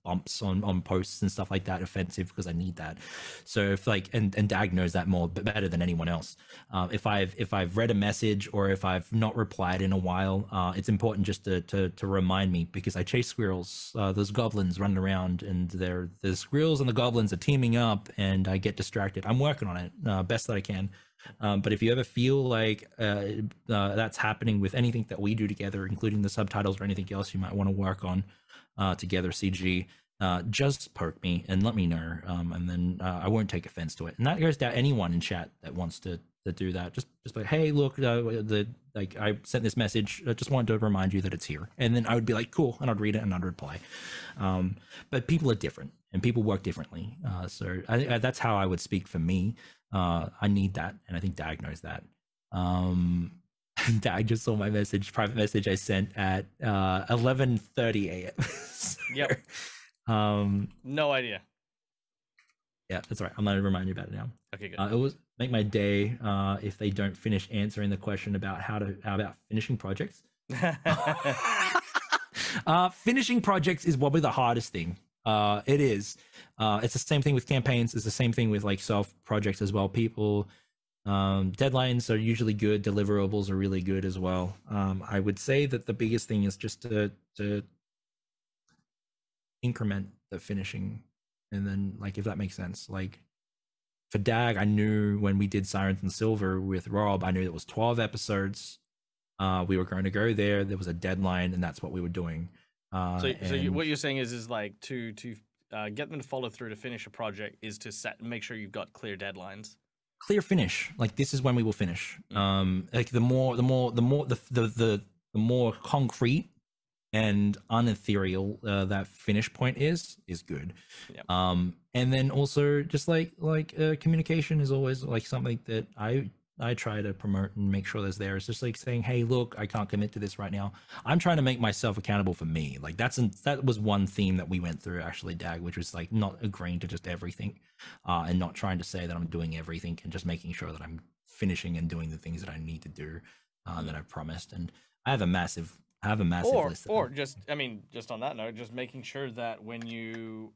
bumps on posts and stuff like that offensive, because I need that. So if like and DAG knows that more better than anyone else. If I've read a message or if I've not replied in a while, it's important just to remind me, because I chase squirrels. Those goblins running around, and the squirrels and the goblins are teaming up, and I get distracted. I'm working on it best that I can. But if you ever feel like that's happening with anything that we do together, including the subtitles or anything else you might want to work on together, CG, just poke me and let me know, and then I won't take offense to it. And that goes to anyone in chat that wants to do that. Just like, hey, look, I sent this message. I just wanted to remind you that it's here. And then I would be like, cool, and I'd read it and I'd reply. But people are different and people work differently. So that's how I would speak for me. I need that, and I think DAG knows that. DAG just saw my private message I sent at 11:30 a.m. So, yep. No idea. Yeah, that's all right. I'm gonna remind you about it now. Okay, good. It was make my day if they don't finish answering the question about how about finishing projects. Finishing projects is probably the hardest thing. It is. It's the same thing with campaigns. It's the same thing with like self projects as well. People, deadlines are usually good. Deliverables are really good as well. I would say that the biggest thing is just to increment the finishing, and then like, if that makes sense. Like for DAG, I knew when we did Sirens and Silver with Rob, I knew it was 12 episodes. We were going to go there. There was a deadline, and that's what we were doing. So what you're saying is like to get them to follow through to finish a project is to make sure you've got clear deadlines. Clear finish. Like, this is when we will finish. Like the more concrete and unethereal that finish point is good. Yep. And then also just like communication is always like something that I try to promote and make sure there's there. It's just like saying, hey, look, I can't commit to this right now. I'm trying to make myself accountable for me. Like that was one theme that we went through actually, DAG, which was like not agreeing to just everything, and not trying to say that I'm doing everything, and just making sure that I'm finishing and doing the things that I need to do, that I've promised. And I have a massive list. Or just on that note, just making sure that when you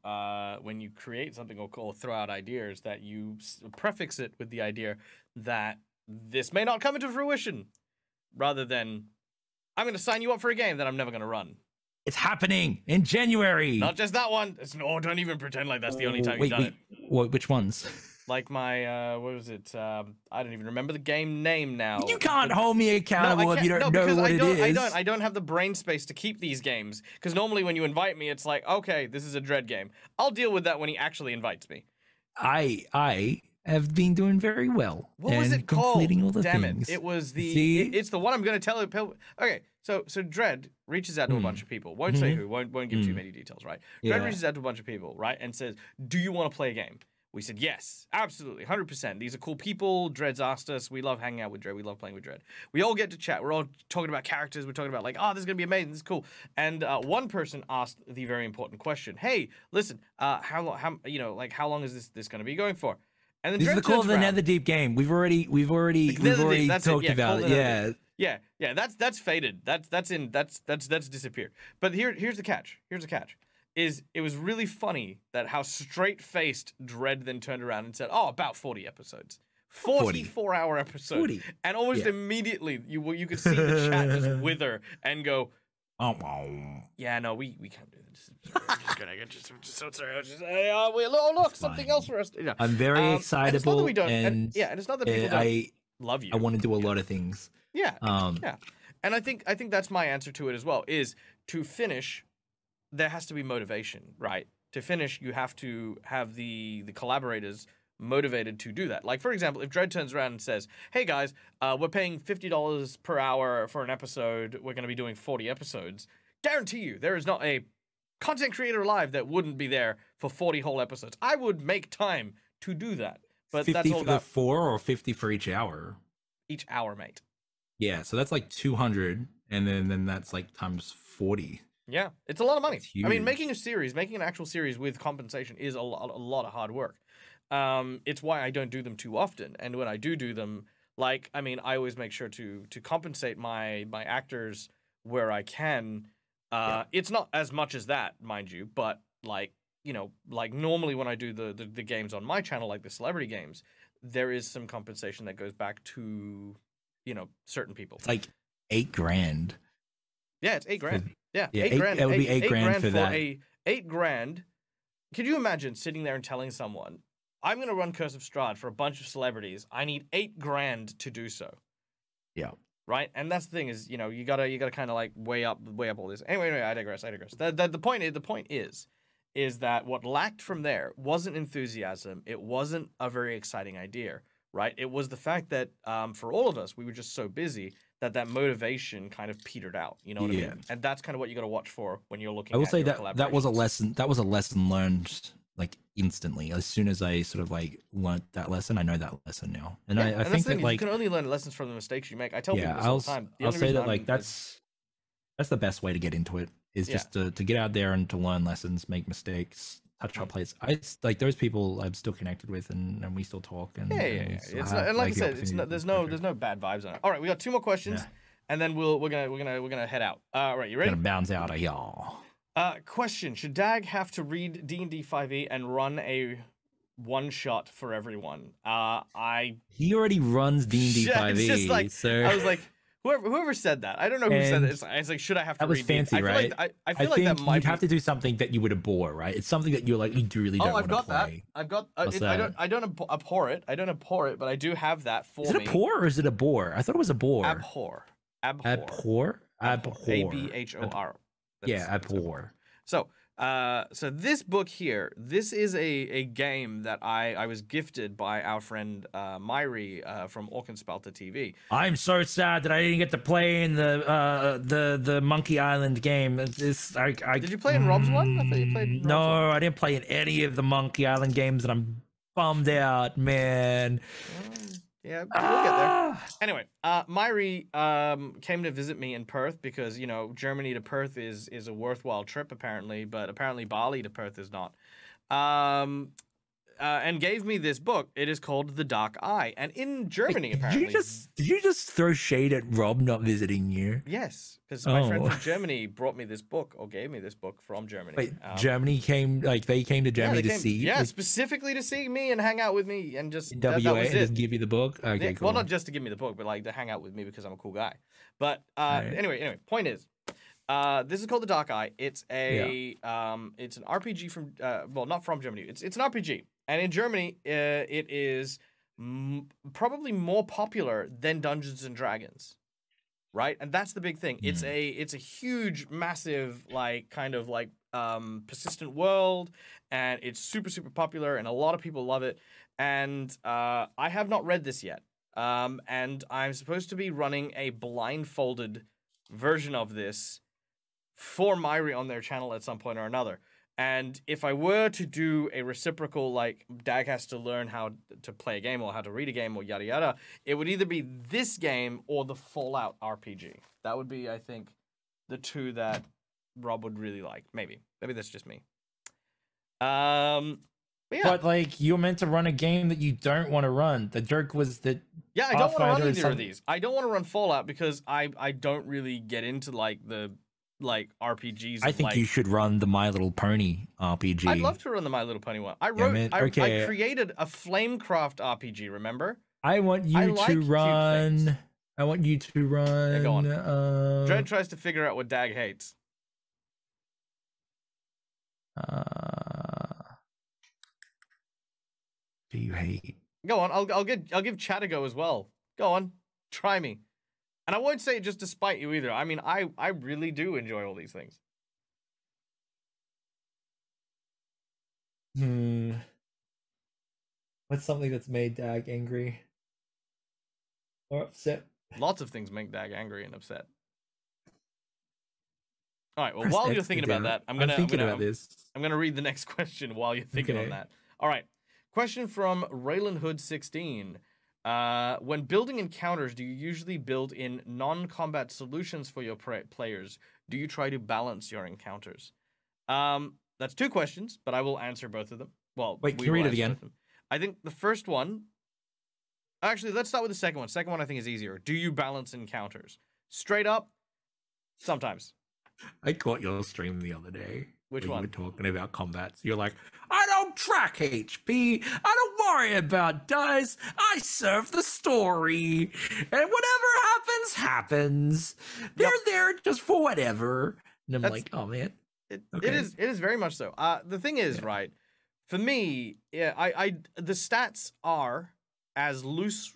create something or throw out ideas, that you prefix it with the idea that this may not come into fruition, rather than I'm going to sign you up for a game that I'm never going to run. It's happening in January. Not just that one. Don't even pretend like that's the only time you've done it. Which ones? Like my, what was it? I don't even remember the game name now. You can't hold me accountable if you don't know what it is. I don't have the brain space to keep these games. Because normally when you invite me, it's like, okay, this is a Dread game. I'll deal with that when he actually invites me. I have been doing very well. What was it called? Completing all the Damn things. it! It was the. It's the one I'm going to tell you. Okay, so Dread reaches out to a bunch of people. Won't say who. Won't give too many details. Right. Dread reaches out to a bunch of people. Right, and says, "Do you want to play a game?" We said, yes, absolutely, 100%. These are cool people. Dread's asked us. We love hanging out with Dread. We love playing with Dread. We all get to chat. We're all talking about characters. We're talking about like, oh, this is going to be amazing. This is cool. And one person asked the very important question. Hey, listen, how long is this going to be going for? And then This is Dread the Call of turns the around. Netherdeep game. We've already That's it, talked yeah, about Call it. of the Yeah. Yeah, that's faded. That's disappeared. But here's the catch. Here's the catch. Is it was really funny that how straight-faced Dread then turned around and said, "Oh, about 40 episodes." 44-hour episode. 40. And almost Yeah. immediately you could see the chat just wither and go, Oh, "Yeah, no, we can't do this. I'm just gonna get just so sorry. Oh, look, something Fine. else for us." Yeah. I'm very And it's not that excitable, we don't, and yeah, and it's not that people don't love you. I want to do a lot of things. Yeah. Um, Yeah. And I think that's my answer to it as well, is to finish, there has to be motivation, right? To finish, you have to have the collaborators motivated to do that. Like, for example, if Dread turns around and says, "Hey guys, we're paying $50 per hour for an episode. We're going to be doing 40 episodes." Guarantee you, there is not a content creator alive that wouldn't be there for 40 whole episodes. I would make time to do that. But 50 that's all for the about 4 or 50 for each hour. each hour, mate. Yeah, so that's like 200, and then that's like times 40. Yeah, it's a lot of money. It's I mean, huge. making an actual series with compensation is a lot of hard work. It's why I don't do them too often. And when I do them, like, I mean, I always make sure to compensate my actors where I can. It's not as much as that, mind you, but like, you know, like normally when I do the games on my channel, like the celebrity games, there is some compensation that goes back to, you know, certain people. It's like $8,000. Yeah, it's $8,000. Yeah, Yeah, $8 grand. that would be $8,000 for that. $8,000. Could you imagine sitting there and telling someone, "I'm going to run Curse of Strahd for a bunch of celebrities. I need $8,000 to do so." Yeah. Right, and that's the thing is, you know, you gotta kind of like weigh up all this. Anyway, I digress. The point is that what lacked from there wasn't enthusiasm. It wasn't a very exciting idea, right? It was the fact that for all of us, we were just so busy that motivation kind of petered out. You know what I Yeah. mean? And that's kind of what you got to watch for when you're looking. I will at say your that was a collaborations. lesson. That was a lesson learned like instantly. As soon as I sort of like learned that lesson, I know that lesson now. And Yeah, I that's think the thing, that like you can only learn lessons from the mistakes you make. I tell people this all the time. The I'll only say reason that I'm- like that's the best way to get into it is Yeah. just to get out there and to learn lessons, make mistakes, touch Mm. our plates. Like those people I'm still connected with, and we still talk. And Yeah. and we It's still not, have, and like I the said, it's opportunity not, to there's project. no bad vibes on it. All right, we got 2 more questions, Yeah. and then we're gonna head out. All right, you ready? Gonna bounce out of y'all. Question: Should DAG have to read D&D 5e and run a one shot for everyone? He already runs D&D Yeah, 5e, it's just like, so I was like, whoever said that, I don't know who said And it. It's like, should I have to that was read D&D? fancy, I feel right? Like, I feel I like think that might you'd be... have to do something that you would abhor, right? It's something that you're like you do really don't Oh, I've want to got play. that. I've got. What's I don't abhor it. I don't abhor it, but I do have that for Is it me. a pour or is it a bore? I thought it was a bore. Abhor. Abhor. ABHOR. Yeah, abhor. So this book here, this is a game that I was gifted by our friend Myri from Orkenspalter TV. I'm so sad that I didn't get to play in the Monkey Island game. Did you play in Rob's one? I thought you played in Rob's one. No, I didn't play in any of the Monkey Island games, and I'm bummed out, man. Yeah, we'll get there. Anyway, Myri came to visit me in Perth because, you know, Germany to Perth is a worthwhile trip apparently, but apparently Bali to Perth is not. And gave me this book. It is called The Dark Eye, and in Germany apparently. Did you just throw shade at Rob not visiting you? Yes, because my friend Oh. from Germany brought me this book, or gave me this book from Germany. Wait, Germany came they came to Germany they to came- see you? Yeah, Like, specifically to see me and hang out with me and just in that WA was and it. just give you the book? Okay, Yeah, cool. well, not just to give me the book, but like to hang out with me because I'm a cool guy. But Right. anyway, point is, this is called The Dark Eye. It's it's an RPG from well, not from Germany. It's an RPG, and in Germany, it is probably more popular than Dungeons and Dragons, right? And that's the big thing. It's a huge, massive, like kind of like persistent world, and it's super popular, and a lot of people love it. And I have not read this yet. And I'm supposed to be running a blindfolded version of this for Myri on their channel at some point or another. And if I were to do a reciprocal, like, DAG has to learn how to play a game or how to read a game or yada yada, it would either be this game or the Fallout RPG. That would be, I think, the two that Rob would really like. Maybe that's just me. But like, you're meant to run a game that you don't want to run. The joke was that. Yeah, I don't want to run either of these. I don't want to run Fallout because I don't really get into like the RPGs. I think you should run the My Little Pony RPG. I'd love to run the My Little Pony one. I created a Flamecraft RPG. Remember? I want you to run. I want you to run. Yeah, go on. Dread tries to figure out what DAG hates. Do you hate? Go on. I'll give Chat a go as well. Go on. Try me. And I won't say it just to spite you either. I mean, I really do enjoy all these things. What's something that's made DAG angry or upset? Lots of things make DAG angry and upset. All right. Well, while you're thinking about that, I'm gonna read the next question while you're thinking on that. All right. Question from Raylan Hood 16. When building encounters, do you usually build in non-combat solutions for your players? Do you try to balance your encounters? That's two questions, but I will answer both of them. Well, wait, can you read it again? I think the first one. Actually, let's start with the second one. Second one I think is easier. Do you balance encounters? Straight up, sometimes. I caught your stream the other day. Which one? You were talking about combats. You're like, I don't track HP. I don't worry about dice. I serve the story. And whatever happens. They're there just for whatever. And I'm like, oh, man. It is very much so. The thing is, right, for me, the stats are as loose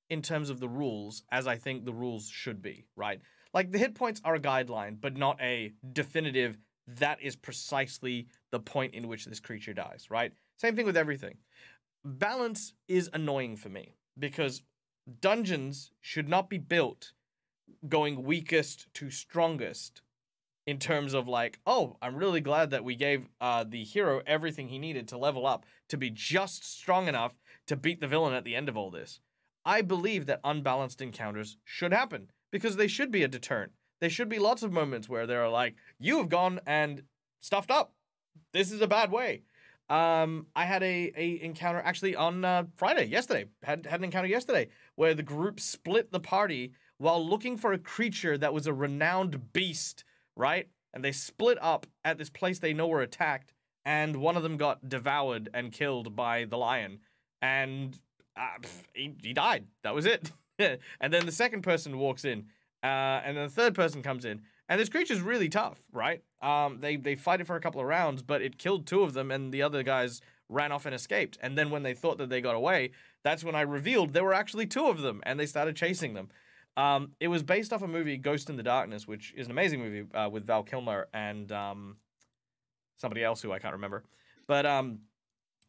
in terms of the rules as I think the rules should be, right? Like, the hit points are a guideline, but not a definitive, that is precisely the point in which this creature dies, right? Same thing with everything. Balance is annoying for me, because dungeons should not be built going weakest to strongest in terms of like, oh, I'm really glad that we gave the hero everything he needed to level up to be just strong enough to beat the villain at the end of all this. I believe that unbalanced encounters should happen, because they should be a deterrent. There should be lots of moments where they're like, you have gone and stuffed up. This is a bad way. I had a encounter actually on yesterday. Had an encounter yesterday where the group split the party while looking for a creature that was a renowned beast, right? And they split up at this place they know were attacked, and one of them got devoured and killed by the lion. And he died. That was it. And then the second person walks in, and then the third person comes in, and this creature's really tough, right? They fight it for a couple of rounds, but it killed two of them, and the other guys ran off and escaped. And then when they thought that they got away, that's when I revealed there were actually two of them, and they started chasing them. It was based off a movie, Ghost in the Darkness, which is an amazing movie with Val Kilmer and somebody else who I can't remember. But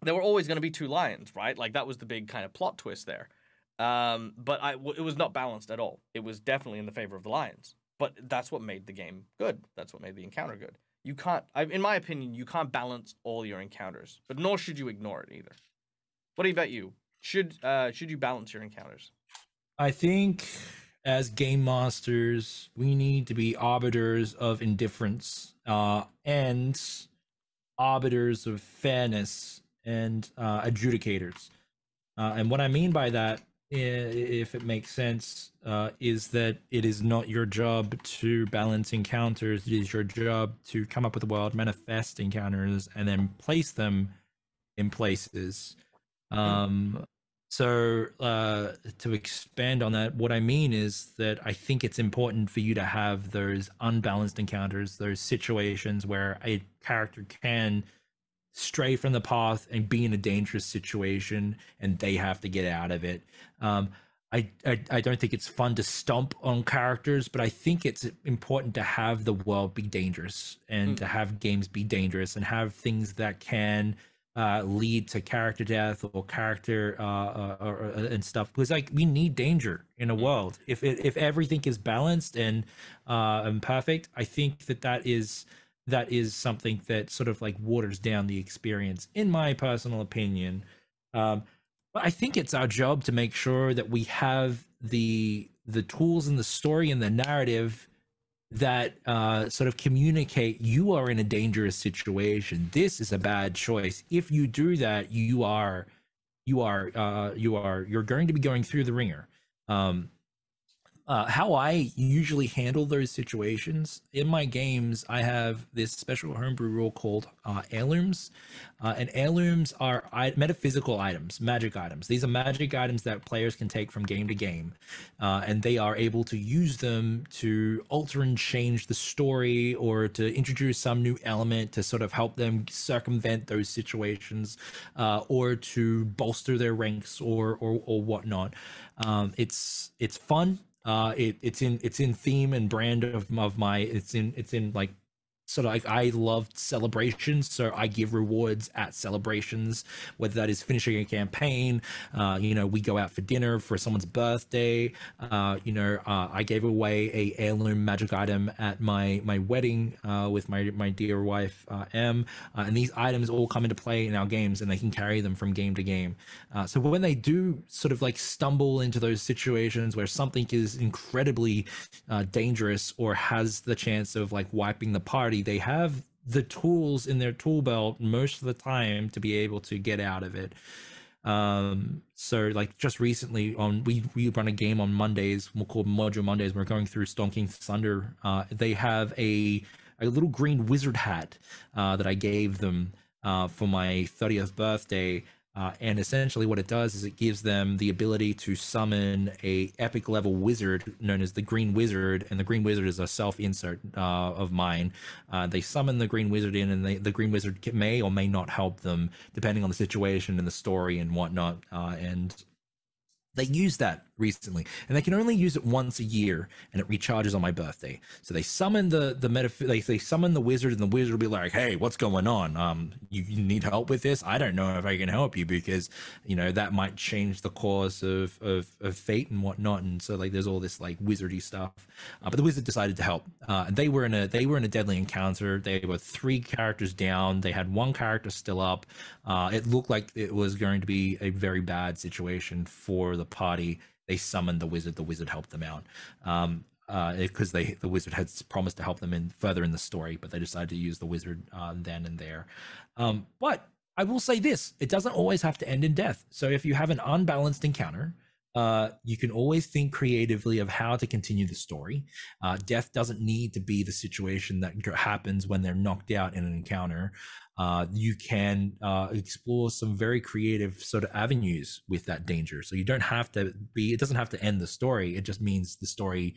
there were always going to be two lions, right? Like, that was the big kind of plot twist there. But it was not balanced at all. It was definitely in the favor of the lions. But that's what made the game good. That's what made the encounter good. You can't, in my opinion, you can't balance all your encounters, but nor should you ignore it either. What about you? Should you balance your encounters? I think as game masters, we need to be arbiters of indifference and arbiters of fairness and adjudicators. And what I mean by that, if it makes sense, is that it is not your job to balance encounters. It is your job to come up with a world, manifest encounters, and then place them in places. So to expand on that, what I mean is that I think it's important for you to have those unbalanced encounters, those situations where a character can stray from the path and be in a dangerous situation and they have to get out of it. I don't think it's fun to stomp on characters, but I think it's important to have the world be dangerous and to have games be dangerous and have things that can lead to character death or character and stuff, because like we need danger in a world. If everything is balanced and perfect, I think that is something that sort of like waters down the experience, in my personal opinion. But I think it's our job to make sure that we have the tools and the story and the narrative that sort of communicate you are in a dangerous situation. This is a bad choice. If you do that, you're going to be going through the ringer. How I usually handle those situations in my games, I have this special homebrew rule called heirlooms, and heirlooms are metaphysical items, magic items. These are magic items that players can take from game to game, and they are able to use them to alter and change the story, or to introduce some new element to sort of help them circumvent those situations, or to bolster their ranks, or whatnot. It's fun. It's in theme and brand of my, it's in like sort of like, I love celebrations, so I give rewards at celebrations, whether that is finishing a campaign, we go out for dinner for someone's birthday, I gave away a heirloom magic item at my wedding with my dear wife M, and these items all come into play in our games, and they can carry them from game to game. So when they do sort of like stumble into those situations where something is incredibly dangerous or has the chance of like wiping the party, they have the tools in their tool belt most of the time to be able to get out of it. So like just recently we run a game on Mondays, we'll call Module Mondays. We're going through Storm King's Thunder. They have a little green wizard hat that I gave them for my 30th birthday. And essentially what it does is it gives them the ability to summon a epic level wizard known as the Green Wizard, and the Green Wizard is a self-insert of mine. They summon the Green Wizard in, and the Green Wizard may or may not help them depending on the situation and the story and whatnot. And they use that recently, and they can only use it once a year, and it recharges on my birthday. So they summon they summon the wizard, and the wizard will be like, "Hey, what's going on? You need help with this? I don't know if I can help you, because that might change the course of fate and whatnot." And so like there's all this like wizardy stuff, but the wizard decided to help. And they were in a deadly encounter. They were 3 characters down. They had 1 character still up. It looked like it was going to be a very bad situation for the party. They summoned the wizard. The wizard helped them out, because the wizard had promised to help them further in the story, but they decided to use the wizard then and there. But I will say this: it doesn't always have to end in death. So if you have an unbalanced encounter, you can always think creatively of how to continue the story. Death doesn't need to be the situation that happens when they're knocked out in an encounter. You can explore some very creative sort of avenues with that danger. So you don't have to it doesn't have to end the story. It just means the story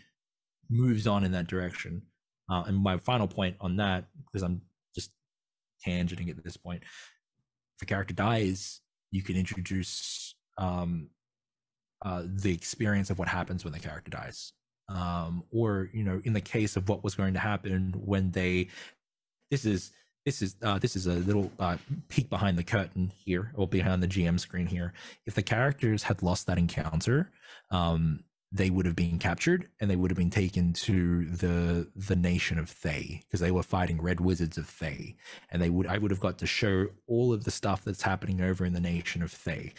moves on in that direction. And my final point on that, because I'm just tangenting at this point, if a character dies, you can introduce the experience of what happens when the character dies. Or, in the case of what was going to happen when this is a little peek behind the curtain here, or behind the GM screen here. If the characters had lost that encounter, they would have been captured, and they would have been taken to the nation of Thay, because they were fighting red wizards of Thay, and I would have got to show all of the stuff that's happening over in the nation of Thay,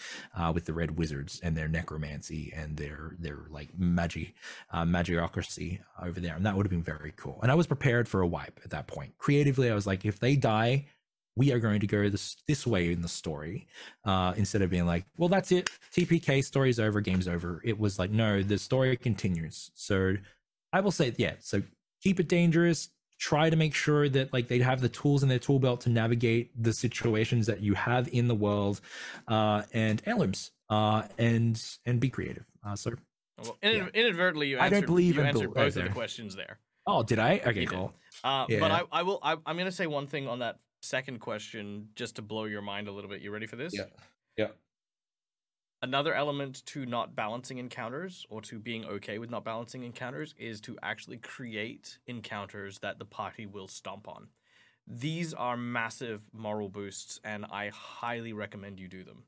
with the red wizards and their necromancy and their like magicocracy over there, and that would have been very cool. And I was prepared for a wipe at that point. Creatively, I was like, if they die, we are going to go this way in the story, instead of being like, well, that's it, TPK, story's over, game's over. It was like, no, the story continues. So I will say, yeah, so keep it dangerous. Try to make sure that like they have the tools in their tool belt to navigate the situations that you have in the world, and heirlooms, and be creative. Well, inadvertently, you answered both of the questions there. Oh, did I? Okay, cool. But I'm going to say one thing on that second question, just to blow your mind a little bit. You ready for this? Yeah. Another element to not balancing encounters, or to being okay with not balancing encounters, is to actually create encounters that the party will stomp on. These are massive moral boosts, and I highly recommend you do them.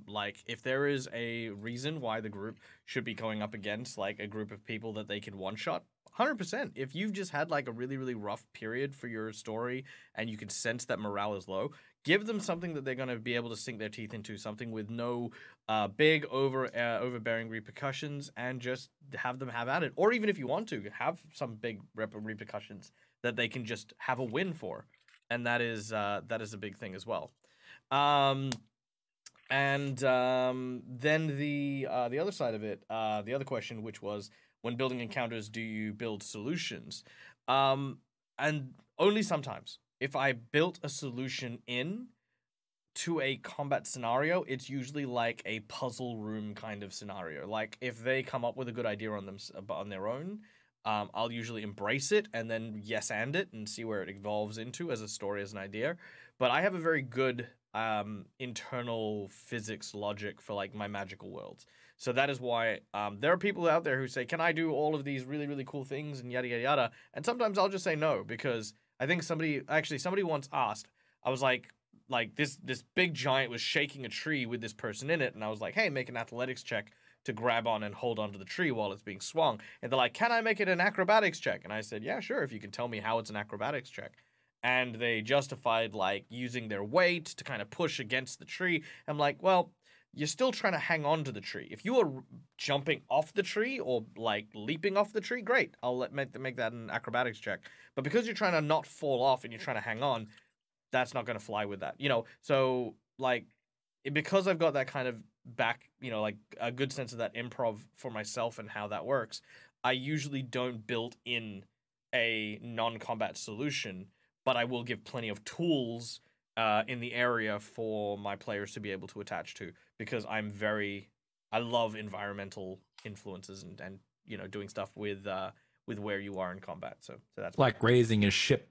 Like, if there is a reason why the group should be going up against like a group of people that they can one-shot, 100%. If you've just had like a really, really rough period for your story and you can sense that morale is low, Give them something that they're going to be able to sink their teeth into, something with no big overbearing repercussions, and just have them have at it. Or even if you want to, have some big repercussions that they can just have a win for. And that is a big thing as well. Then the other side of it, the other question, which was, when building encounters, do you build solutions? And only sometimes. If I built a solution to a combat scenario, it's usually like a puzzle room kind of scenario. Like, if they come up with a good idea on their own, I'll usually embrace it and then yes-and it and see where it evolves into as a story, as an idea. But I have a very good internal physics logic for like my magical worlds. So that is why there are people out there who say, can I do all of these really, really cool things and yada, yada, yada. And sometimes I'll just say no, because I think somebody once asked, I was like this big giant was shaking a tree with this person in it. And I was like, hey, make an athletics check to grab on and hold onto the tree while it's being swung. And they're like, can I make it an acrobatics check? And I said, yeah, sure, if you can tell me how it's an acrobatics check. And they justified like using their weight to kind of push against the tree. I'm like, well, you're still trying to hang on to the tree. If you are jumping off the tree or like leaping off the tree, great. I'll make that an acrobatics check. But because you're trying to not fall off and you're trying to hang on, that's not going to fly with that. You know, so like because I've got that kind of back, you know, like a good sense of that improv for myself and how that works, I usually don't build in a non-combat solution, but I will give plenty of tools in the area for my players to be able to attach to, because I love environmental influences and you know, doing stuff with where you are in combat. So that's like raising a ship.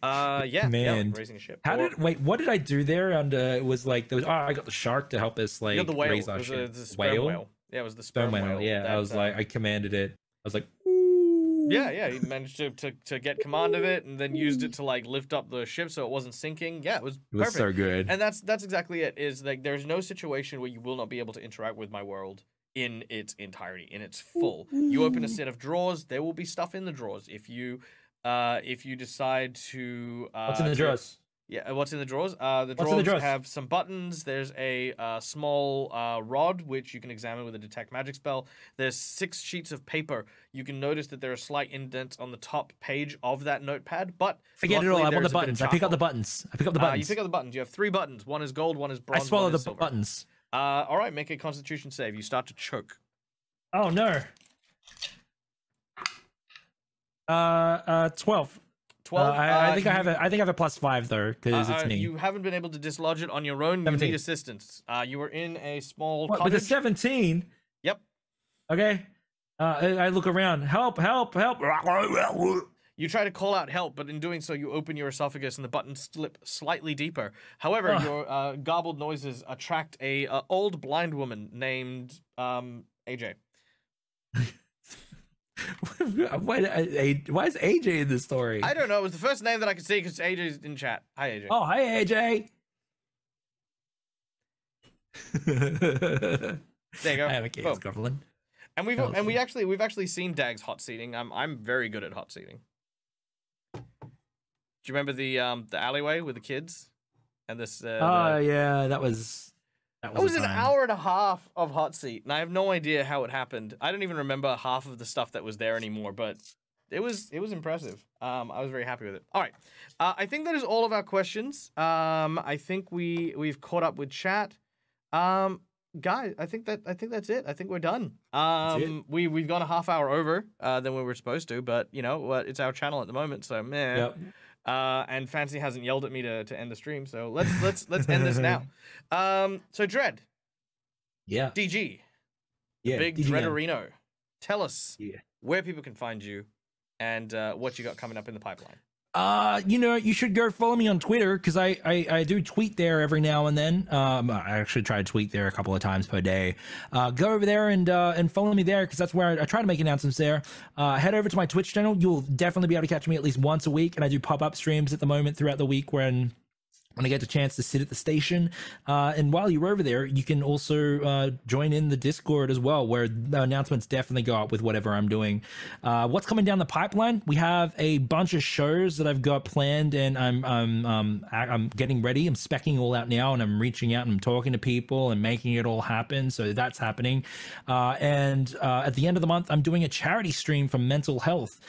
Yeah, man, yeah, raising a ship. What did I do there? And it was like I got the shark to help us like the whale. raise our ship. The whale? whale. Yeah, it was the sperm whale. Yeah, I was like, I commanded it. I was like, yeah, he managed to get command of it, and then used it to like lift up the ship so it wasn't sinking. Yeah, it was perfect. So good. And that's exactly it. Is like there's no situation where you will not be able to interact with my world in its entirety, in its full. You open a set of drawers, there will be stuff in the drawers. If you decide to what's in the drawers? Yeah, what's in the drawers? The drawers have some buttons. There's a small rod, which you can examine with a detect magic spell. There's 6 sheets of paper. You can notice that there are slight indents on the top page of that notepad, but forget it all. I want the buttons. I pick up the buttons. You pick up the buttons. You have 3 buttons. One is gold, one is bronze. I swallow the buttons. All right, make a Constitution save. You start to choke. Oh no. 12. 12. I think I have a +5 though, because it's me. You haven't been able to dislodge it on your own. 17. You need assistance. You were in a small cottage. With a 17. Yep. Okay. I look around. Help! Help! Help! You try to call out help, but in doing so, you open your esophagus and the buttons slip slightly deeper. However, your garbled noises attract a old blind woman named AJ. Why is AJ in this story? I don't know. It was the first name that I could see because AJ's in chat. Hi, AJ. Oh, hi, AJ. There you go. I have a case, Goblin. And we've actually seen DAG's hot seating. I'm very good at hot seating. Do you remember the alleyway with the kids and this? Yeah, that was an hour and a half of hot seat, and I have no idea how it happened. I don't even remember half of the stuff that was there anymore, but it was impressive. I was very happy with it. All right, I think that is all of our questions. I think we've caught up with chat. Guys, I think that's it. I think we're done. We've gone a half hour over than we were supposed to, but you know what? It's our channel at the moment, so meh. Yep. And Fancy hasn't yelled at me to end the stream, so let's end this now. So Dread. Yeah. DG. Yeah. Big DG Dreaderino. Tell us where people can find you and what you got coming up in the pipeline. You should go follow me on Twitter, because I do tweet there every now and then. I actually try to tweet there a couple of times per day. Go over there and follow me there, because that's where I try to make announcements there. Head over to my Twitch channel. You'll definitely be able to catch me at least once a week, and I do pop-up streams at the moment throughout the week when when I get a chance to sit at the station. And while you're over there, you can also join in the Discord as well, where the announcements definitely go up with whatever I'm doing. What's coming down the pipeline? We have a bunch of shows that I've got planned, and I'm getting ready. I'm speccing all out now, and I'm reaching out and I'm talking to people and making it all happen. So that's happening. And at the end of the month, I'm doing a charity stream for mental health.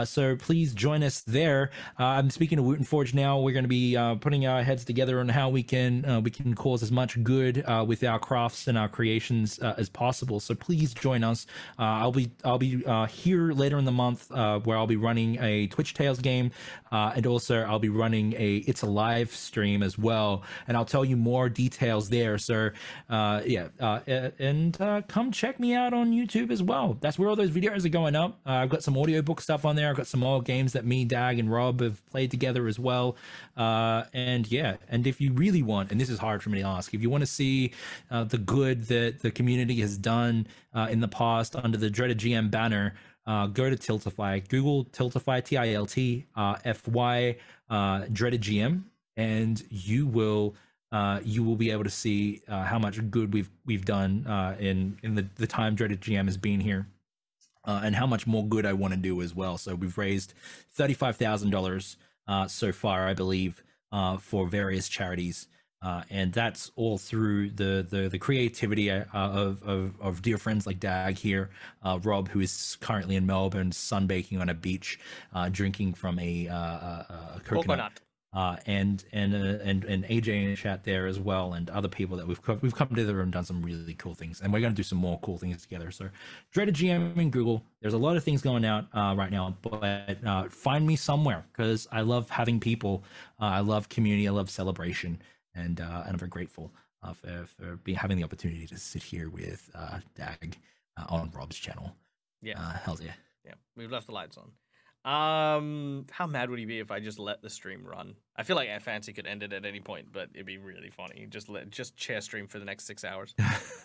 So please join us there. I'm speaking to Wooten Forge now. We're going to be putting our heads together on how we can cause as much good with our crafts and our creations as possible. So please join us. I'll be here later in the month where I'll be running a Twitch Tales game, and also I'll be running a It's a Live stream as well, and I'll tell you more details there. So come check me out on YouTube as well. That's where all those videos are going up. I've got some audiobook stuff on there. I've got some more games that me, Dag, and Rob have played together as well. And if you really want, and this is hard for me to ask, if you want to see the good that the community has done in the past under the Dreaded GM banner, go to Tiltify, Google Tiltify, TILTFY, Dreaded GM, and you will be able to see how much good we've done in the time Dreaded GM has been here. And how much more good I want to do as well. So we've raised $35,000 so far, I believe, for various charities, and that's all through the creativity of dear friends like Dag here, Rob, who is currently in Melbourne, sunbaking on a beach, drinking from a coconut. And AJ in the chat there as well, and other people that we've come together and done some really cool things, and we're going to do some more cool things together. So Dreaded GM in Google. There's a lot of things going out right now, but find me somewhere, because I love having people. I love community. I love celebration, and I'm very grateful for having the opportunity to sit here with Dag on Rob's channel. Yeah, hell yeah. Yeah, we've left the lights on. How mad would he be if I just let the stream run? I feel like Fancy could end it at any point, but it'd be really funny. Just chair stream for the next 6 hours.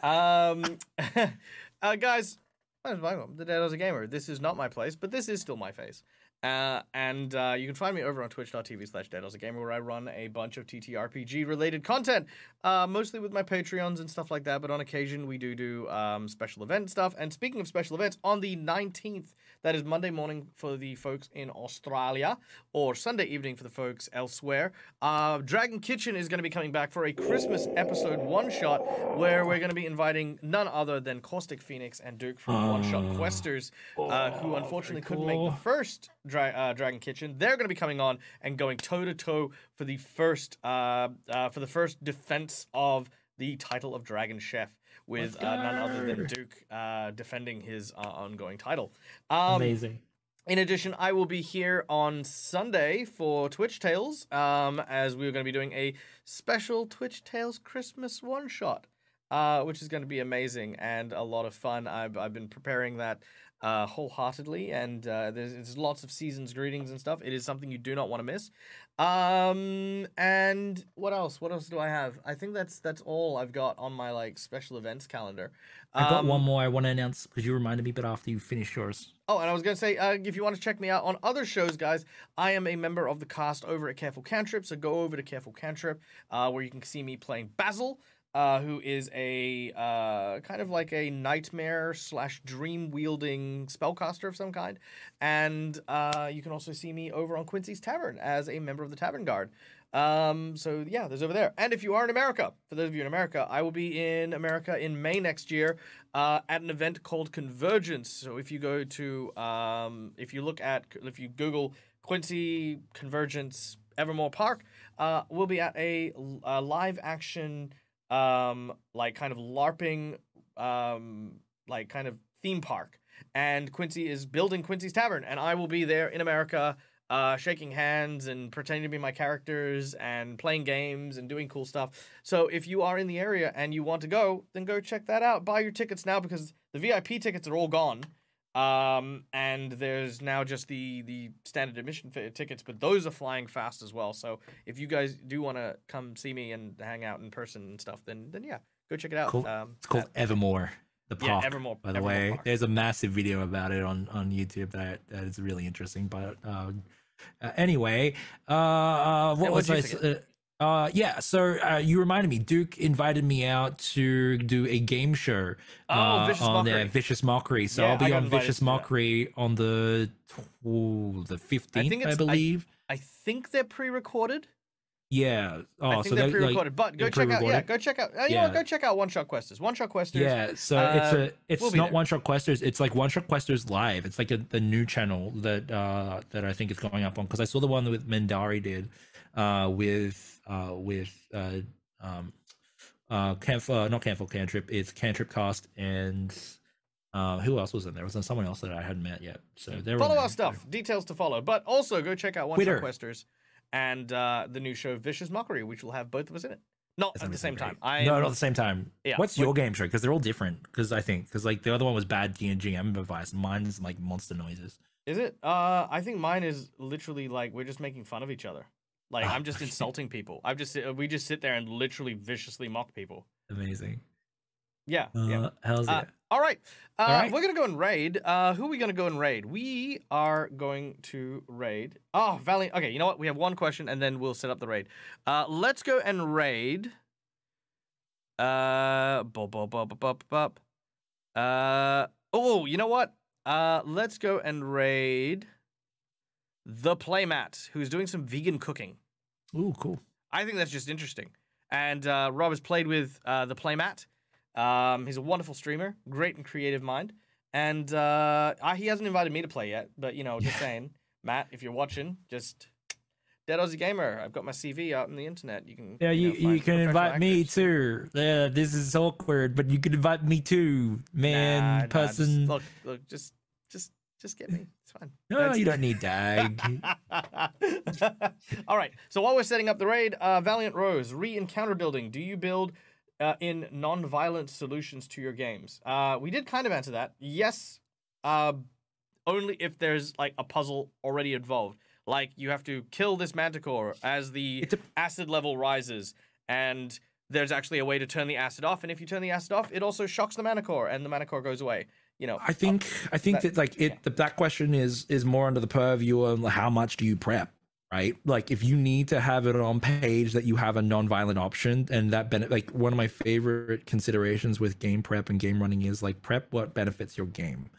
Guys, welcome to Dead as a Gamer. This is not my place, but this is still my face. And you can find me over on twitch.tv/deadasagamer, where I run a bunch of TTRPG related content, mostly with my Patreons and stuff like that, but on occasion we do special event stuff. And speaking of special events, on the 19th, that is Monday morning for the folks in Australia, or Sunday evening for the folks elsewhere, Dragon Kitchen is going to be coming back for a Christmas episode one-shot, where we're going to be inviting none other than Caustic Phoenix and Duke from One-Shot Questers, who unfortunately couldn't make the first Dragon Kitchen. They're going to be coming on and going toe-to-toe for the first defense of the title of Dragon Chef, with none other than Duke defending his ongoing title. Amazing. In addition, I will be here on Sunday for Twitch Tales, as we're going to be doing a special Twitch Tales Christmas one-shot, which is going to be amazing and a lot of fun. I've been preparing that wholeheartedly, and there's lots of season's greetings and stuff. It is something you do not want to miss. And what else do I have? I think that's all I've got on my special events calendar. I got one more I want to announce, because you reminded me, but after you finish yours. Oh, and I was going to say, if you want to check me out on other shows, guys, I am a member of the cast over at Careful Cantrip, so go over to Careful Cantrip, where you can see me playing Basil, who is a kind of like a nightmare / dream wielding spellcaster of some kind. And you can also see me over on Quincy's Tavern as a member of the Tavern Guard. So yeah, there's over there. And if you are in America, for those of you in America, I will be in America in May next year at an event called Convergence. So if you go to if you Google Quincy Convergence Evermore Park, we'll be at a live action kind of LARPing, kind of theme park. And Quincy is building Quincy's Tavern, and I will be there in America, shaking hands and pretending to be my characters and playing games and doing cool stuff. So if you are in the area and you want to go, then go check that out. Buy your tickets now, because the VIP tickets are all gone. And there's now just the standard admission tickets, but those are flying fast as well. So if you guys do want to come see me and hang out in person and stuff, then yeah, go check it out. Cool. It's called Evermore, the park. Yeah, Evermore. By the way, Park. There's a massive video about it on YouTube that is really interesting. But anyway, what was I? Yeah, so you reminded me. Duke invited me out to do a game show. Vicious on Mockery. Vicious Mockery. So Yeah, I'll be I got on invited Vicious to that. Mockery on the 15th, I believe. I think they're pre-recorded. Yeah. Oh, I think so they're like, pre-recorded. But go check out. Yeah, go check out. You know what? Go check out One Shot Questers. One Shot Questers. Yeah. So it's we'll not there. One Shot Questers. It's like One Shot Questers Live. It's like the new channel that that I think is going up on, because I saw the one that Mendari did not Cantrip. It's Cantrip Cast and who else was in there? Was there someone else that I hadn't met yet? So they're follow our stuff. Details to follow. But also go check out One Shot Questers and the new show Vicious Mockery, which will have both of us in it. Not at the same time. No, not at the same time. Yeah. What's your game show? Because they're all different. Because like the other one was bad GM advice. Mine's like monster noises. Is it? I think mine is literally like we're just making fun of each other. Like I'm just insulting people. We just sit there and literally viciously mock people. Amazing. Yeah. How's it? All right. All right. We're gonna go and raid. Who are we gonna go and raid? We are going to raid. Oh, Valiant. Okay, you know what? We have one question, and then we'll set up the raid. Let's go and raid. Oh, you know what? Let's go and raid the Playmat, who's doing some vegan cooking. Ooh, cool. I think that's just interesting. And Rob has played with the Playmat. He's a wonderful streamer, great and creative mind. And he hasn't invited me to play yet, but, you know, just saying, Matt, if you're watching, just Dead Aussie Gamer. I've got my CV out on the internet. You can you can invite me too. Yeah, this is awkward, but you can invite me too, man. Person. Look, just get me. It's fine. No, you don't need DAG. All right. So while we're setting up the raid, Valiant Rose, re-encounter building. Do you build in non-violent solutions to your games? We did kind of answer that. Yes, only if there's like a puzzle already involved. Like you have to kill this manticore as the acid level rises, and there's actually a way to turn the acid off. And if you turn the acid off, it also shocks the manticore, and the manticore goes away. You know, I think that like that question is more under the purview of how much do you prep, right? Like if you need to have it on page that you have a non-violent option, and that like one of my favorite considerations with game prep and game running is like prep what benefits your game.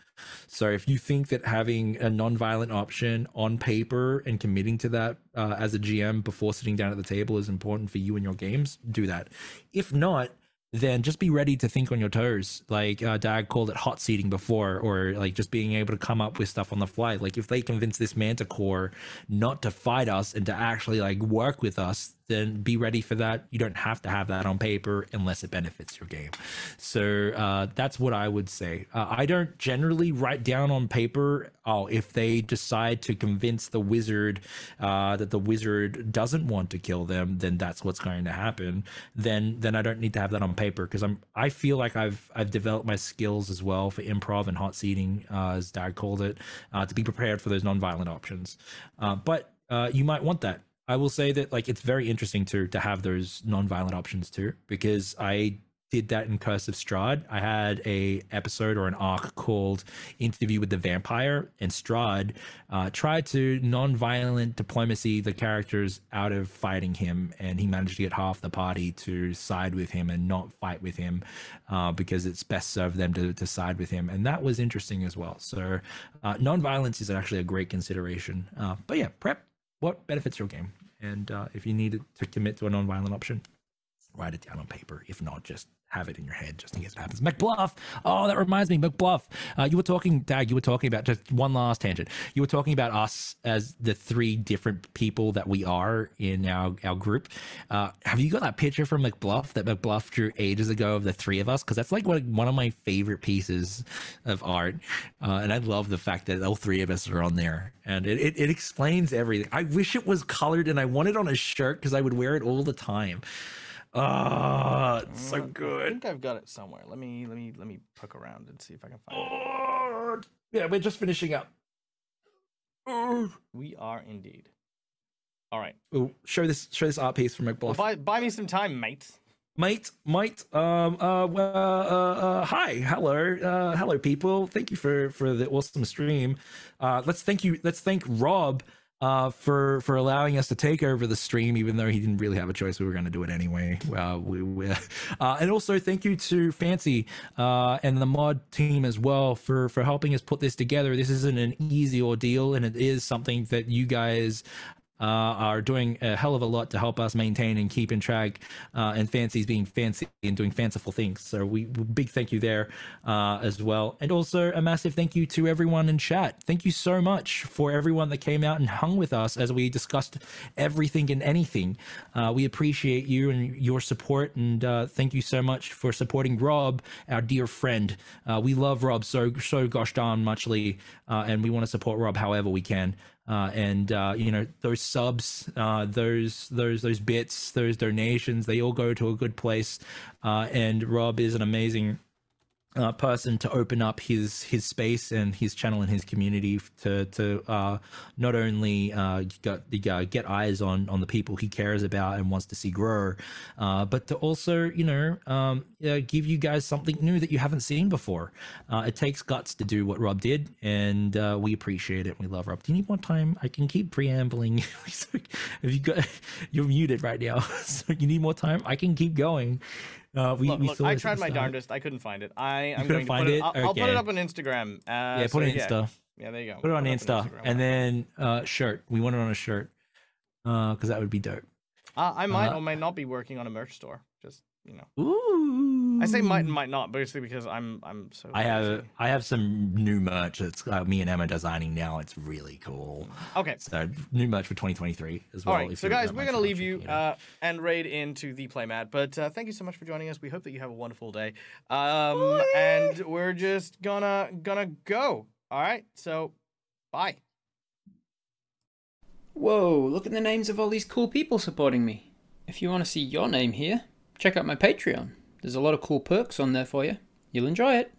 So if you think that having a non-violent option on paper and committing to that as a GM before sitting down at the table is important for you and your games, do that. If not, then just be ready to think on your toes. Like Dag called it hot seating before, or like just being able to come up with stuff on the fly. Like if they convince this manticore not to fight us and to actually like work with us, then be ready for that. You don't have to have that on paper unless it benefits your game. So that's what I would say. I don't generally write down on paper, if they decide to convince the wizard that the wizard doesn't want to kill them, then that's what's going to happen. Then I don't need to have that on paper, because I feel like I've developed my skills as well for improv and hot seating, as Dag called it, to be prepared for those non-violent options. But you might want that. I will say that like it's very interesting to have those non-violent options too, because I did that in Curse of Strahd. I had a episode or an arc called Interview with the Vampire, and Strahd tried to non-violent diplomacy the characters out of fighting him, and he managed to get half the party to side with him and not fight with him, because it's best served them to side with him, and that was interesting as well. So non-violence is actually a great consideration. But yeah, prep what benefits your game, and if you need to commit to a non-violent option, write it down on paper. If not, just have it in your head just in case it happens. McBluff. Oh, that reminds me, McBluff. You were talking, Dag, you were talking about, just one last tangent. You were talking about us as the three different people that we are in our group. Have you got that picture from McBluff that McBluff drew ages ago of the three of us? Because that's like one of my favorite pieces of art. And I love the fact that all three of us are on there. And it explains everything. I wish it was colored, and I want it on a shirt because I would wear it all the time. Oh, it's so good. I think I've got it somewhere. Let me poke around and see if I can find it. Yeah, we're just finishing up. We are indeed. All right. Oh, show this art piece from McBluff. Well, buy me some time, mate. Hi, hello people. Thank you for the awesome stream. Let's thank Rob for allowing us to take over the stream, even though he didn't really have a choice. We were going to do it anyway. And also thank you to Fancy and the mod team as well for helping us put this together. This isn't an easy ordeal, and it is something that you guys are doing a hell of a lot to help us maintain and keep in track, and Fancy's being fancy and doing fanciful things. So big thank you there as well. And also a massive thank you to everyone in chat. Thank you so much for everyone that came out and hung with us as we discussed everything and anything. We appreciate you and your support, and thank you so much for supporting Rob, our dear friend. We love Rob so gosh darn muchly, and we want to support Rob however we can. You know, those subs, those bits, those donations, they all go to a good place. And Rob is an amazing person to open up his space and his channel and his community to not only get eyes on the people he cares about and wants to see grow, but to also, you know, give you guys something new that you haven't seen before. It takes guts to do what Rob did, and we appreciate it. We love Rob. Do you need more time? I can keep preambling. If you're muted right now, so you need more time. I can keep going. Look, I tried my darndest. I couldn't find it. I'm going to find it. I'll put it up on Instagram. Yeah, put it on Insta. Yeah, there you go. Put it on Insta, and then shirt. We want it on a shirt, because that would be dope. I might or might not be working on a merch store. Just, you know. Ooh. I say might and might not, basically because I'm so. I have some new merch that's me and Emma designing now. It's really cool. Okay. So new merch for 2023 as well. All right. So guys, we're gonna leave you and raid into the playmat. But thank you so much for joining us. We hope that you have a wonderful day. And we're just gonna go. All right. So, bye. Whoa! Look at the names of all these cool people supporting me. If you want to see your name here, check out my Patreon. There's a lot of cool perks on there for you. You'll enjoy it.